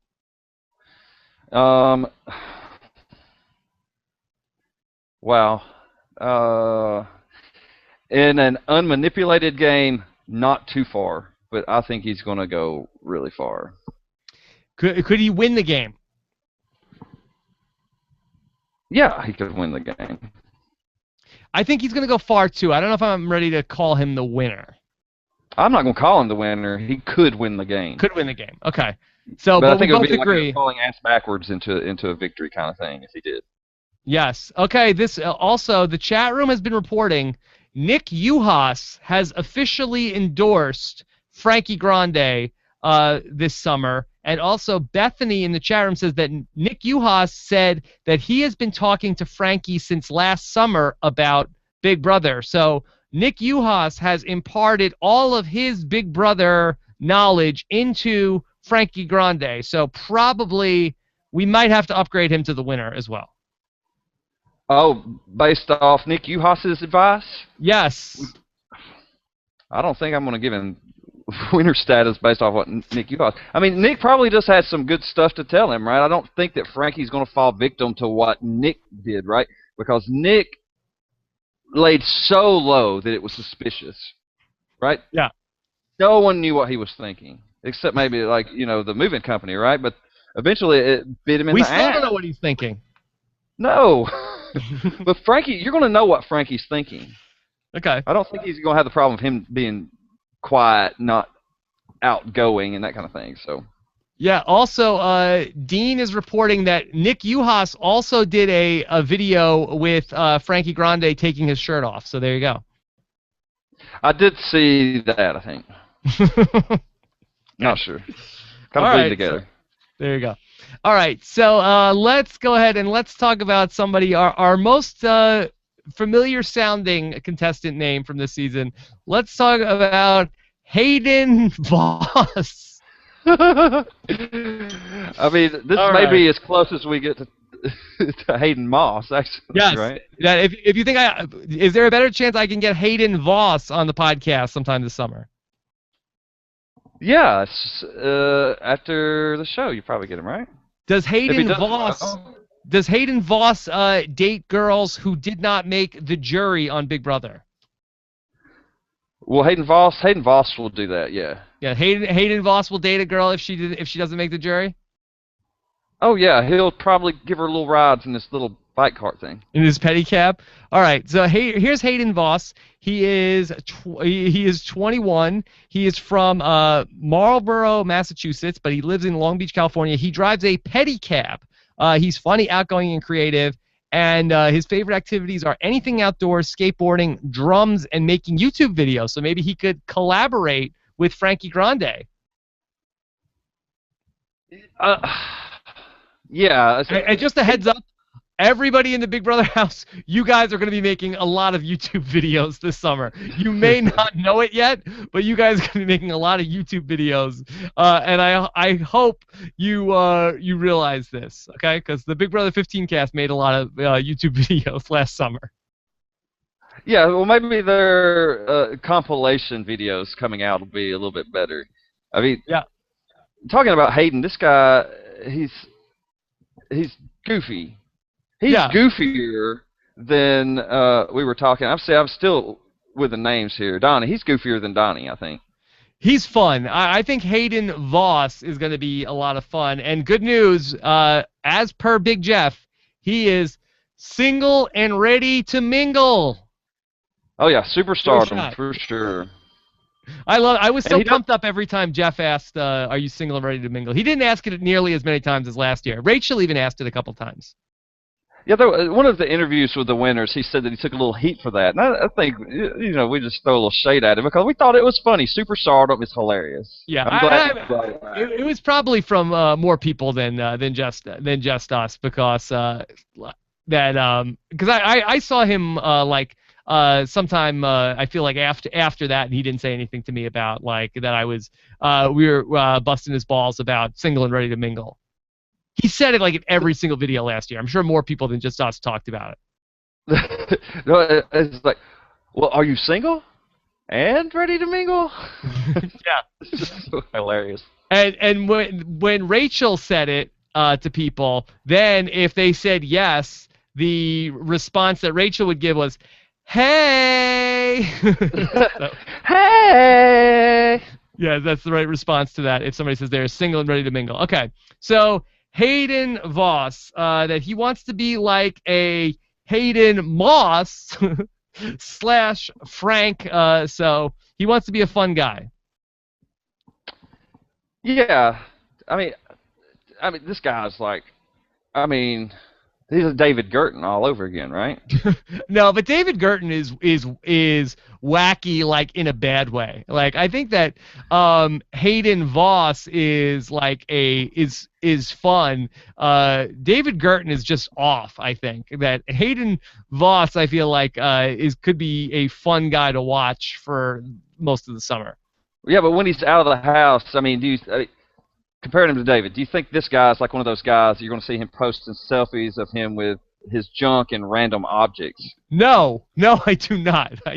Wow. In an unmanipulated game, not too far, but I think he's going to go really far.
Could he win the game?
Yeah, he could win the game.
I think he's going to go far, too. I don't know if I'm ready to call him the winner.
I'm not going to call him the winner. He could win the game.
Could win the game. Okay. So,
but I think
we
it would
both
be
agree.
like falling ass backwards into a victory kind of thing if he did.
Yes. Okay. This also, the chat room has been reporting Nick Uhas has officially endorsed Frankie Grande this summer. And also, Bethany in the chat room says that Nick Uhas said that he has been talking to Frankie since last summer about Big Brother. So Nick Uhas has imparted all of his Big Brother knowledge into Frankie Grande. So probably we might have to upgrade him to the winner as well.
Oh, based off Nick Uhas's advice?
Yes.
I don't think I'm going to give him winner status based off what Nick Uhas. I mean, Nick probably just had some good stuff to tell him, right? I don't think that Frankie's going to fall victim to what Nick did, right? Because Nick laid so low that it was suspicious, right?
Yeah.
No one knew what he was thinking, except maybe like the moving company, right? But eventually it bit him in the ass.
We still don't know what he's thinking.
No, but Frankie, you're going to know what Frankie's thinking.
Okay.
I don't think he's going to have the problem of him being quiet, not outgoing, and that kind of thing. So.
Yeah. Also, Dean is reporting that Nick Uhas also did a video with Frankie Grande taking his shirt off. So there you go.
I did see that. I think. Not sure. Kind of bleed together.
So, there you go. All right. So let's go ahead and let's talk about somebody our most familiar sounding contestant name from this season. Let's talk about Hayden Voss.
I mean, this may be as close as we get to Hayden Moss, actually.
Yes.
Right?
Yeah, if you think is there a better chance I can get Hayden Voss on the podcast sometime this summer?
Yeah, after the show, you probably get him, right?
Does Hayden Voss date girls who did not make the jury on Big Brother?
Well, Hayden Voss will do that, yeah.
Yeah, Hayden Voss will date a girl if she doesn't make the jury?
Oh yeah, he'll probably give her little rides in this little bike cart thing.
In his pedicab? All right. So here's Hayden Voss. He is 21. He is from Marlborough, Massachusetts, but he lives in Long Beach, California. He drives a pedicab. He's funny, outgoing, and creative. And his favorite activities are anything outdoors, skateboarding, drums, and making YouTube videos. So maybe he could collaborate with Frankie Grande.
Yeah.
And just a heads up, everybody in the Big Brother house, you guys are going to be making a lot of YouTube videos this summer. You may not know it yet, but you guys are going to be making a lot of YouTube videos, and I hope you realize this, okay? Because the Big Brother 15 cast made a lot of YouTube videos last summer.
Yeah, well, maybe their compilation videos coming out will be a little bit better. I mean,
yeah.
Talking about Hayden, this guy, he's goofy. He's goofier than we were talking. I'm still with the names here. Donny, he's goofier than Donny, I think.
He's fun. I think Hayden Voss is going to be a lot of fun. And good news, as per Big Jeff, he is single and ready to mingle.
Oh yeah, superstardom for sure.
I was so pumped up every time Jeff asked, "Are you single and ready to mingle?" He didn't ask it nearly as many times as last year. Rachel even asked it a couple times.
Yeah, one of the interviews with the winners, he said that he took a little heat for that, and I think we just throw a little shade at him because we thought it was funny. Superstardom is hilarious.
Yeah, I'm glad it was probably from more people than just us because I saw him sometime I feel like after that, and he didn't say anything to me about like that I was we were busting his balls about single and ready to mingle. He said it like in every single video last year. I'm sure more people than just us talked about
it. No, it's like, well, are you single and ready to mingle?
Yeah,
it's just so hilarious.
And when Rachel said it to people, then if they said yes, the response that Rachel would give was, "Hey." So,
hey.
Yeah, that's the right response to that. If somebody says they're single and ready to mingle. Okay, so Hayden Voss, that he wants to be like a Hayden Moss / Frank, so he wants to be a fun guy.
Yeah, I mean, this guy's like, he's a David Gerton all over again, right?
No, but David Gerton is wacky, like in a bad way. Like I think that Hayden Voss is like is fun. David Gerton is just off. I think that Hayden Voss, I feel like could be a fun guy to watch for most of the summer.
Yeah, but when he's out of the house, comparing him to David, do you think this guy's like one of those guys that you're going to see him posting selfies of him with his junk and random objects?
No, I do not. I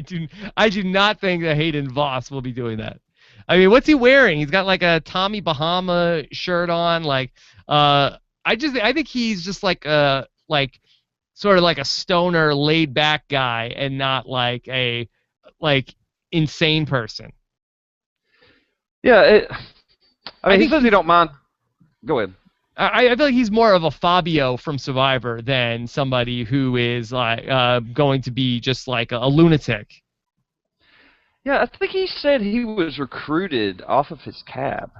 do not think that Hayden Voss will be doing that. I mean, what's he wearing? He's got like a Tommy Bahama shirt on. Like, I think he's just like sort of like a stoner, laid back guy, and not like a insane person.
Yeah, he says he don't mind. Go ahead.
I feel like he's more of a Fabio from Survivor than somebody who is like going to be just like a lunatic.
Yeah, I think he said he was recruited off of his cab.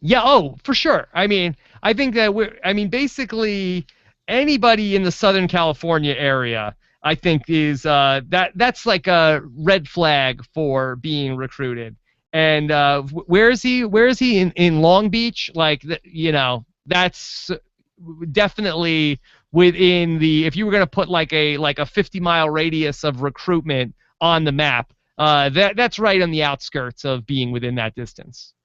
Yeah, oh, for sure. I mean, I think that basically anybody in the Southern California area, I think is that's like a red flag for being recruited. And where is he? Where is he in Long Beach? Like, that's definitely within the. If you were going to put like a 50-mile radius of recruitment on the map, that's right on the outskirts of being within that distance.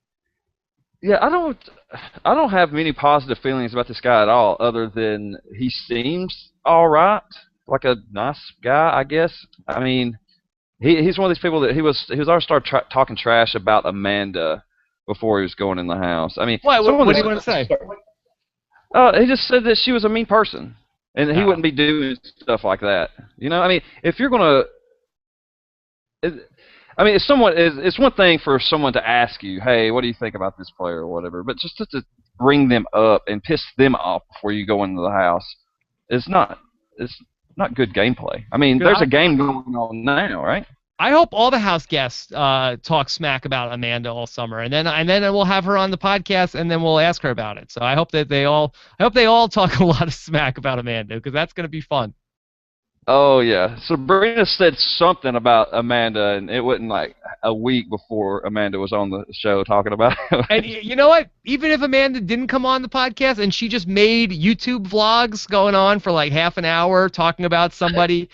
Yeah, I don't have many positive feelings about this guy at all, other than he seems all right, like a nice guy, I guess. I mean. He's one of these people that he was already started talking trash about Amanda before he was going in the house. I mean,
what do you want to say?
He just said that she was a mean person, and he wouldn't be doing stuff like that. I mean, if you're gonna, it's one thing for someone to ask you, hey, what do you think about this player or whatever, but just to bring them up and piss them off before you go into the house, it's not good gameplay. I mean, there's a game going on now, right?
I hope all the house guests talk smack about Amanda all summer, and then we'll have her on the podcast, and then we'll ask her about it. So I hope that they all talk a lot of smack about Amanda, because that's going to be fun.
Oh yeah, Sabrina said something about Amanda, and it wasn't like a week before Amanda was on the show talking about it.
And you know what? Even if Amanda didn't come on the podcast and she just made YouTube vlogs going on for like half an hour talking about somebody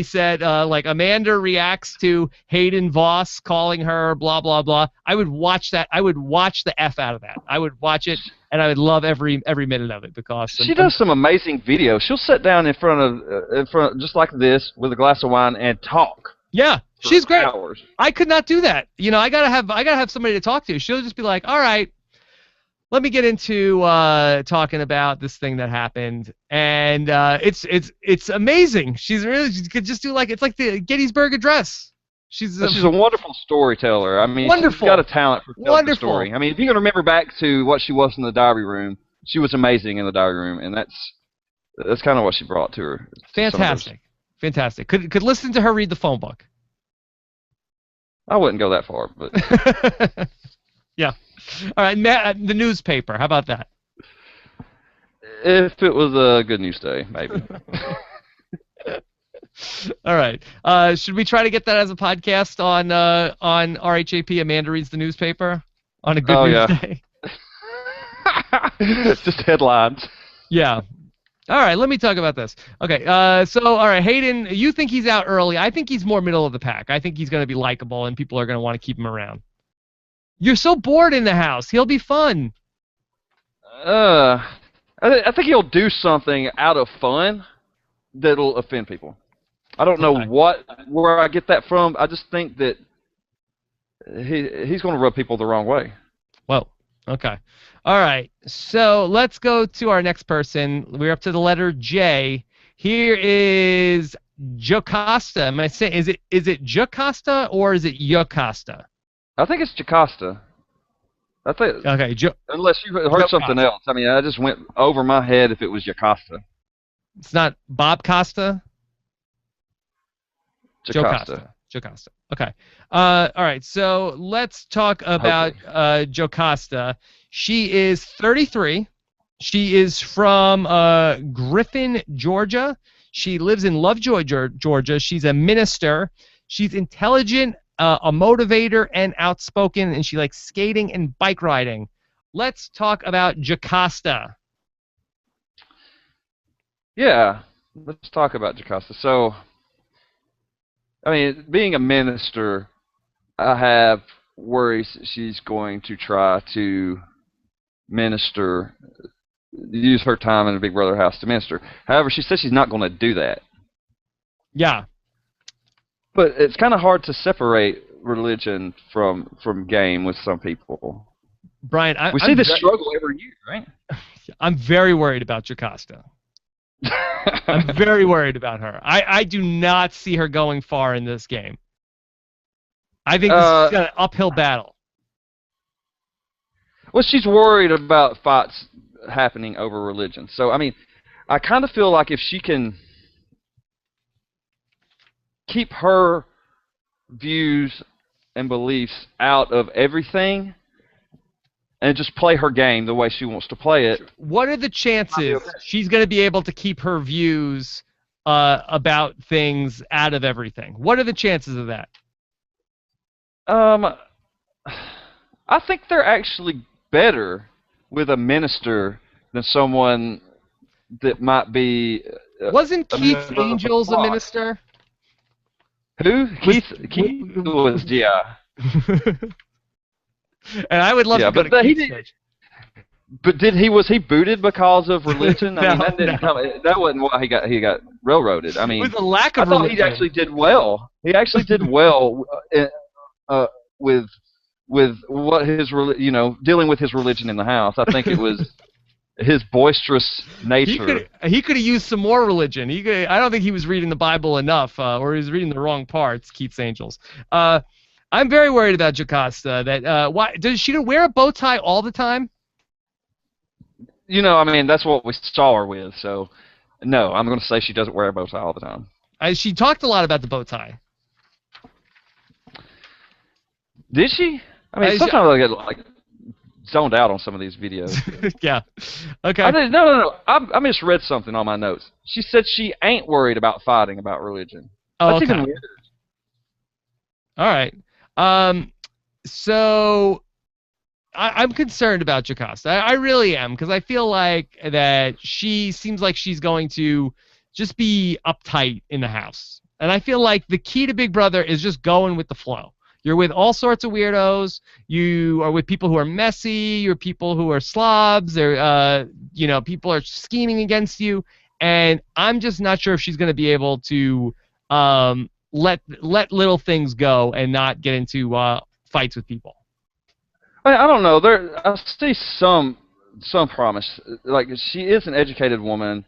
said like Amanda reacts to Hayden Voss calling her blah blah blah. I would watch that. I would watch the F out of that. I would watch it and I would love every minute of it because
she does some amazing videos. She'll sit down in front of just like this with a glass of wine and talk.
Yeah, she's great.
Hours.
I could not do that. You know, I gotta have somebody to talk to. She'll just be like, "All right, let me get into talking about this thing that happened," and it's amazing. She could just do it's like the Gettysburg Address. She's
a wonderful storyteller. I mean,
wonderful.
She's got a talent for telling the story. I mean, if you can remember back to what she was in the diary room, she was amazing in the diary room, and that's kind of what she brought to her.
Fantastic. Fantastic. Could listen to her read the phone book.
I wouldn't go that far, but
yeah. All right, the newspaper. How about that?
If it was a good news day, maybe.
All right. Should we try to get that as a podcast on RHAP? Amanda reads the newspaper on a good news day.
Just headlines.
Yeah. All right, let me talk about this. Okay, so, all right, Hayden, you think he's out early. I think he's more middle of the pack. I think he's going to be likable, and people are going to want to keep him around. You're so bored in the house. He'll be fun.
I think he'll do something out of fun that'll offend people. I don't know where I get that from. I just think that he's going to rub people the wrong way.
Whoa. Okay. All right. So let's go to our next person. We're up to the letter J. Here is Jocasta. Am I saying is it Jocasta or is it Jocasta?
I think it's Jocasta. I think.
Okay.
Unless you heard something else. I mean, I just went over my head if it was Jocasta.
It's not Bob Costa.
Jocasta.
Jocasta. Okay. All right. So let's talk about Jocasta. She is 33. She is from Griffin, Georgia. She lives in Lovejoy, Georgia. She's a minister. She's intelligent, a motivator, and outspoken, and she likes skating and bike riding. Let's talk about Jocasta.
Yeah. Let's talk about Jocasta. So, I mean, being a minister, I have worries she's going to try to minister, use her time in a Big Brother house to minister. However, she says she's not going to do that.
Yeah.
But it's kind of hard to separate religion from game with some people.
Brian,
we see this struggle every year, right?
I'm very worried about Jocasta. I'm very worried about her. I do not see her going far in this game. I think this is an uphill battle.
Well, she's worried about fights happening over religion. So, I mean, I kind of feel like if she can keep her views and beliefs out of everything and just play her game the way she wants to play it.
What are the chances she's going to be able to keep her views about things out of everything? What are the chances of that?
I think they're actually better with a minister than someone that might be...
Wasn't Keith Angels a minister?
Who? Keith was, yeah.
And I would love to go to Keith's stage.
But was he booted because of religion? I mean, that wasn't why he got railroaded. I mean,
it was a lack of religion.
He actually did well. He actually did well with what his dealing with his religion in the house. I think it was his boisterous nature.
He could have used some more religion. I don't think he was reading the Bible enough, or he was reading the wrong parts. Keith's Angels. I'm very worried about Jocasta. That why does she wear a bow tie all the time?
I mean, that's what we saw her with. So, no, I'm going to say she doesn't wear a bow tie all the time.
She talked a lot about the bow tie.
Did she? I mean, sometimes I get zoned out on some of these videos.
Yeah. Okay.
No. I misread something on my notes. She said she ain't worried about fighting about religion.
Oh,
That's
okay.
even weirder.
All right. So I'm concerned about Jocasta. I really am, because I feel like that she seems like she's going to just be uptight in the house. And I feel like the key to Big Brother is just going with the flow. You're with all sorts of weirdos. You are with people who are messy. You're people who are slobs. They're, people are scheming against you. And I'm just not sure if she's going to be able to let little things go and not get into fights with people.
I don't know. I see some promise. Like, she is an educated woman.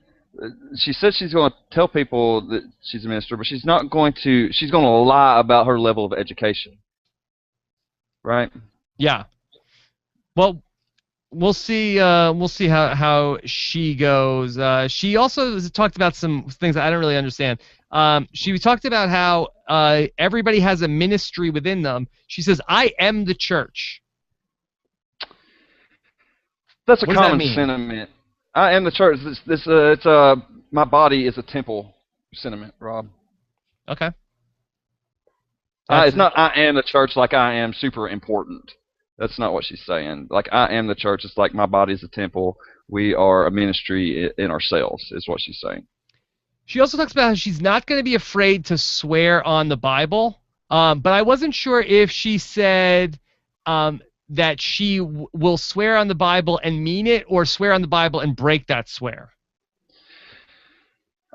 She said she's going to tell people that she's a minister, but she's not going to. She's going to lie about her level of education, right?
Yeah. Well, we'll see. We'll see how she goes. She also talked about some things that I don't really understand. She talked about how everybody has a ministry within them. She says, "I am the church."
That's a common sentiment. I am the church. It's my body is a temple sentiment, Rob.
Okay.
It's not I am the church like I am super important. That's not what she's saying. Like, I am the church. It's like my body is a temple. We are a ministry in ourselves, is what she's saying.
She also talks about how she's not going to be afraid to swear on the Bible. But I wasn't sure if she said that she will swear on the Bible and mean it, or swear on the Bible and break that swear.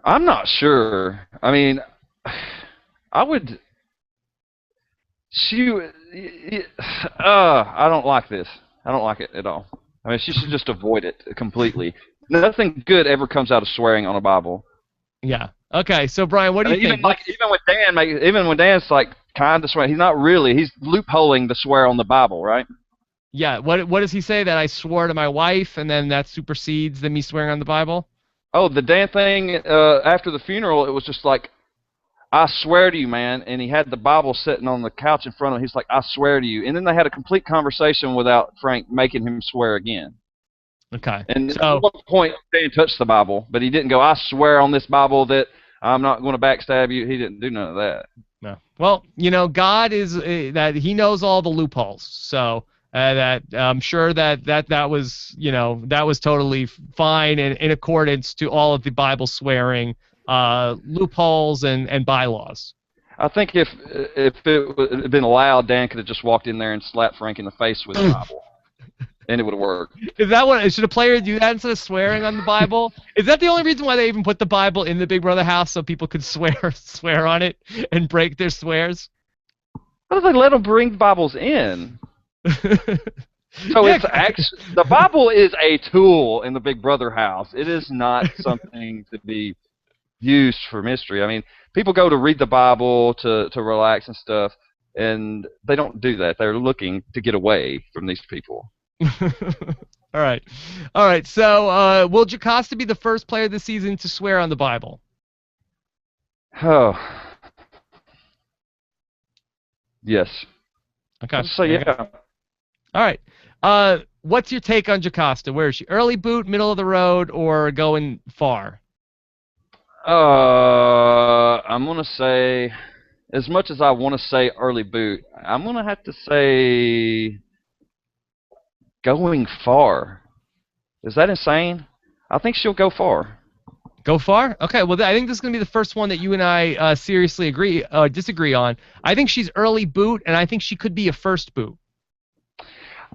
I'm not sure. I mean, I would. I don't like this. I don't like it at all. I mean, she should just avoid it completely. Nothing good ever comes out of swearing on a Bible.
Yeah. Okay. So, Brian, what do you think?
Even when Dan's like kind of swearing, he's not really. He's loopholing the swear on the Bible, right?
Yeah. What does he say? That I swore to my wife, and then that supersedes the me swearing on the Bible?
Oh, the Dan thing after the funeral, it was just like, I swear to you, man. And he had the Bible sitting on the couch in front of him. He's like, I swear to you. And then they had a complete conversation without Frank making him swear again.
Okay.
And at one point, Dan touched the Bible, but he didn't go, I swear on this Bible that I'm not going to backstab you. He didn't do none of that.
No. Well, God is that he knows all the loopholes. So that I'm sure that was, that was totally fine and in accordance to all of the Bible swearing loopholes and bylaws.
I think if it had been allowed, Dan could have just walked in there and slapped Frank in the face with the Bible, and it would have worked.
Is that what? Should a player do that instead of swearing on the Bible? Is that the only reason why they even put the Bible in the Big Brother house, so people could swear on it and break their swears?
How do they let them bring Bibles in? So it's actually, the Bible is a tool in the Big Brother house. It is not something to be used for mystery. I mean, people go to read the Bible to relax and stuff, and they don't do that. They're looking to get away from these people.
All right. So, will Jocasta be the first player this season to swear on the Bible?
Oh, yes.
Okay.
So yeah.
All right. What's your take on Jocasta? Where is she? Early boot, middle of the road, or going far?
I'm gonna say, as much as I want to say early boot, I'm gonna have to say going far. Is that insane? I think she'll go far.
Go far? Okay. Well, I think this is gonna be the first one that you and I seriously disagree on. I think she's early boot, and I think she could be a first boot.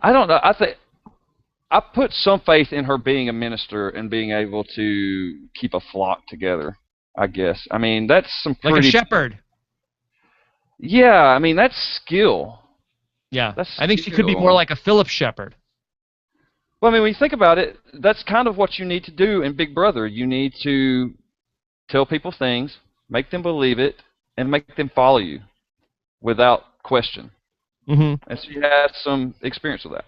I don't know. I put some faith in her being a minister and being able to keep a flock together, I guess. I mean, that's some pretty...
Like a shepherd.
Yeah, I mean, that's skill.
Yeah, I think she could be more like a Philip shepherd.
Well, I mean, when you think about it, that's kind of what you need to do in Big Brother. You need to tell people things, make them believe it, and make them follow you without question.
Mm-hmm.
And she has some experience with that.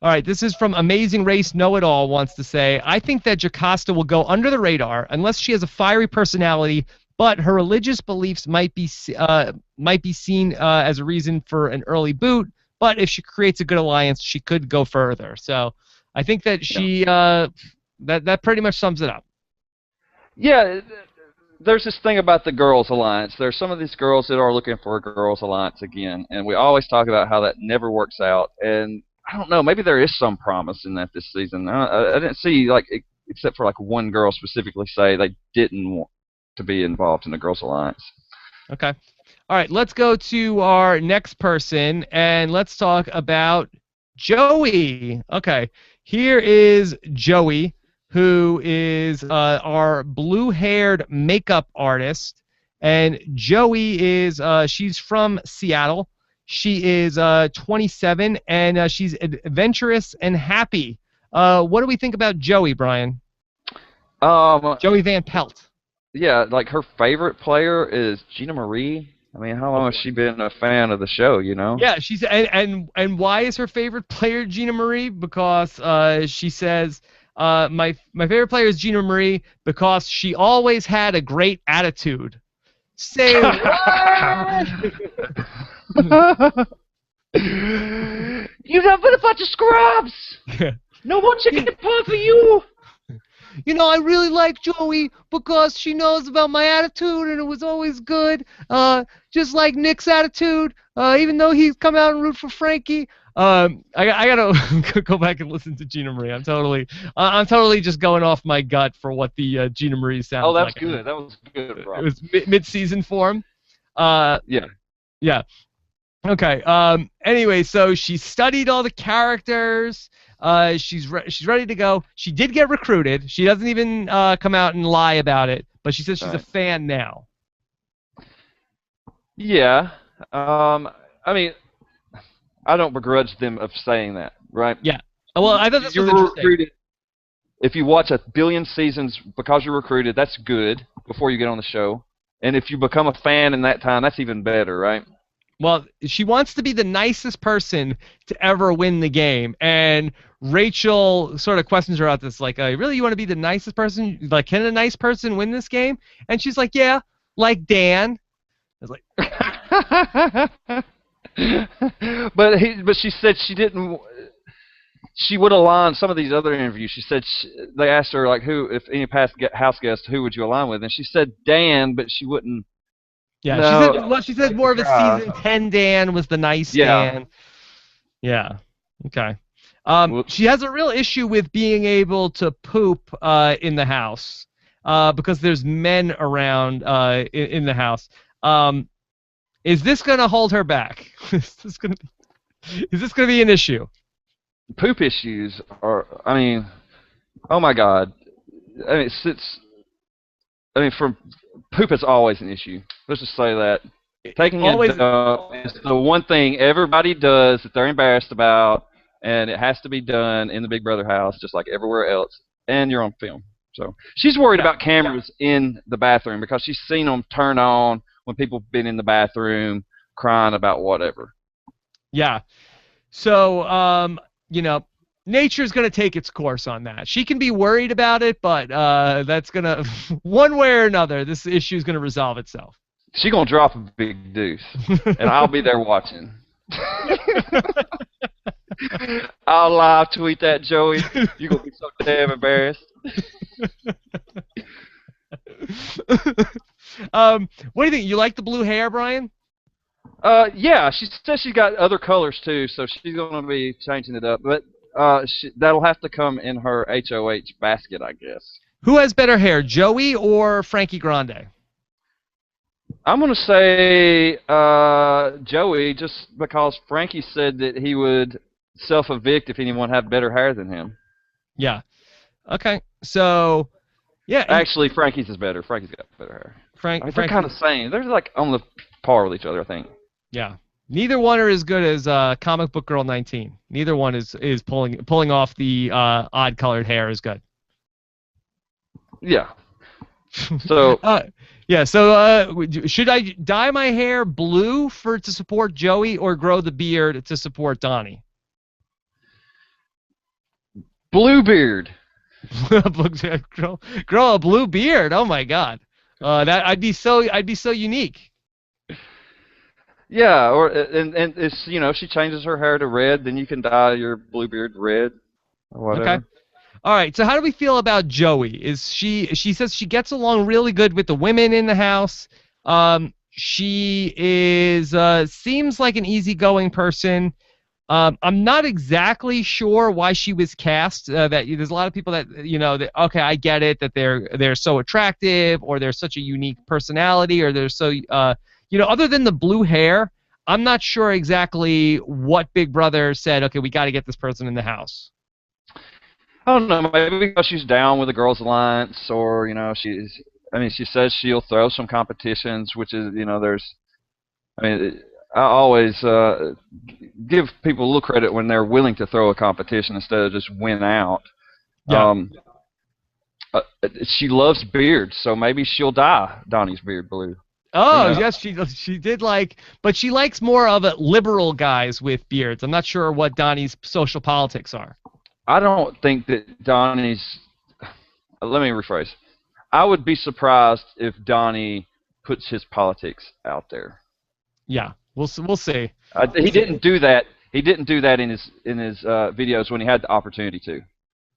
All right, this is from Amazing Race Know-It-All wants to say, I think that Jocasta will go under the radar unless she has a fiery personality, but her religious beliefs might be seen as a reason for an early boot, but if she creates a good alliance, she could go further. So I think that she that pretty much sums it up.
Yeah, there's this thing about the girls' alliance. There's some of these girls that are looking for a girls' alliance again, and we always talk about how that never works out. And I don't know, maybe there is some promise in that this season. I didn't see, like, except for like one girl specifically say they didn't want to be involved in the girls' alliance.
Okay. All right, let's go to our next person, and let's talk about Joey. Okay, here is Joey, who is our blue-haired makeup artist, and Joey is she's from Seattle. She is 27, and she's adventurous and happy. What do we think about Joey, Brian? Joey Van Pelt.
Yeah, like her favorite player is Gina Marie. I mean, how long has she been a fan of the show, you know?
Yeah, she's and why is her favorite player Gina Marie? Because she says my favorite player is Gina Marie because she always had a great attitude. Say what?
You have been a bunch of scrubs. No more chicken pie for you.
You know, I really like Joey because she knows about my attitude, and it was always good. Just like Nick's attitude, even though he's come out and root for Frankie. I gotta go back and listen to Gina Marie. I'm totally just going off my gut for what the Gina Marie sounds like.
Oh, that's good. That was good, bro.
It was mid-season form.
Yeah.
Yeah. Okay. Anyway, so she studied all the characters. She's ready to go. She did get recruited. She doesn't even come out and lie about it, but she says she's a fan now.
Yeah. I mean, I don't begrudge them of saying that, right?
Yeah. Well, I thought this was interesting.
Recruited. If you watch 1 billion seasons because you're recruited, that's good before you get on the show. And if you become a fan in that time, that's even better, right?
Well, she wants to be the nicest person to ever win the game, and Rachel sort of questions her about this, like, really, you want to be the nicest person? Like, can a nice person win this game? And she's like, yeah, like Dan. I was like,
but she said she didn't. She would align some of these other interviews. She said they asked her, like, who, if any past house guest, who would you align with? And she said Dan, but she wouldn't.
Yeah,
no,
she said more of a season 10 Dan was the nice Dan. Yeah. Okay. She has a real issue with being able to poop in the house because there's men around in the house. Is this going to hold her back? Is this going to be an issue?
Poop issues are, I mean, oh my God. I mean, poop is always an issue. Let's just say that. Taking a dump is the one thing everybody does that they're embarrassed about, and it has to be done in the Big Brother house, just like everywhere else, and you're on film. So she's worried about cameras in the bathroom because she's seen them turn on when people have been in the bathroom crying about whatever.
Yeah. So, you know, nature's going to take its course on that. She can be worried about it, but that's going to, one way or another, this issue is going to resolve itself.
She's going to drop a big deuce, and I'll be there watching. I'll live tweet that, Joey. You're going to be so damn embarrassed.
What do you think? You like the blue hair, Brian?
Yeah, she says she's got other colors too, so she's going to be changing it up. But that'll have to come in her HOH basket, I guess.
Who has better hair, Joey or Frankie Grande?
I'm going to say Joey, just because Frankie said that he would self-evict if anyone had better hair than him.
Yeah. Okay. So, yeah.
Actually, Frankie's is better. Frankie's got better hair. They're kind of same. They're like on the par with each other, I think.
Yeah. Neither one are as good as Comic Book Girl 19. Neither one is pulling off the odd colored hair as good.
Yeah. So.
Yeah. So should I dye my hair blue to support Joey, or grow the beard to support Donny?
Bluebeard.
grow a blue beard. Oh my God. That I'd be so unique.
Yeah, and it's, you know, if she changes her hair to red, then you can dye your Bluebeard red or whatever.
All right, so how do we feel about Joey? She says she gets along really good with the women in the house. She is seems like an easygoing person. I'm not exactly sure why she was cast. That there's a lot of people that that okay, I get it that they're so attractive or they're such a unique personality or they're so other than the blue hair, I'm not sure exactly what Big Brother said. Okay, we got to get this person in the house.
I don't know, maybe because she's down with the Girls Alliance, or she says she'll throw some competitions, which is I always give people a little credit when they're willing to throw a competition instead of just win out.
Yeah.
She loves beards, so maybe she'll dye Donny's beard blue.
Oh, yes, she did but she likes more of a liberal guys with beards. I'm not sure what Donny's social politics are.
I don't think that Donny's. Let me rephrase. I would be surprised if Donny puts his politics out there.
Yeah, we'll see.
He didn't do that. He didn't do that in his videos when he had the opportunity to.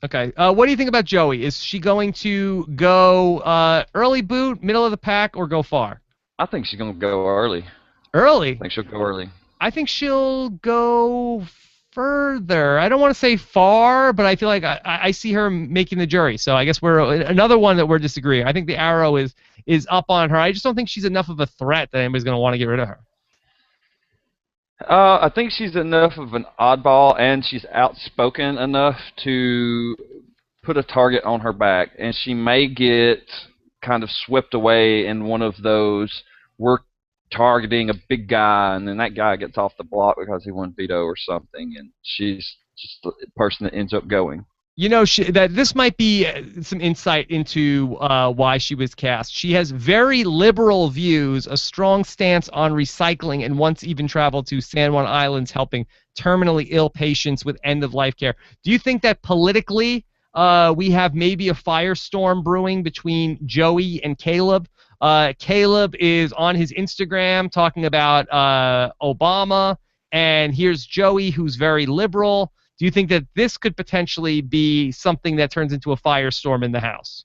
Okay. What do you think about Joey? Is she going to go early boot, middle of the pack, or go far?
I think she's going to go early.
Early?
I think she'll go early.
I think she'll go further. I don't want to say far, but I feel like I see her making the jury. So I guess we're another one that we're disagreeing. I think the arrow is up on her. I just don't think she's enough of a threat that anybody's going to want to get rid of her.
I think she's enough of an oddball, and she's outspoken enough to put a target on her back, and she may get kind of swept away in one of those, we're targeting a big guy, and then that guy gets off the block because he won veto or something, and she's just the person that ends up going.
That this might be some insight into why she was cast. She has very liberal views, a strong stance on recycling, and once even traveled to San Juan Islands helping terminally ill patients with end-of-life care. Do you think that politically we have maybe a firestorm brewing between Joey and Caleb? Caleb is on his Instagram talking about Obama, and here's Joey, who's very liberal. Do you think that this could potentially be something that turns into a firestorm in the house?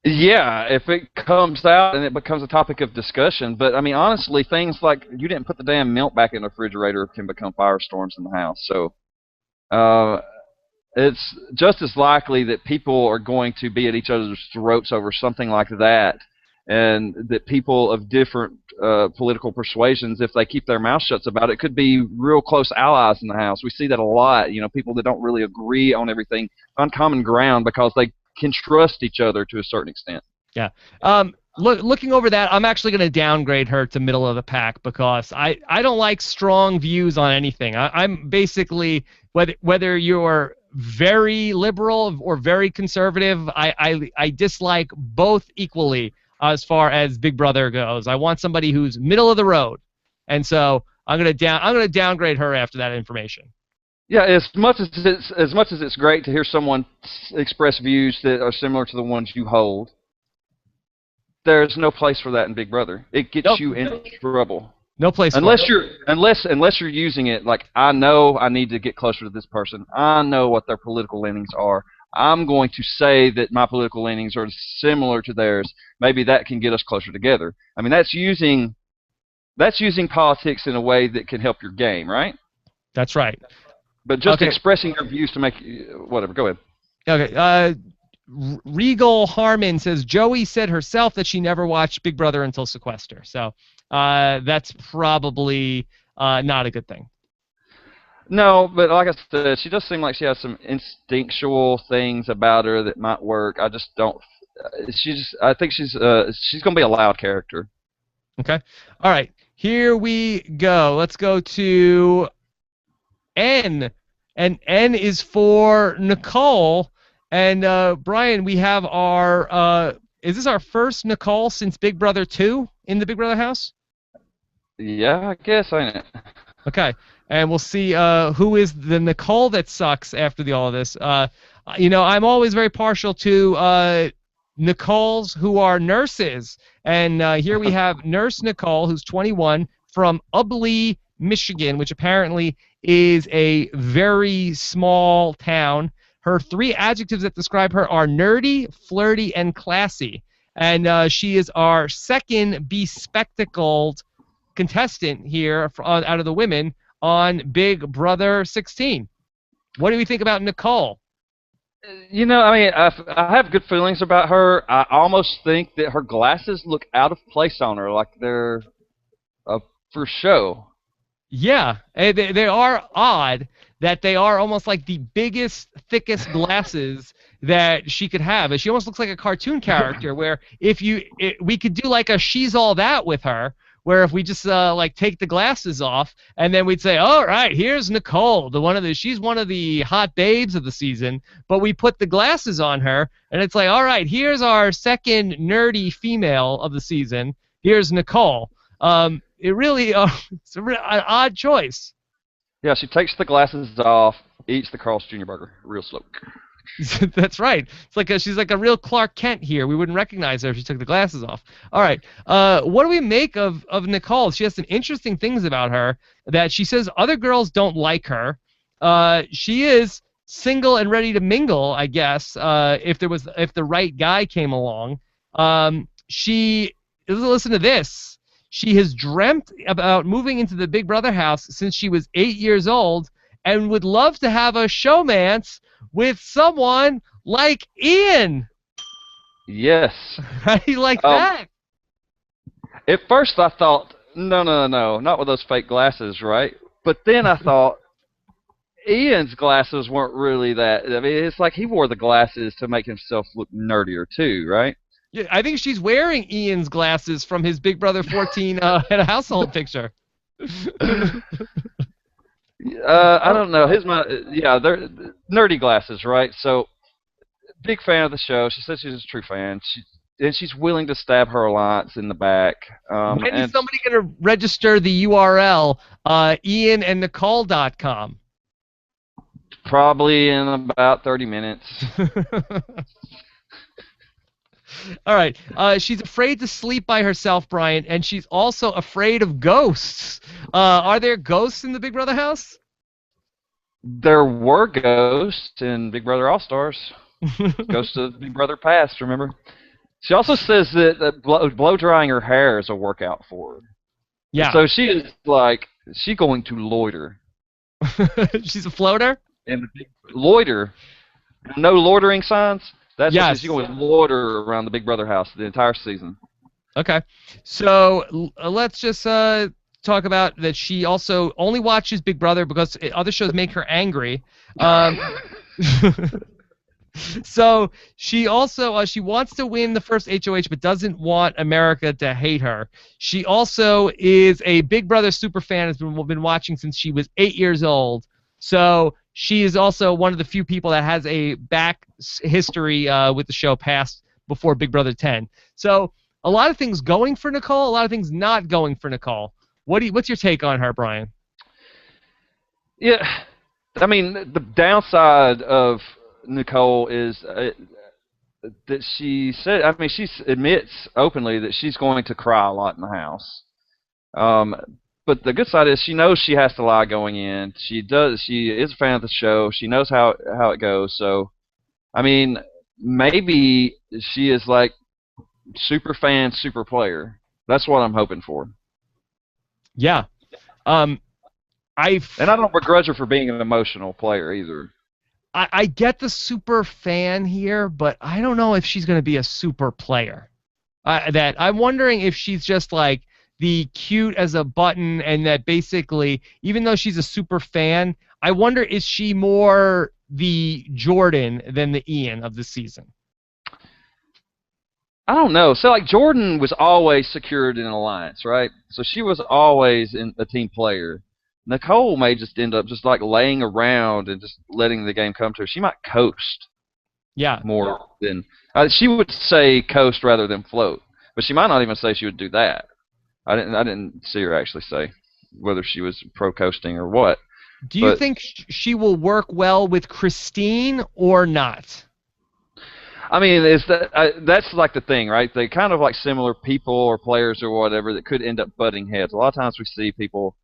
Yeah, if it comes out and it becomes a topic of discussion. But, I mean, honestly, things like you didn't put the damn milk back in the refrigerator can become firestorms in the house. So it's just as likely that people are going to be at each other's throats over something like that, and that people of different political persuasions, if they keep their mouth shut about it, could be real close allies in the house. We see that a lot. People that don't really agree on everything on common ground because they can trust each other to a certain extent.
Yeah. Looking over that, I'm actually going to downgrade her to middle of the pack because I don't like strong views on anything. I'm basically, whether you're very liberal or very conservative, I dislike both equally. As far as Big Brother goes, I want somebody who's middle of the road, and so I'm gonna downgrade her after that information.
Yeah, as much as it's great to hear someone express views that are similar to the ones you hold, there's no place for that in Big Brother. It gets you in trouble.
No place
unless you're using it like, I know I need to get closer to this person. I know what their political leanings are. I'm going to say that my political leanings are similar to theirs. Maybe that can get us closer together. I mean, that's using politics in a way that can help your game, right?
That's right.
But just expressing your views to make whatever. Go ahead.
Okay. Regal Harmon says Joey said herself that she never watched Big Brother until Sequester. So that's probably not a good thing.
No, but like I said, she does seem like she has some instinctual things about her that might work. I just don't. I think she's going to be a loud character.
Okay. All right. Here we go. Let's go to N, and N is for Nicole. And Brian, we have our. Is this our first Nicole since Big Brother 2 in the Big Brother house?
Yeah, I guess, ain't it?
Okay. And we'll see who is the Nicole that sucks after all of this. I'm always very partial to Nicoles who are nurses. And here we have Nurse Nicole, who's 21, from Ubley, Michigan, which apparently is a very small town. Her 3 adjectives that describe her are nerdy, flirty, and classy. And she is our second bespectacled contestant here out of the women on Big Brother 16. What do we think about Nicole?
You know, I mean, I have good feelings about her. I almost think that her glasses look out of place on her, like they're for show.
Yeah, they are odd that they are almost like the biggest, thickest glasses that she could have. And she almost looks like a cartoon character where we could do like a She's All That with her, where if we just like take the glasses off and then we'd say, all right, here's Nicole, she's one of the hot babes of the season, but we put the glasses on her and it's like, all right, here's our second nerdy female of the season. Here's Nicole. It really it's an odd choice.
Yeah, she takes the glasses off, eats the Carl's Jr. burger real slow.
That's right. It's like she's like a real Clark Kent here. We wouldn't recognize her if she took the glasses off. All right. What do we make of Nicole? She has some interesting things about her that she says other girls don't like her. She is single and ready to mingle, I guess, if the right guy came along. Listen to this. She has dreamt about moving into the Big Brother house since she was 8 years old and would love to have a showmance with someone like Ian.
Yes.
How do you like that?
At first I thought, no, not with those fake glasses, right? But then I thought, Ian's glasses weren't really that. I mean, it's like he wore the glasses to make himself look nerdier too, right?
Yeah, I think she's wearing Ian's glasses from his Big Brother 14 at a household picture.
I don't know. They're nerdy glasses, right? So, big fan of the show. She says she's a true fan. She's willing to stab her alliance in the back.
When is somebody going to register the URL ianandnicole.com?
Probably in about 30 minutes.
All right. She's afraid to sleep by herself, Brian, and she's also afraid of ghosts. Are there ghosts in the Big Brother house?
There were ghosts in Big Brother All-Stars. Ghosts of Big Brother Past, remember? She also says that blow-drying her hair is a workout for her.
Yeah.
So she is like, she's going to loiter.
She's a floater?
And loiter. No loitering signs? That's
yes.
what she's going to loiter around the Big Brother house the entire season.
Okay. So let's just talk about that she also only watches Big Brother because other shows make her angry. So she also she wants to win the first HOH but doesn't want America to hate her. She also is a Big Brother super fan, has been watching since she was 8 years old. So she is also one of the few people that has a back history with the show past before Big Brother 10. So a lot of things going for Nicole, a lot of things not going for Nicole. What's your take on her, Brian?
Yeah, I mean, the downside of Nicole is that she admits openly that she's going to cry a lot in the house. But the good side is she knows she has to lie going in. She is a fan of the show. She knows how it goes. So, I mean, maybe she is like super fan, super player. That's what I'm hoping for.
Yeah. And
I don't begrudge her for being an emotional player either.
I get the super fan here, but I don't know if she's going to be a super player. I'm wondering if she's just like the cute as a button, and that basically, even though she's a super fan, I wonder, is she more the Jordan than the Ian of the season?
I don't know. So, like, Jordan was always secured in an alliance, right? So she was always a team player. Nicole may just end up just, like, laying around and just letting the game come to her. She might coast.
Yeah.
More than... she would say coast rather than float. But she might not even say she would do that. I didn't see her actually say whether she was pro-coasting or what.
Do you think she will work well with Christine or not?
I mean, that's like the thing, right? They kind of like similar people or players or whatever that could end up butting heads. A lot of times we see people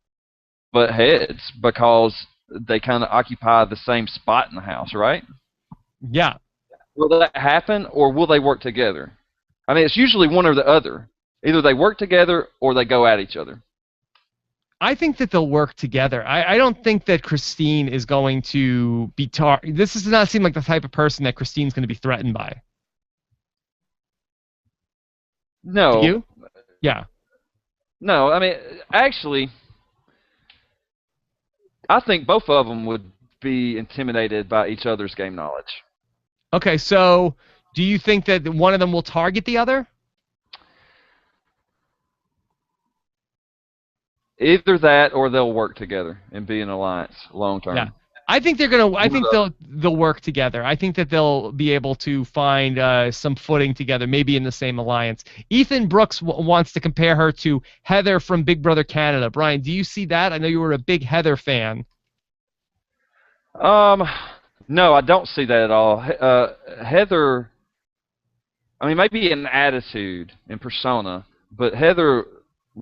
butt heads because they kind of occupy the same spot in the house, right?
Yeah.
Will that happen, or will they work together? I mean, it's usually one or the other. Either they work together or they go at each other.
I think that they'll work together. I don't think that Christine is going to be This does not seem like the type of person that Christine's going to be threatened by. Do
No.
you? Yeah.
No, I mean, actually, I think both of them would be intimidated by each other's game knowledge.
Okay, so do you think that one of them will target the other?
Either that or they'll work together and be an alliance long term.
Yeah. I think they're gonna. I think they'll work together. I think that they'll be able to find some footing together, maybe in the same alliance. Ethan Brooks wants to compare her to Heather from Big Brother Canada. Brian, do you see that? I know you were a big Heather fan.
No, I don't see that at all. Heather, I mean, maybe in attitude and persona, but Heather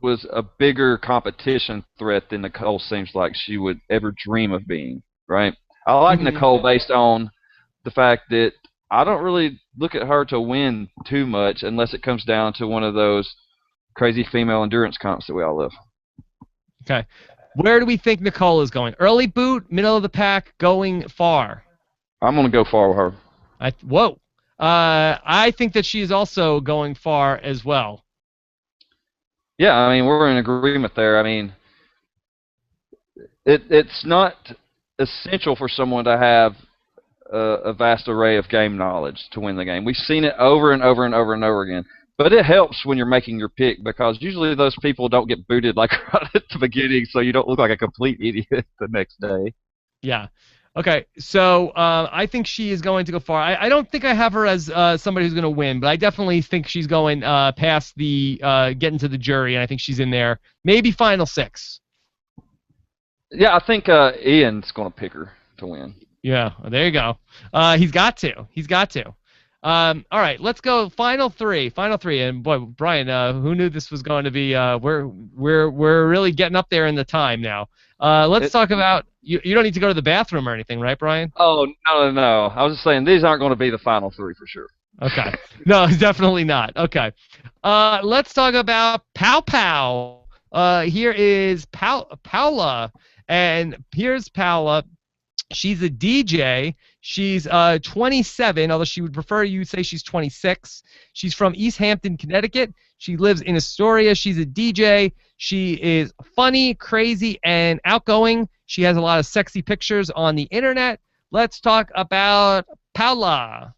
was a bigger competition threat than Nicole seems like she would ever dream of being, right? I like Nicole based on the fact that I don't really look at her to win too much unless it comes down to one of those crazy female endurance comps that we all love.
Okay. Where do we think Nicole is going? Early boot, middle of the pack, going far?
I'm going to go far with her.
Whoa. I think that she is also going far as well.
Yeah, I mean, we're in agreement there. I mean, it's not essential for someone to have a vast array of game knowledge to win the game. We've seen it over and over and over and over again. But it helps when you're making your pick because usually those people don't get booted like right at the beginning, so you don't look like a complete idiot the next day.
Yeah. Okay, so I think she is going to go far. I don't think I have her as somebody who's going to win, but I definitely think she's going past the getting to the jury, and I think she's in there. Maybe final 6.
Yeah, I think Ian's going to pick her to win.
Yeah, there you go. He's got to. He's got to. All right, let's go final 3. Final 3, and boy, Brian, who knew this was going to be? We're really getting up there in the time now. Let's talk about. You don't need to go to the bathroom or anything, right, Brian?
Oh no! I was just saying these aren't going to be the final 3 for sure.
Okay. No, definitely not. Okay. Let's talk about Pow Pow. Here is Paola, and here's Paola. She's a DJ. She's 27, although she would prefer you say she's 26. She's from East Hampton, Connecticut. She lives in Astoria. She's a DJ. She is funny, crazy, and outgoing. She has a lot of sexy pictures on the internet. Let's talk about Paola.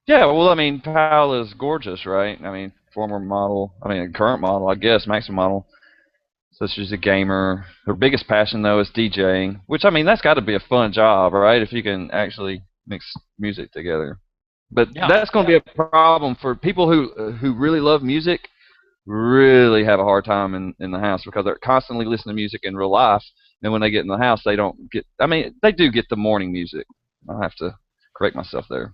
Yeah, well, I mean, Paola's gorgeous, right? I mean, former model. I mean, current model, I guess, maximum model. So she's a gamer. Her biggest passion, though, is DJing, which, I mean, that's got to be a fun job, right, if you can actually mix music together. But that's going to be a problem for people who really love music, really have a hard time in the house because they're constantly listening to music in real life, and when they get in the house, they don't get – I mean, they do get the morning music. I'll have to correct myself there.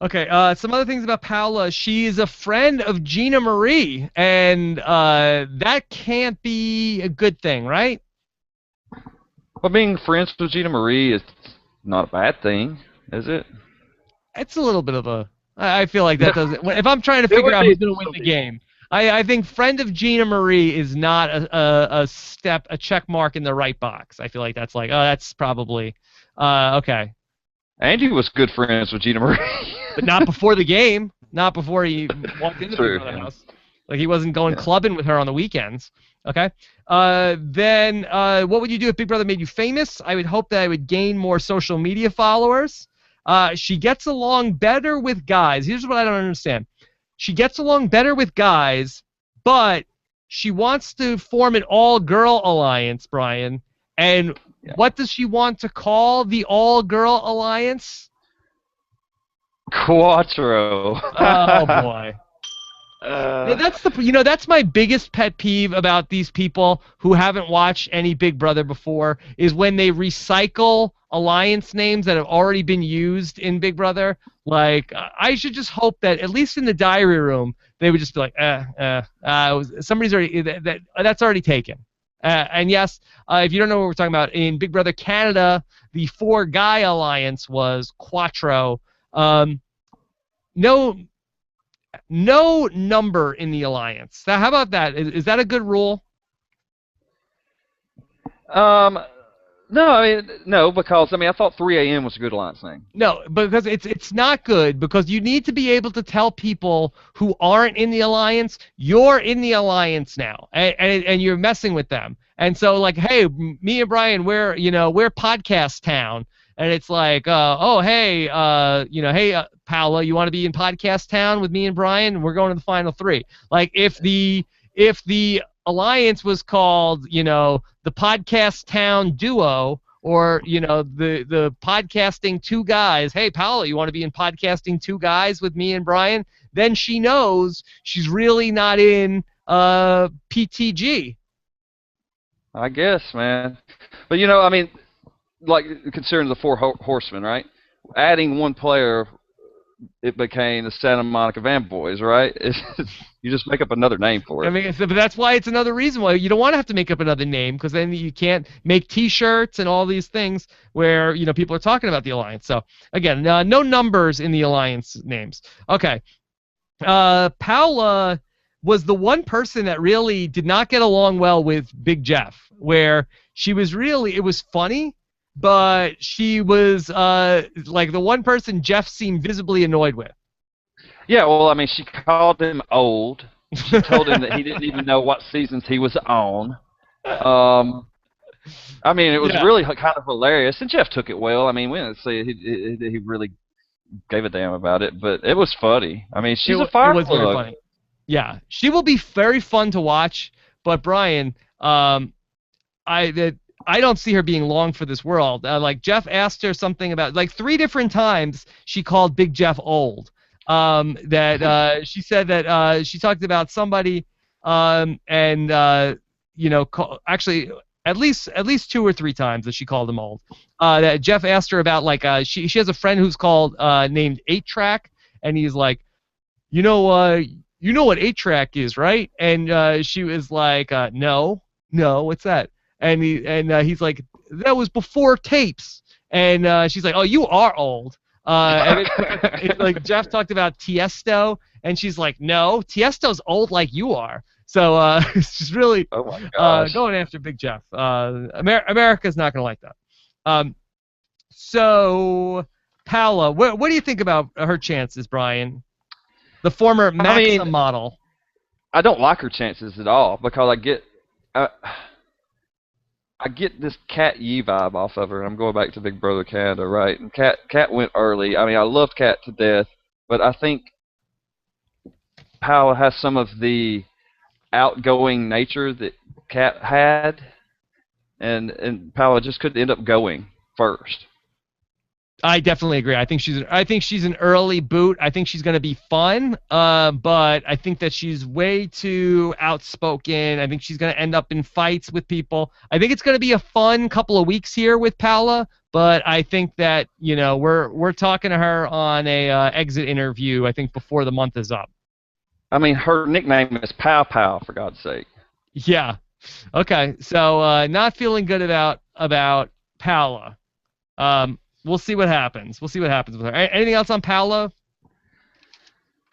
Okay, some other things about Paola. She's a friend of Gina Marie, and that can't be a good thing, right?
Well, being friends with Gina Marie is not a bad thing, is it?
It's a little bit of a... I feel like that doesn't... If I'm trying to figure out who's going to win the game, I think friend of Gina Marie is not a check mark in the right box. I feel like that's like, oh, that's probably... okay.
Andy was good friends with Gina Marie.
But not before the game. Not before he walked into the house. Like he wasn't going clubbing with her on the weekends. Okay. Then what would you do if Big Brother made you famous? I would hope that I would gain more social media followers. She gets along better with guys. Here's what I don't understand. She gets along better with guys, but she wants to form an all-girl alliance, Brian. And what does she want to call the all-girl alliance?
Quattro.
Oh boy. That's my biggest pet peeve about these people who haven't watched any Big Brother before is when they recycle alliance names that have already been used in Big Brother. Like I should just hope that at least in the diary room they would just be like, somebody's already that's already taken. And yes, if you don't know what we're talking about, in Big Brother Canada, the 4-guy alliance was Quattro. No number in the alliance. Now, how about that? Is that a good rule?
No, no, because I thought 3 a.m. was a good alliance name.
No, because it's not good, because you need to be able to tell people who aren't in the alliance, you're in the alliance now, and you're messing with them. And so, like, hey, me and Brian, we're podcast town, and it's like, oh, hey, hey, Paola, you want to be in podcast town with me and Brian? We're going to the final 3. Like, if the alliance was called, the podcast town duo, or the podcasting 2 guys, hey, Paola, you want to be in podcasting 2 guys with me and Brian? Then she knows she's really not in PTG.
I guess, man. But like, considering the 4 horsemen, right? Adding 1 player, it became the Santa Monica Van Boys, right? You just make up another name for it.
But that's why it's another reason why you don't want to have to make up another name, because then you can't make T-shirts and all these things where people are talking about the alliance. So again, no numbers in the alliance names. Okay, Paola was the one person that really did not get along well with Big Jeff, where she was really, it was funny, but she was like the one person Jeff seemed visibly annoyed with.
Yeah, well, she called him old. She told him that he didn't even know what seasons he was on. It was really kind of hilarious, and Jeff took it well. We didn't see he really gave a damn about it, but it was funny. She's a fire plug.
Very funny. Yeah, she will be very fun to watch. But Brian, I don't see her being long for this world. Like, Jeff asked her something about, like, 3 different times she called Big Jeff old. She said that she talked about somebody, actually at least 2 or 3 times that she called him old. That Jeff asked her about, like, she has a friend who's called named 8-Track, and he's like, you know what 8-Track is, right? And she was like, no, what's that? And he's like, that was before tapes. And she's like, oh, you are old. And it's like Jeff talked about Tiesto, and she's like, no, Tiesto's old like you are. So it's just really going after Big Jeff. America's not going to like that. So, Paola, what do you think about her chances, Brian? The former Maxim model.
I don't like her chances at all, because I get this Kat Yee vibe off of her, and I'm going back to Big Brother Canada, right? And Kat went early. I loved Kat to death, but I think Paola has some of the outgoing nature that Kat had, and Paola just could end up going first.
I definitely agree. I think she's an early boot. I think she's going to be fun, but I think that she's way too outspoken. I think she's going to end up in fights with people. I think it's going to be a fun couple of weeks here with Paola, but I think that we're talking to her on a exit interview, I think, before the month is up.
Her nickname is Pow Pow, for God's sake.
Yeah. Okay. So not feeling good about Paola. We'll see what happens. We'll see what happens with her. Anything else on Paola?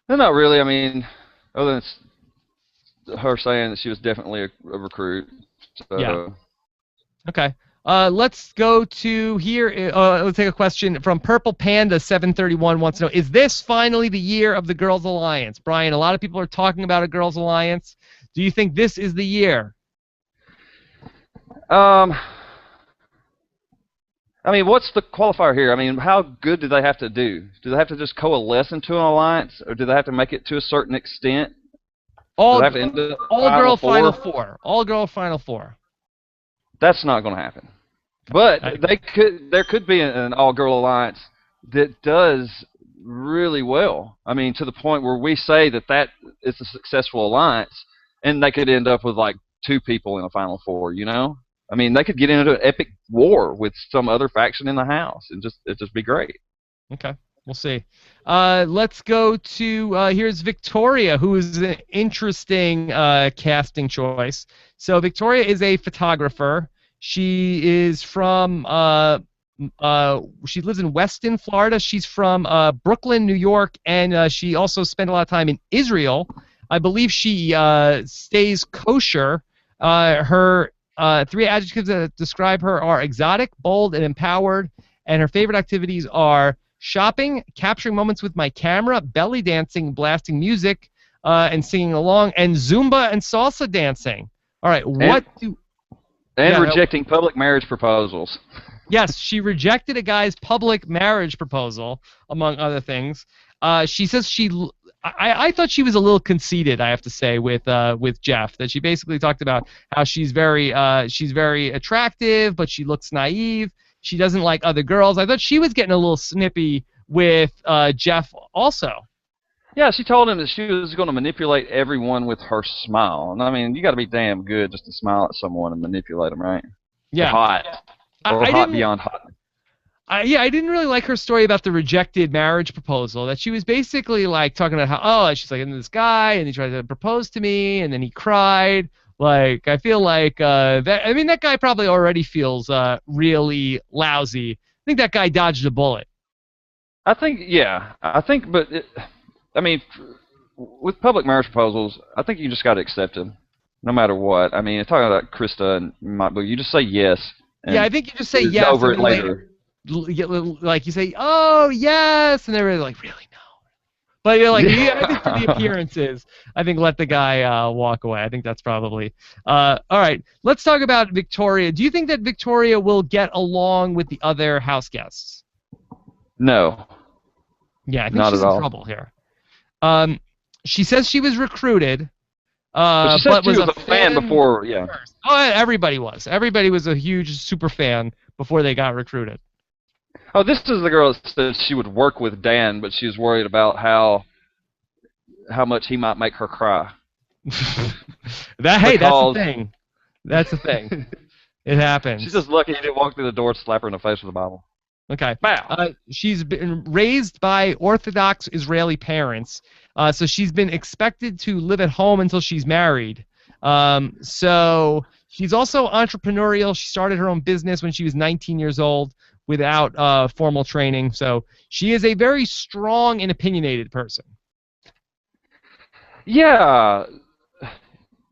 No, not really. Other than her saying that she was definitely a recruit. So.
Yeah. Okay. Let's go to here. Let's take a question from Purple Panda 731 wants to know, is this finally the year of the Girls Alliance? Brian, a lot of people are talking about a Girls Alliance. Do you think this is the year?
What's the qualifier here? How good do they have to do? Do they have to just coalesce into an alliance, or do they have to make it to a certain extent?
All girl Final Four. All girl Final Four.
That's not going to happen. But there could be an all-girl alliance that does really well. To the point where we say that is a successful alliance, and they could end up with like 2 people in a Final Four. They could get into an epic war with some other faction in the house, and it'd just be great.
Okay. We'll see. Let's go to here's Victoria, who is an interesting casting choice. So Victoria is a photographer. She is from she lives in Weston, Florida. She's from Brooklyn, New York, and she also spent a lot of time in Israel. I believe she stays kosher. Her three adjectives that describe her are exotic, bold, and empowered. And her favorite activities are shopping, capturing moments with my camera, belly dancing, blasting music, and singing along, and Zumba and salsa dancing. All right,
rejecting public marriage proposals.
Yes, she rejected a guy's public marriage proposal, among other things. She says I thought she was a little conceited, I have to say, with Jeff. That she basically talked about how she's very attractive, but she looks naive. She doesn't like other girls. I thought she was getting a little snippy with Jeff also.
Yeah, she told him that she was going to manipulate everyone with her smile. And I mean, you got to be damn good just to smile at someone and manipulate them, right?
Yeah.
Or hot. Or hot beyond hot.
I didn't really like her story about the rejected marriage proposal. That she was basically like talking about how, she's like, this guy, and he tried to propose to me, and then he cried. Like, I feel like that guy probably already feels really lousy. I think that guy dodged a bullet.
But with public marriage proposals, I think you just got to accept them, no matter what. I mean, talking about Krista and Mike, you just say yes.
Yeah, I think you just say yes.
Over it later.
Like you say, oh yes, and they're really like, really no. But you're like, I think for the appearances, I think let the guy walk away. I think that's probably all right. Let's talk about Victoria. Do you think that Victoria will get along with the other house guests?
No.
Yeah, I think she's in trouble here. She says she was recruited.
But she said she was a fan before, yeah.
First. Oh, everybody was. Everybody was a huge super fan before they got recruited.
Oh, this is the girl that said she would work with Dan, but she was worried about how much he might make her cry.
That's the thing. That's the thing. It happens.
She's just lucky he didn't walk through the door and slap her in the face with a Bible.
Okay. She's been raised by Orthodox Israeli parents, so she's been expected to live at home until she's married. So she's also entrepreneurial. She started her own business when she was 19 years old without formal training. So she is a very strong and opinionated person.
Yeah.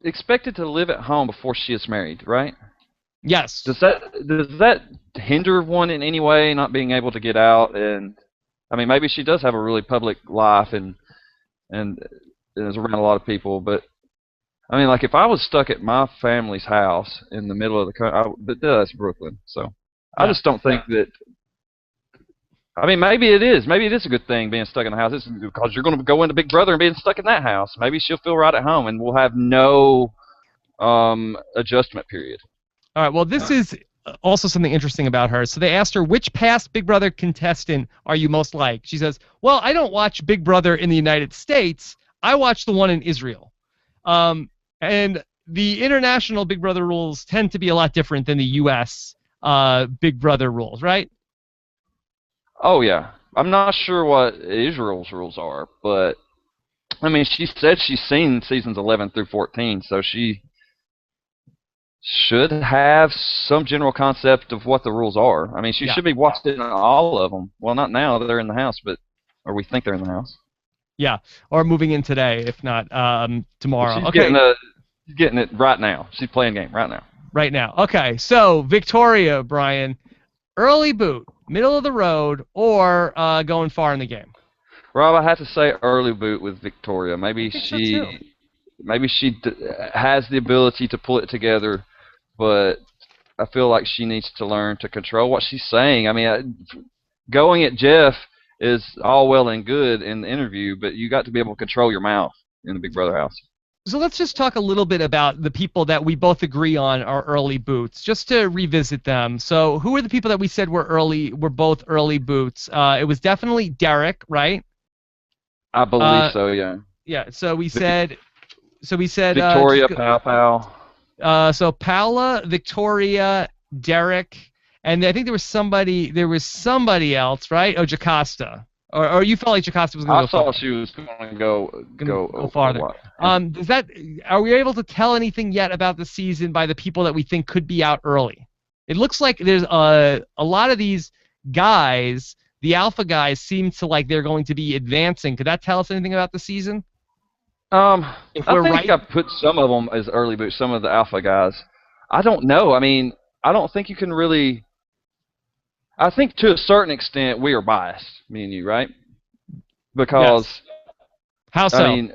Expected to live at home before she is married, right?
Yes.
Does that hinder one in any way, not being able to get out? And I mean, maybe she does have a really public life and is around a lot of people. But I mean, like if I was stuck at my family's house in the middle of the country, but that's Brooklyn, so I just don't think that. I mean, maybe it is. Maybe it is a good thing being stuck in the house. It's because you're going to go into Big Brother and being stuck in that house. Maybe she'll feel right at home, and we'll have no adjustment period.
All right, well, this is also something interesting about her. So they asked her, which past Big Brother contestant are you most like? She says, well, I don't watch Big Brother in the United States. I watch the one in Israel. And the international Big Brother rules tend to be a lot different than the U.S. Big Brother rules, right?
Oh, yeah. I'm not sure what Israel's rules are, but, I mean, she said she's seen seasons 11 through 14, so she should have some general concept of what the rules are. I mean, she should be watching all of them. Well, not now. They're in the house, or we think they're in the house.
Yeah, or moving in today, if not tomorrow.
She's getting it right now. She's playing game right now.
Right now. Okay, so Victoria, Brian, early boot, middle of the road, or going far in the game?
Rob, I have to say early boot with Victoria. Maybe she has the ability to pull it together, but I feel like she needs to learn to control what she's saying. I mean, going at Jeff is all well and good in the interview, but you got to be able to control your mouth in the Big Brother house.
So let's just talk a little bit about the people that we both agree on are early boots, just to revisit them. So who are the people that we said were both early boots? It was definitely Derrick, right?
I believe so, yeah.
Yeah, so we said
Victoria, Pao.
So Paola, Victoria, Derrick, and I think there was somebody else, right? Oh, Jocasta. or you felt like Jocasta was going to
I
go
saw
farther?
she was going to go
Farther.
what?
Are we able to tell anything yet about the season by the people that we think could be out early? It looks like there's a lot of these guys, the alpha guys, seem to like they're going to be advancing. Could that tell us anything about the season? If
I
we're
think
right,
I put some of them as early boots, some of the alpha guys. I don't know. I mean, I don't think you can really. I think to a certain extent we are biased, me and you, right? Because
yes. How
I
so?
mean,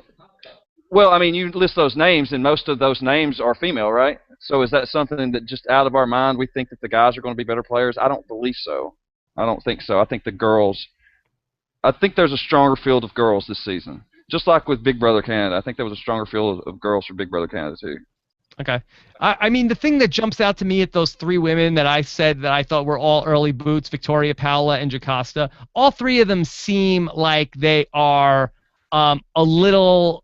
well, I mean, you list those names, and most of those names are female, right? So is that something that just out of our mind we think that the guys are going to be better players? I don't believe so. I don't think so. I think the girls. I think there's a stronger field of girls this season. Just like with Big Brother Canada, I think there was a stronger field of girls for Big Brother Canada too.
Okay. I mean, the thing that jumps out to me at those three women that I said that I thought were all early boots, Victoria, Paola, and Jocasta, all three of them seem like they are a little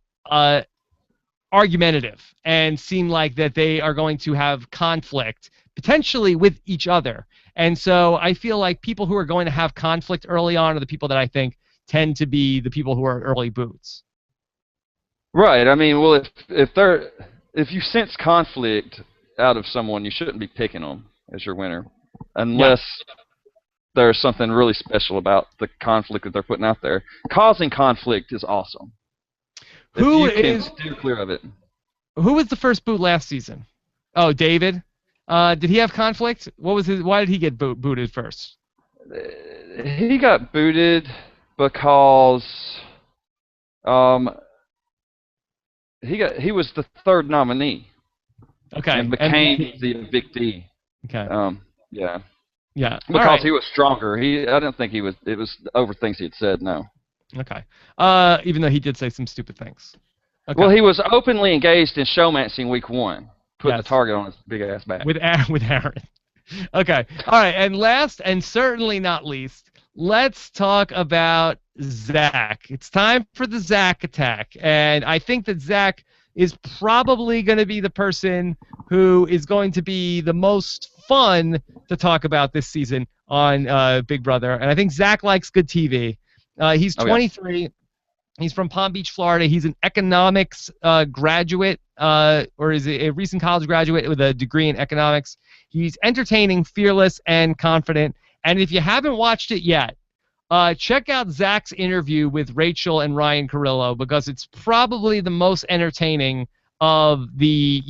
argumentative and seem like that they are going to have conflict, potentially with each other. And so I feel like people who are going to have conflict early on are the people that I think tend to be the people who are early boots.
Right. I mean, well, if you sense conflict out of someone, you shouldn't be picking them as your winner, unless there's something really special about the conflict that they're putting out there. Causing conflict is awesome.
Who
if you
is
can steer clear of it.
Who was the first boot last season? Oh, David. Did he have conflict? What was his? Why did he get booted first?
He got booted because he was the third nominee.
Okay.
And became the evictee.
Okay.
Yeah.
Yeah.
Because he was stronger. I didn't think he was. It was over things he had said. No.
Okay. Even though he did say some stupid things. Okay.
Well, he was openly engaged in showmancing week 1, putting the target on his big ass back.
With Aaron. Okay. All right. And last and certainly not least, let's talk about Zach. It's time for the Zach attack, and I think that Zach is probably going to be the person who is going to be the most fun to talk about this season on Big Brother. And I think Zach likes good TV. He's 23. Yeah. He's from Palm Beach, Florida. He's an economics graduate, or is a recent college graduate with a degree in economics. He's entertaining, fearless, and confident. And if you haven't watched it yet, check out Zach's interview with Rachel and Ryan Carrillo, because it's probably the most entertaining of the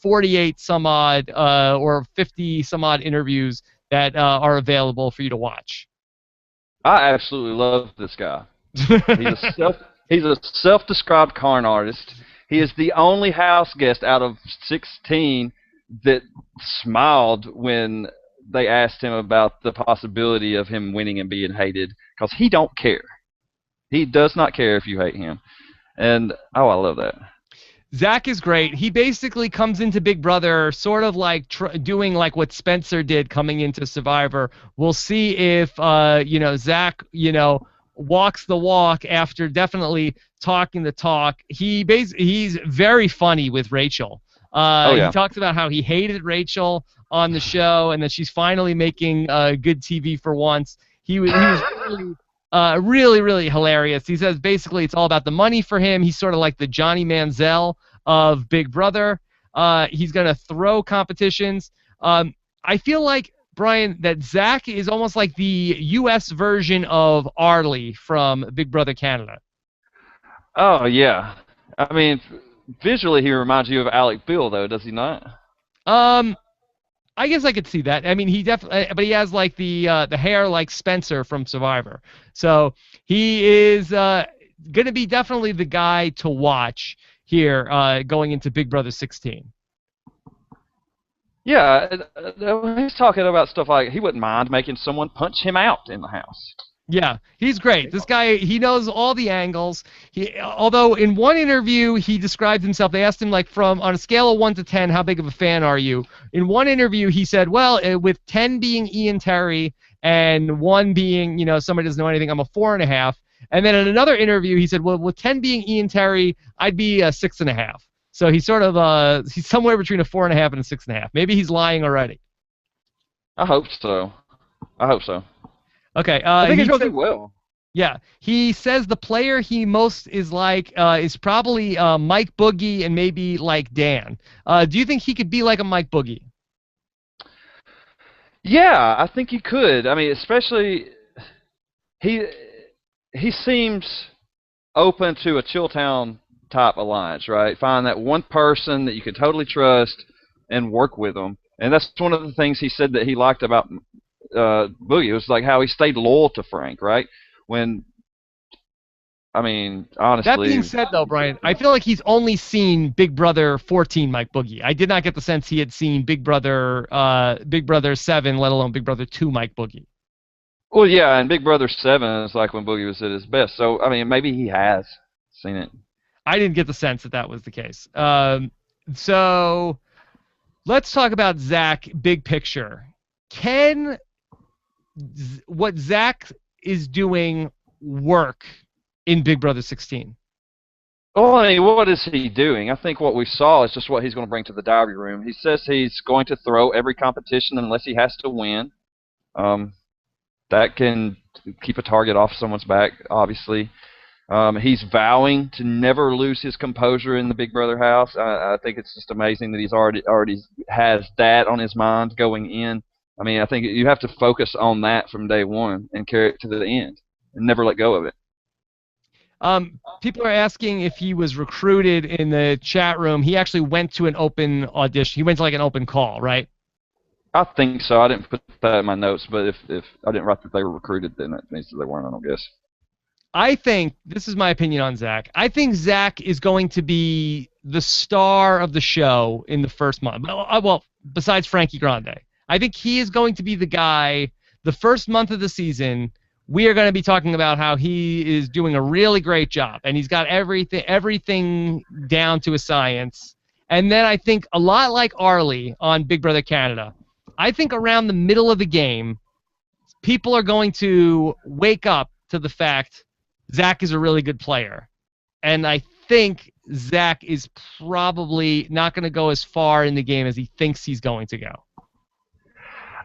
48 some odd or 50 some odd interviews that are available for you to watch.
I absolutely love this guy. He's a self-described con artist. He is the only house guest out of 16 that smiled when they asked him about the possibility of him winning and being hated, because he don't care. He does not care if you hate him. And, I love that.
Zach is great. He basically comes into Big Brother sort of like doing like what Spencer did coming into Survivor. We'll see if, Zach, walks the walk after definitely talking the talk. He's very funny with Rachel. He talks about how he hated Rachel on the show, and that she's finally making good TV for once. He was really, really hilarious. He says basically it's all about the money for him. He's sort of like the Johnny Manziel of Big Brother. He's going to throw competitions. I feel like, Brian, that Zach is almost like the U.S. version of Arlie from Big Brother Canada.
Oh, yeah. I mean, visually he reminds you of Alec Bill, though, does he not?
I guess I could see that. I mean, he definitely, but he has like the hair like Spencer from Survivor. So he is going to be definitely the guy to watch here going into Big Brother 16.
Yeah, he's talking about stuff like he wouldn't mind making someone punch him out in the house.
Yeah, he's great. This guy, he knows all the angles. Although in one interview he described himself, they asked him like on a scale of 1 to 10, how big of a fan are you? In one interview he said, well, with 10 being Ian Terry and 1 being, somebody doesn't know anything, I'm a 4.5. And then in another interview he said, well, with 10 being Ian Terry, I'd be a 6.5. So he's sort of he's somewhere between a 4.5 and a 6.5. Maybe he's lying already.
I hope so.
Okay.
I think he's going to do well.
Yeah, he says the player he most is like is probably Mike Boogie and maybe like Dan. Do you think he could be like a Mike Boogie?
Yeah, I think he could. I mean, especially he he seems open to a Chilltown type alliance, right? Find that one person that you can totally trust and work with them. And that's one of the things he said that he liked about Boogie. It was like how he stayed loyal to Frank, right? When, I mean,
That being
honestly,
said, though, Brian, I feel like he's only seen Big Brother 14 Mike Boogie. I did not get the sense he had seen Big Brother 7, let alone Big Brother 2 Mike Boogie.
well, yeah, and Big Brother 7 is like when Boogie was at his best. So, I mean, maybe he has seen it.
I didn't get the sense that that was the case. So let's talk about Zach big picture. Can what Zach is doing work in Big Brother 16?
Well, I mean, what is he doing? I think what we saw is just what he's going to bring to the diary room. He says he's going to throw every competition unless he has to win. That can keep a target off someone's back, obviously. He's vowing to never lose his composure in the Big Brother house. I think it's just amazing that he's already has that on his mind going in. I mean, I think you have to focus on that from day one and carry it to the end and never let go of it.
People are asking if he was recruited in the chat room. He actually went to an open audition. He went to like an open call, right?
I think so. I didn't put that in my notes, but if I didn't write that they were recruited, then that means that they weren't, I don't guess.
I think, this is my opinion on Zach, I think Zach is going to be the star of the show in the first month. Well, besides Frankie Grande. I think he is going to be the guy, the first month of the season, we are going to be talking about how he is doing a really great job, and he's got everything down to a science. And then I think a lot like Arlie on Big Brother Canada, I think around the middle of the game, people are going to wake up to the fact Zach is a really good player. And I think Zach is probably not going to go as far in the game as he thinks he's going to go.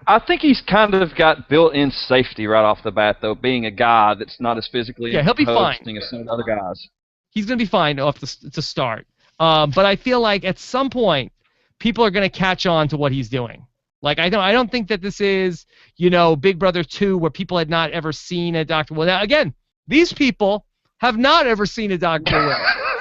I think he's kind of got built-in safety right off the bat, though, being a guy that's not as physically
he'll be fine
as some of the other guys.
He's going to be fine off to start. But I feel like at some point, people are going to catch on to what he's doing. Like, I don't think that this is, Big Brother 2 where people had not ever seen a Dr. Will. Now, again, these people have not ever seen a Dr. Will.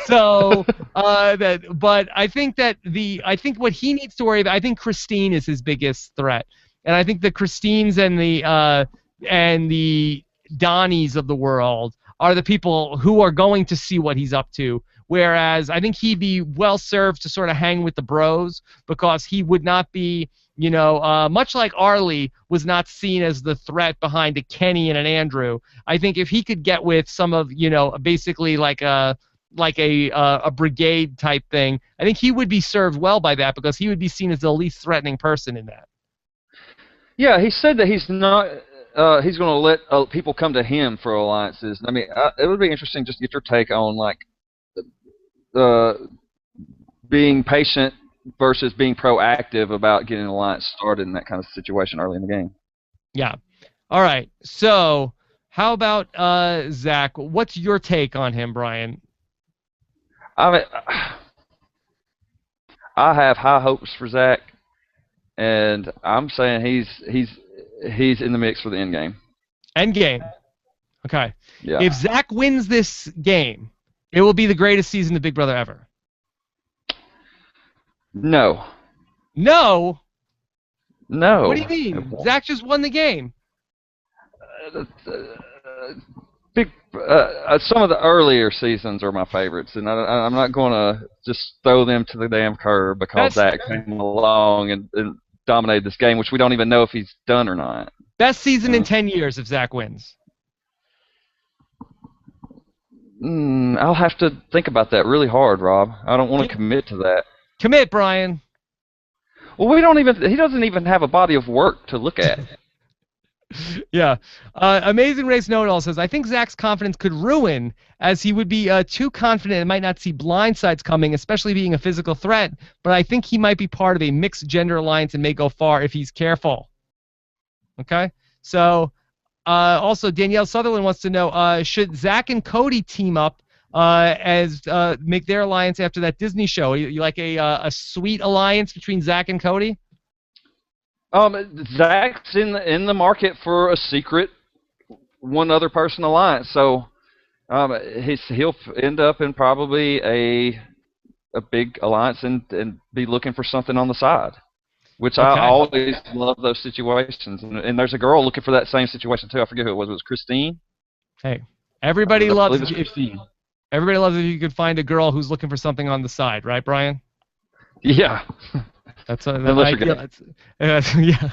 So, but I think what he needs to worry about, I think Christine is his biggest threat. And I think the Christines and the Donnies of the world are the people who are going to see what he's up to. Whereas I think he'd be well served to sort of hang with the bros because he would not be, much like Arlie was not seen as the threat behind a Kenny and an Andrew. I think if he could get with some of, basically like a brigade type thing, I think he would be served well by that because he would be seen as the least threatening person in that.
Yeah, he said that he's not. He's going to let people come to him for alliances. I mean, it would be interesting just to get your take on like being patient versus being proactive about getting an alliance started in that kind of situation early in the game.
Yeah. All right. So, how about Zach? What's your take on him, Brian?
I mean, I have high hopes for Zach. And I'm saying he's in the mix for the end game.
End game. Okay.
Yeah.
If Zach wins this game, it will be the greatest season of Big Brother ever.
No.
No?
No.
What do you mean? Zach just won the game.
Some of the earlier seasons are my favorites, and I'm not going to just throw them to the damn curb because Zach came along and dominated this game, which we don't even know if he's done or not.
Best season in 10 years if Zach wins.
I'll have to think about that really hard, Rob. I don't want to commit to that.
Commit, Brian.
Well, he doesn't even have a body of work to look at.
Yeah. Amazing Race Know-It-All says, I think Zach's confidence could ruin as he would be too confident and might not see blindsides coming, especially being a physical threat, but I think he might be part of a mixed gender alliance and may go far if he's careful. Okay? So Also, Danielle Sutherland wants to know, should Zach and Cody team up as make their alliance after that Disney show? You like a sweet alliance between Zach and Cody?
Zach's in the market for a secret one other person alliance, so he'll end up in probably a big alliance and be looking for something on the side. Which I always love those situations, and there's a girl looking for that same situation too. I forget who it was. It was Christine.
Hey, everybody loves
Christine.
Everybody loves if you could find a girl who's looking for something on the side, right, Brian?
Yeah.
That's yeah.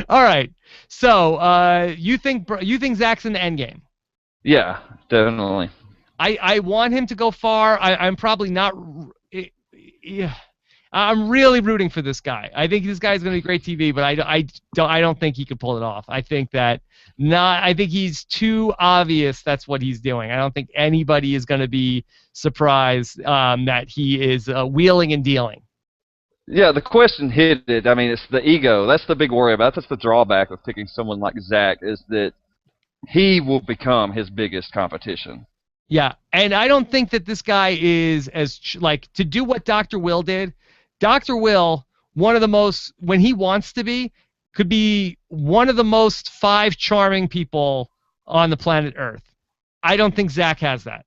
All right. So you think Zach's in the end game?
Yeah, definitely.
I want him to go far. I'm probably not. Yeah. I'm really rooting for this guy. I think this guy's going to be great TV, but I don't think he could pull it off. I think he's too obvious that's what he's doing. I don't think anybody is going to be surprised that he is wheeling and dealing.
Yeah, the question hit it. I mean, it's the ego. That's the big worry about. That's the drawback of picking someone like Zach, is that he will become his biggest competition.
Yeah, and I don't think that this guy is to do what Dr. Will did. Dr. Will, one of the most, when he wants to be, could be one of the most 5 charming people on the planet Earth. I don't think Zach has that.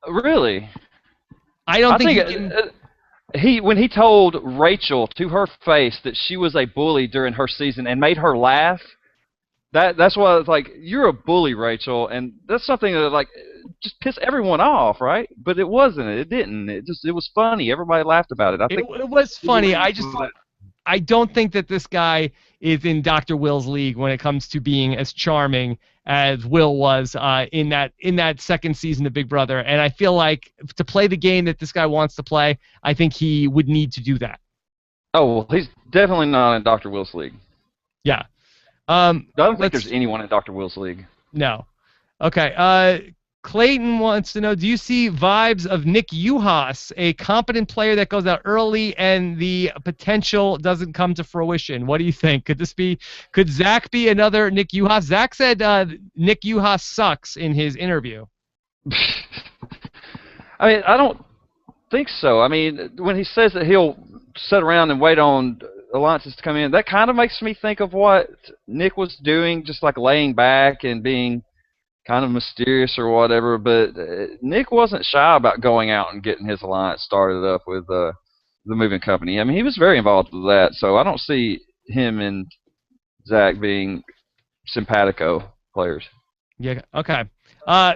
Really?
I don't think
when he told Rachel to her face that she was a bully during her season and made her laugh, that's why it's like, you're a bully, Rachel, and that's something that just piss everyone off, right? But it wasn't. It didn't. It was funny. Everybody laughed about it. I think
it was funny. I don't think that this guy is in Dr. Will's league when it comes to being as charming as Will was in that second season of Big Brother. And I feel like to play the game that this guy wants to play, I think he would need to do that.
Oh, well, he's definitely not in Dr. Will's league.
Yeah.
I don't think there's anyone in Dr. Will's league.
No. Okay. Clayton wants to know, do you see vibes of Nick Uhas, a competent player that goes out early and the potential doesn't come to fruition? What do you think? Could Zach be another Nick Uhas? Zach said Nick Uhas sucks in his interview.
I mean, I don't think so. I mean, when he says that he'll sit around and wait on alliances to come in, that kind of makes me think of what Nick was doing, just like laying back and being kind of mysterious or whatever. But Nick wasn't shy about going out and getting his alliance started up with the moving company. I mean, he was very involved with that, so I don't see him and Zach being simpatico players.
Yeah. Okay.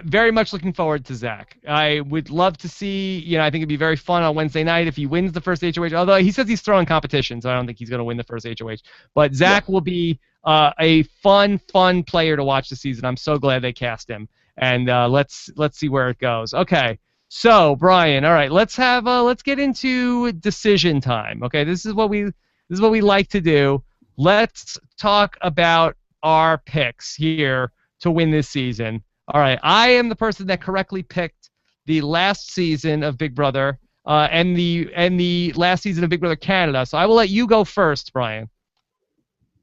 Very much looking forward to Zach. I would love to see, I think it'd be very fun on Wednesday night if he wins the first HOH, although he says he's throwing competition, so I don't think he's going to win the first HOH. But Zach will be a fun player to watch this season. I'm so glad they cast him. And let's see where it goes. Okay. So, Brian, all right, let's get into decision time. Okay, this is what we like to do. Let's talk about our picks here to win this season. All right, I am the person that correctly picked the last season of Big Brother and the last season of Big Brother Canada. So I will let you go first, Brian.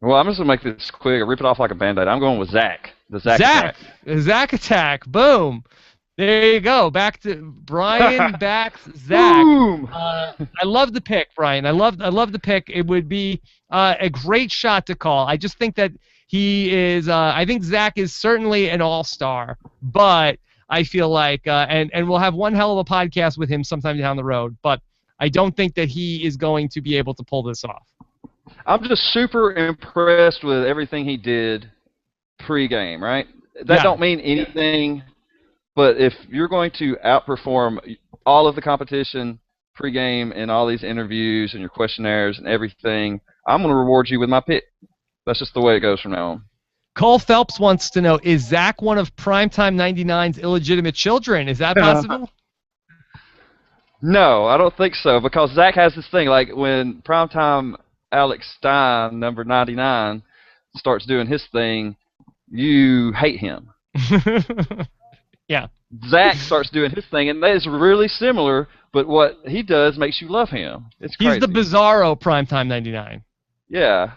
Well, I'm just going to make this quick. Rip it off like a Band-Aid. I'm going with Zach. The Zach attack.
The Zach attack. Boom. There you go. Back to Brian backs Zach.
Boom.
I love the pick, Brian. I love the pick. It would be a great shot to call. I just think that he is. I think Zach is certainly an all-star, but I feel like and we'll have one hell of a podcast with him sometime down the road. But I don't think that he is going to be able to pull this off.
I'm just super impressed with everything he did pre-game. Right? That don't mean anything. But if you're going to outperform all of the competition pre-game and all these interviews and your questionnaires and everything, I'm going to reward you with my pick. That's just the way it goes from now on.
Cole Phelps wants to know, is Zach one of Primetime 99's illegitimate children? Is that possible?
No, I don't think so, because Zach has this thing, like when Primetime Alex Stein, number 99, starts doing his thing, you hate him.
Yeah.
Zach starts doing his thing, and that is really similar, but what he does makes you love him. It's crazy.
He's the bizarro Primetime 99.
Yeah.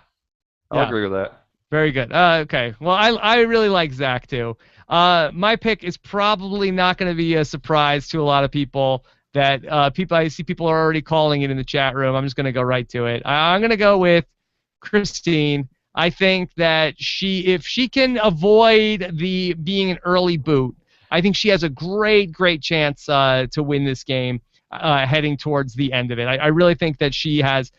I'll agree with that.
Very good. Okay. Well, I really like Zach too. My pick is probably not going to be a surprise to a lot of people. That I see people are already calling it in the chat room. I'm just going to go right to it. I'm going to go with Christine. I think that if she can avoid the being an early boot, I think she has a great chance to win this game heading towards the end of it. I really think that she has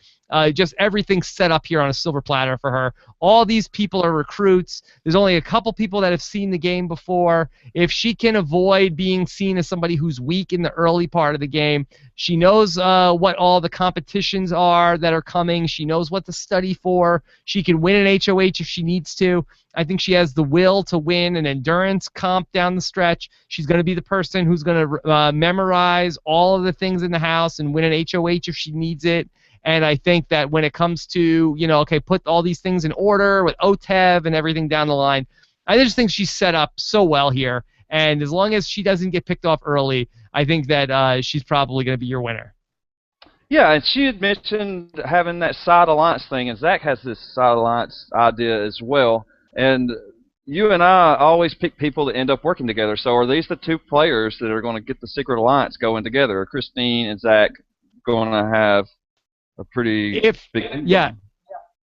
just everything set up here on a silver platter for her. All these people are recruits. There's only a couple people that have seen the game before. If she can avoid being seen as somebody who's weak in the early part of the game, she knows what all the competitions are that are coming. She knows what to study for. She can win an HOH if she needs to. I think she has the will to win an endurance comp down the stretch. She's going to be the person who's going to memorize all of the things in the house and win an HOH if she needs it. And I think that when it comes to, okay, put all these things in order with OTEV and everything down the line, I just think she's set up so well here. And as long as she doesn't get picked off early, I think that she's probably going to be your winner.
Yeah, and she had mentioned having that side alliance thing, and Zach has this side alliance idea as well. And you and I always pick people that end up working together. So are these the two players that are going to get the secret alliance going together? Are Christine and Zach going to have a pretty big
yeah.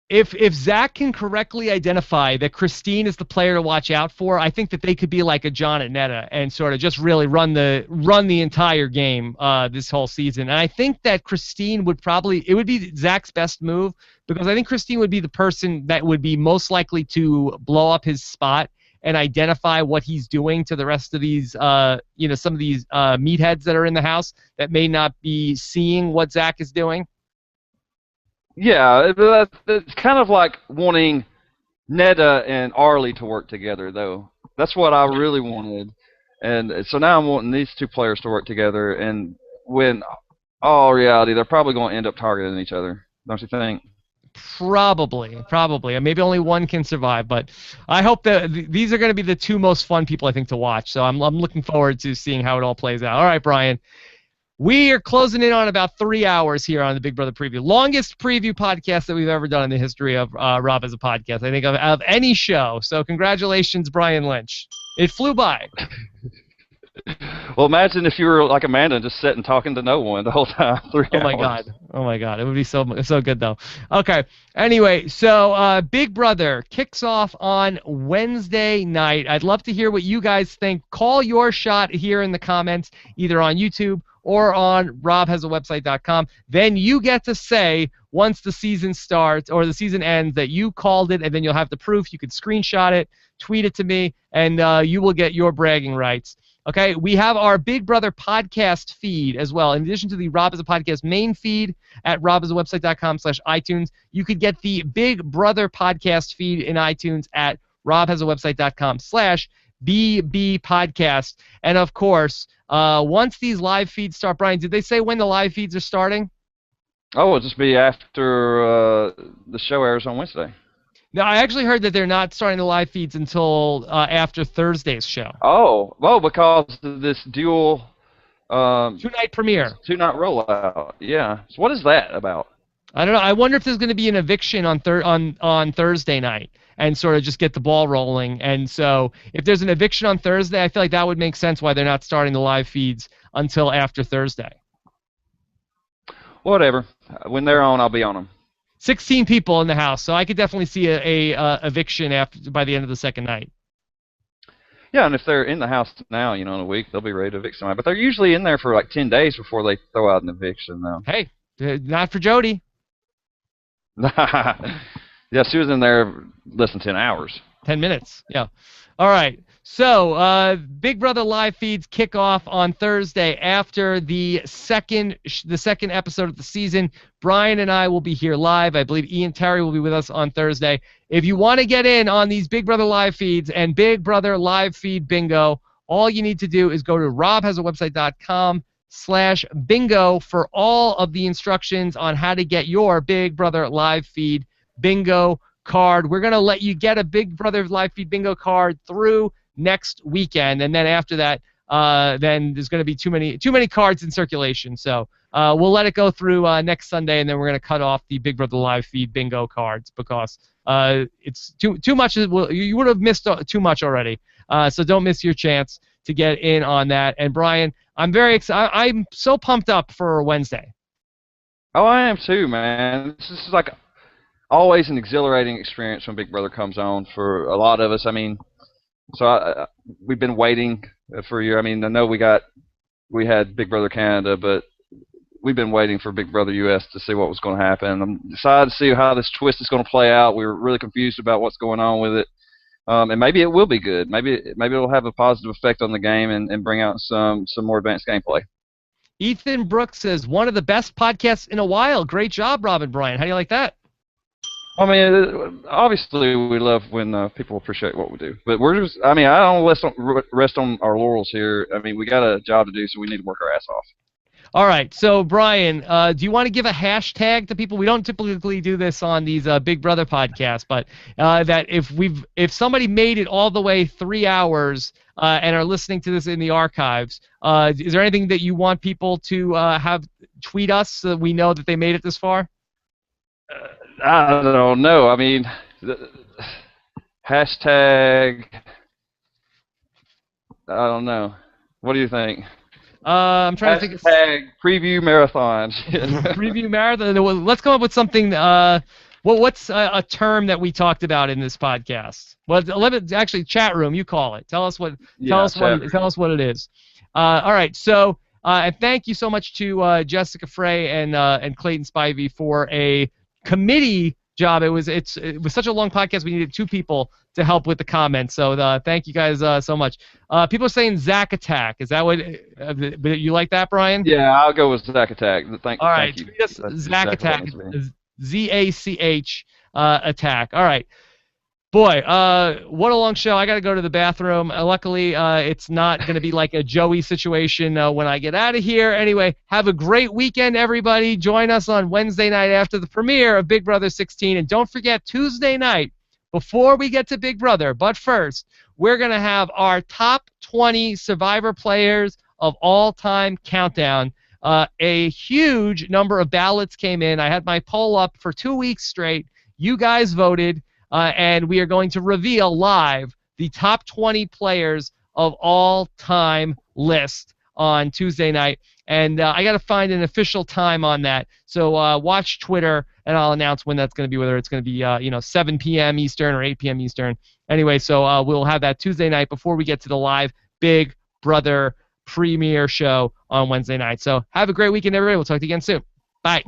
If Zach can correctly identify that Christine is the player to watch out for, I think that they could be like a John at Netta and sort of just really run the entire game this whole season. And I think that Christine would be Zach's best move, because I think Christine would be the person that would be most likely to blow up his spot and identify what he's doing to the rest of these, some of these meatheads that are in the house that may not be seeing what Zach is doing.
Yeah, it's kind of like wanting Netta and Arlie to work together, though. That's what I really wanted. And so now I'm wanting these two players to work together, and when all reality, they're probably going to end up targeting each other, don't you think?
Probably. Maybe only one can survive, but I hope that these are going to be the two most fun people, I think, to watch. So I'm looking forward to seeing how it all plays out. All right, Brian. We are closing in on about 3 hours here on the Big Brother Preview. Longest preview podcast that we've ever done in the history of Rob as a podcast, I think, of any show. So congratulations, Brian Lynch. It flew by.
Well, imagine if you were like Amanda and just sitting talking to no one the whole time. 3 hours.
Oh my God. It would be so good, though. Okay. Anyway, so Big Brother kicks off on Wednesday night. I'd love to hear what you guys think. Call your shot here in the comments, either on YouTube or on robhasawebsite.com. Then you get to say, once the season starts or the season ends, that you called it, and then you'll have the proof. You could screenshot it, tweet it to me, and you will get your bragging rights. Okay, we have our Big Brother podcast feed as well. In addition to the Rob as a Podcast main feed at robhasawebsite.com/iTunes, you could get the Big Brother podcast feed in iTunes at robhasawebsite.com/BB podcast. And of course, once these live feeds start, Brian, did they say when the live feeds are starting?
Oh, it'll just be after the show airs on Wednesday.
No, I actually heard that they're not starting the live feeds until after Thursday's show.
Oh, well, because of this dual
two-night premiere.
Two-night rollout, yeah. So what is that about?
I don't know. I wonder if there's going to be an eviction on Thursday night and sort of just get the ball rolling. And so if there's an eviction on Thursday, I feel like that would make sense why they're not starting the live feeds until after Thursday.
Whatever. When they're on, I'll be on them.
16 people in the house, so I could definitely see a eviction by the end of the second night.
Yeah, and if they're in the house now, in a week, they'll be ready to evict somebody. But they're usually in there for like 10 days before they throw out an eviction, though.
Hey, not for Jody.
Yeah, she was in there less than 10 hours.
10 minutes, yeah. All right. So, Big Brother live feeds kick off on Thursday after the second episode of the season. Brian and I will be here live. I believe Ian Terry will be with us on Thursday. If you want to get in on these Big Brother live feeds and Big Brother live feed bingo, all you need to do is go to robhasawebsite.com/bingo for all of the instructions on how to get your Big Brother live feed bingo card. We're going to let you get a Big Brother live feed bingo card through next weekend, and then after that, then there's going to be too many cards in circulation. So we'll let it go through next Sunday, and then we're going to cut off the Big Brother live feed bingo cards because it's too much. You would have missed too much already. So don't miss your chance to get in on that. And Brian, I'm very excited. I'm so pumped up for Wednesday.
Oh, I am too, man. This is like always an exhilarating experience when Big Brother comes on for a lot of us. I mean, so we've been waiting for a year. I mean, I know we had Big Brother Canada, but we've been waiting for Big Brother US to see what was going to happen. I'm excited to see how this twist is going to play out. We were really confused about what's going on with it. And maybe it will be good. Maybe it'll have a positive effect on the game and bring out some more advanced gameplay.
Ethan Brooks says, one of the best podcasts in a while. Great job, Rob and Brian. How do you like that?
I mean, obviously we love when people appreciate what we do. But we're just, I mean, I don't rest on our laurels here. I mean, we got a job to do, so we need to work our ass off.
All right, so Brian, do you want to give a hashtag to people? We don't typically do this on these Big Brother podcasts, but that if somebody made it all the way 3 hours and are listening to this in the archives, is there anything that you want people to have tweet us so that we know that they made it this far?
I don't know. I mean, hashtag. I don't know. What do you think?
I'm trying to think.
Hashtag preview marathon.
Preview marathon. Let's come up with something. What's a term that we talked about in this podcast? Well, actually, chat room. You call it. Tell us what. Tell us what it is. All right. So, and thank you so much to Jessica Frey and Clayton Spivey for a committee job. It was such a long podcast. We needed 2 people to help with the comments. So thank you guys so much. People are saying Zach Attack. Is that what you like that, Brian?
Yeah, I'll go with Zach Attack. Thank you.
Yes, Zach Attack. ZACH Attack. All right. Boy, what a long show. I got to go to the bathroom. Luckily, it's not going to be like a Joey situation when I get out of here. Anyway, have a great weekend, everybody. Join us on Wednesday night after the premiere of Big Brother 16. And don't forget, Tuesday night, before we get to Big Brother, but first, we're going to have our top 20 Survivor players of all time countdown. A huge number of ballots came in. I had my poll up for 2 weeks straight. You guys voted. And we are going to reveal live the top 20 players of all time list on Tuesday night. And I got to find an official time on that. So watch Twitter, and I'll announce when that's going to be, whether it's going to be 7 p.m. Eastern or 8 p.m. Eastern. Anyway, so we'll have that Tuesday night before we get to the live Big Brother premiere show on Wednesday night. So have a great weekend, everybody. We'll talk to you again soon. Bye.